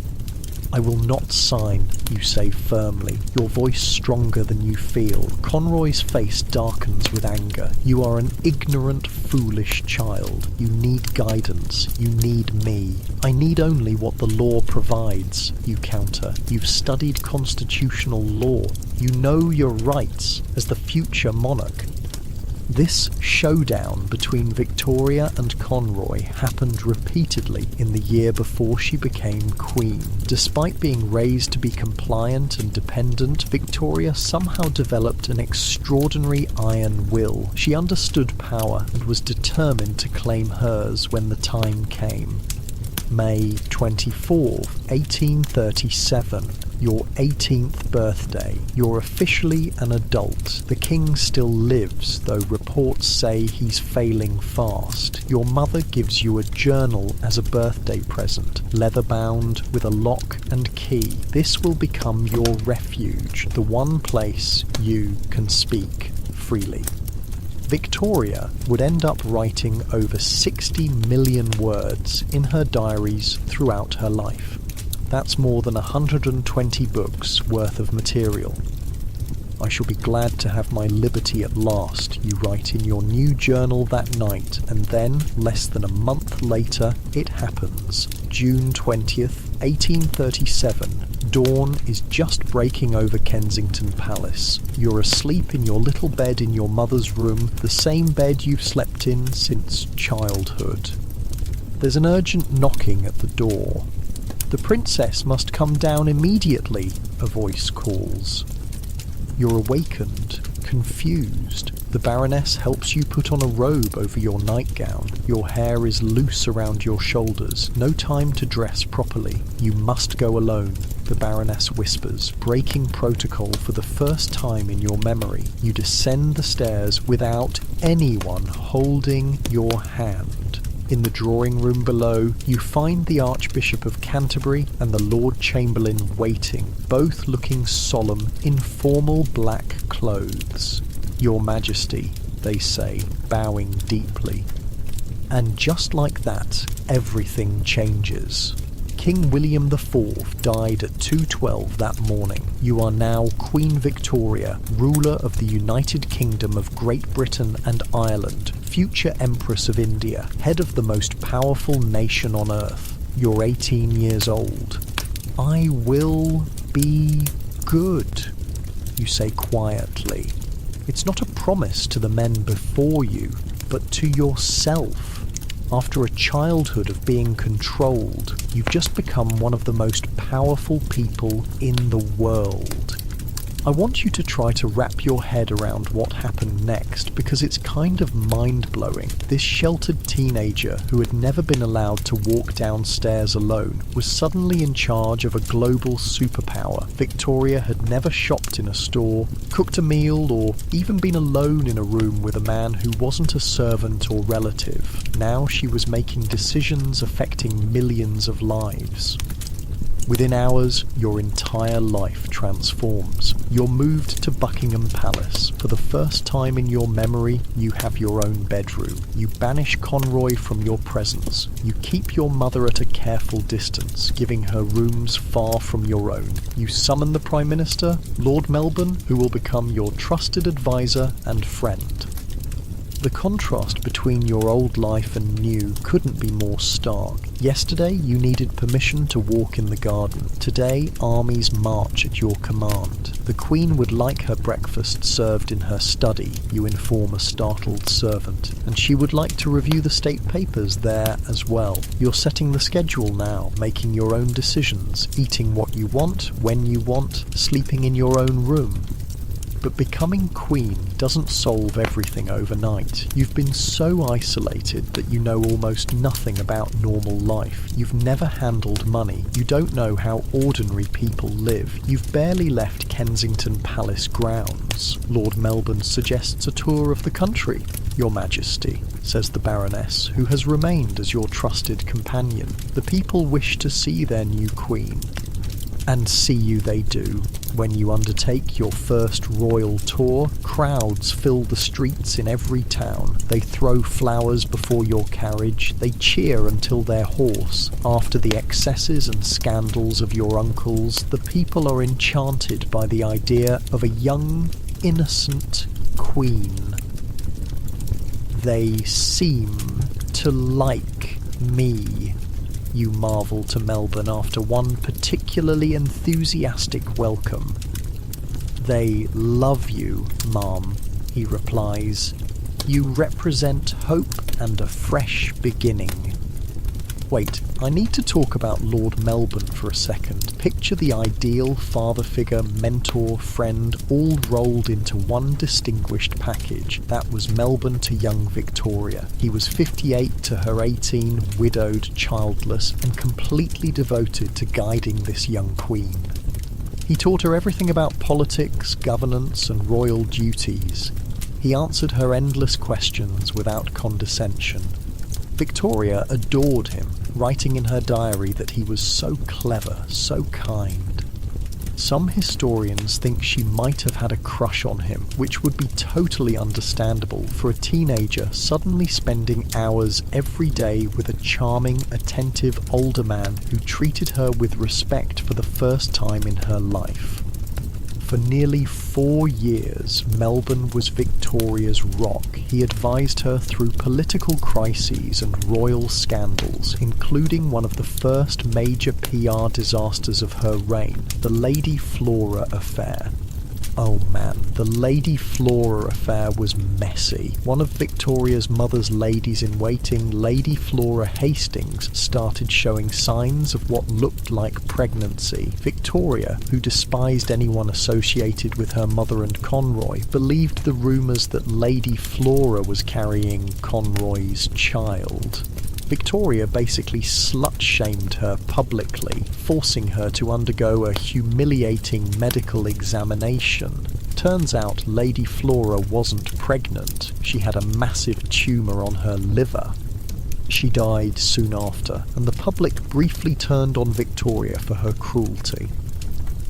"I will not sign," you say firmly, your voice stronger than you feel. Conroy's face darkens with anger. "You are an ignorant, foolish child. You need guidance. You need me." "I need only what the law provides," you counter. "You've studied constitutional law. You know your rights as the future monarch." This showdown between Victoria and Conroy happened repeatedly in the year before she became queen. Despite being raised to be compliant and dependent, Victoria somehow developed an extraordinary iron will. She understood power and was determined to claim hers when the time came. May 24th, 1837. Your 18th birthday. You're officially an adult. The king still lives, though reports say he's failing fast. Your mother gives you a journal as a birthday present, leather-bound with a lock and key. This will become your refuge, the one place you can speak freely. Victoria would end up writing over 60 million words in her diaries throughout her life. That's more than 120 books worth of material. "I shall be glad to have my liberty at last," you write in your new journal that night, and then, less than a month later, it happens. June 20th, 1837. Dawn is just breaking over Kensington Palace. You're asleep in your little bed in your mother's room, the same bed you've slept in since childhood. There's an urgent knocking at the door. "The princess must come down immediately," a voice calls. You're awakened, confused. The Baroness helps you put on a robe over your nightgown. Your hair is loose around your shoulders. No time to dress properly. "You must go alone," the Baroness whispers, breaking protocol for the first time in your memory. You descend the stairs without anyone holding your hand. In the drawing room below, you find the Archbishop of Canterbury and the Lord Chamberlain waiting, both looking solemn in formal black clothes. "Your Majesty," they say, bowing deeply. And just like that, everything changes. King William IV died at 2:12 that morning. You are now Queen Victoria, ruler of the United Kingdom of Great Britain and Ireland, future Empress of India, head of the most powerful nation on earth. You're 18 years old. "I will be good," you say quietly. It's not a promise to the men before you, but to yourself. After a childhood of being controlled, you've just become one of the most powerful people in the world. I want you to try to wrap your head around what happened next, because it's kind of mind-blowing. This sheltered teenager who had never been allowed to walk downstairs alone was suddenly in charge of a global superpower. Victoria had never shopped in a store, cooked a meal, or even been alone in a room with a man who wasn't a servant or relative. Now she was making decisions affecting millions of lives. Within hours, your entire life transforms. You're moved to Buckingham Palace. For the first time in your memory, you have your own bedroom. You banish Conroy from your presence. You keep your mother at a careful distance, giving her rooms far from your own. You summon the Prime Minister, Lord Melbourne, who will become your trusted advisor and friend. The contrast between your old life and new couldn't be more stark. Yesterday, you needed permission to walk in the garden. Today, armies march at your command. The Queen would like her breakfast served in her study, you inform a startled servant, and she would like to review the state papers there as well. You're setting the schedule now, making your own decisions, eating what you want, when you want, sleeping in your own room. But becoming queen doesn't solve everything overnight. You've been so isolated that you know almost nothing about normal life. You've never handled money. You don't know how ordinary people live. You've barely left Kensington Palace grounds. Lord Melbourne suggests a tour of the country. "Your Majesty," says the Baroness, who has remained as your trusted companion. "The people wish to see their new queen." And see you they do. When you undertake your first royal tour, crowds fill the streets in every town. They throw flowers before your carriage, they cheer until they're hoarse. After the excesses and scandals of your uncles, the people are enchanted by the idea of a young, innocent queen. They seem to like me, you marvel to Melbourne after one particularly enthusiastic welcome. They love you, ma'am, he replies. You represent hope and a fresh beginning. Wait, I need to talk about Lord Melbourne for a second. Picture the ideal father figure, mentor, friend, all rolled into one distinguished package. That was Melbourne to young Victoria. He was 58 to her 18, widowed, childless, and completely devoted to guiding this young queen. He taught her everything about politics, governance, and royal duties. He answered her endless questions without condescension. Victoria adored him, writing in her diary that he was so clever, so kind. Some historians think she might have had a crush on him, which would be totally understandable for a teenager suddenly spending hours every day with a charming, attentive older man who treated her with respect for the first time in her life. For nearly 4 years, Melbourne was Victoria's rock. He advised her through political crises and royal scandals, including one of the first major PR disasters of her reign, the Lady Flora affair. Oh man, the Lady Flora affair was messy. One of Victoria's mother's ladies-in-waiting, Lady Flora Hastings, started showing signs of what looked like pregnancy. Victoria, who despised anyone associated with her mother and Conroy, believed the rumours that Lady Flora was carrying Conroy's child. Victoria basically slut-shamed her publicly, forcing her to undergo a humiliating medical examination. Turns out Lady Flora wasn't pregnant, she had a massive tumour on her liver. She died soon after, and the public briefly turned on Victoria for her cruelty.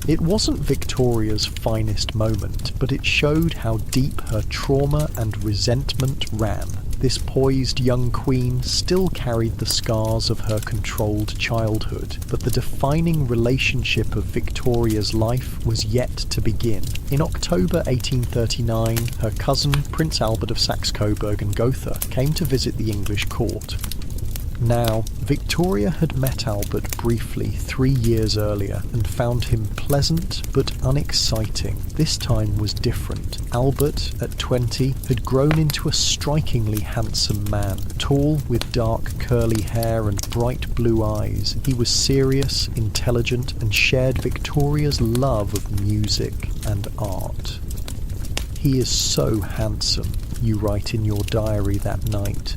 It wasn't Victoria's finest moment, but it showed how deep her trauma and resentment ran. This poised young queen still carried the scars of her controlled childhood, but the defining relationship of Victoria's life was yet to begin. In October 1839, her cousin, Prince Albert of Saxe-Coburg and Gotha, came to visit the English court. Now, Victoria had met Albert briefly 3 years earlier and found him pleasant but unexciting. This time was different. Albert, at 20, had grown into a strikingly handsome man, tall with dark curly hair and bright blue eyes. He was serious, intelligent, and shared Victoria's love of music and art. "He is so handsome," you write in your diary that night.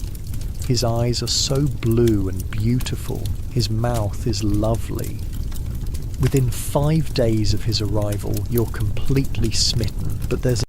"His eyes are so blue and beautiful. His mouth is lovely." Within 5 days of his arrival, you're completely smitten, but there's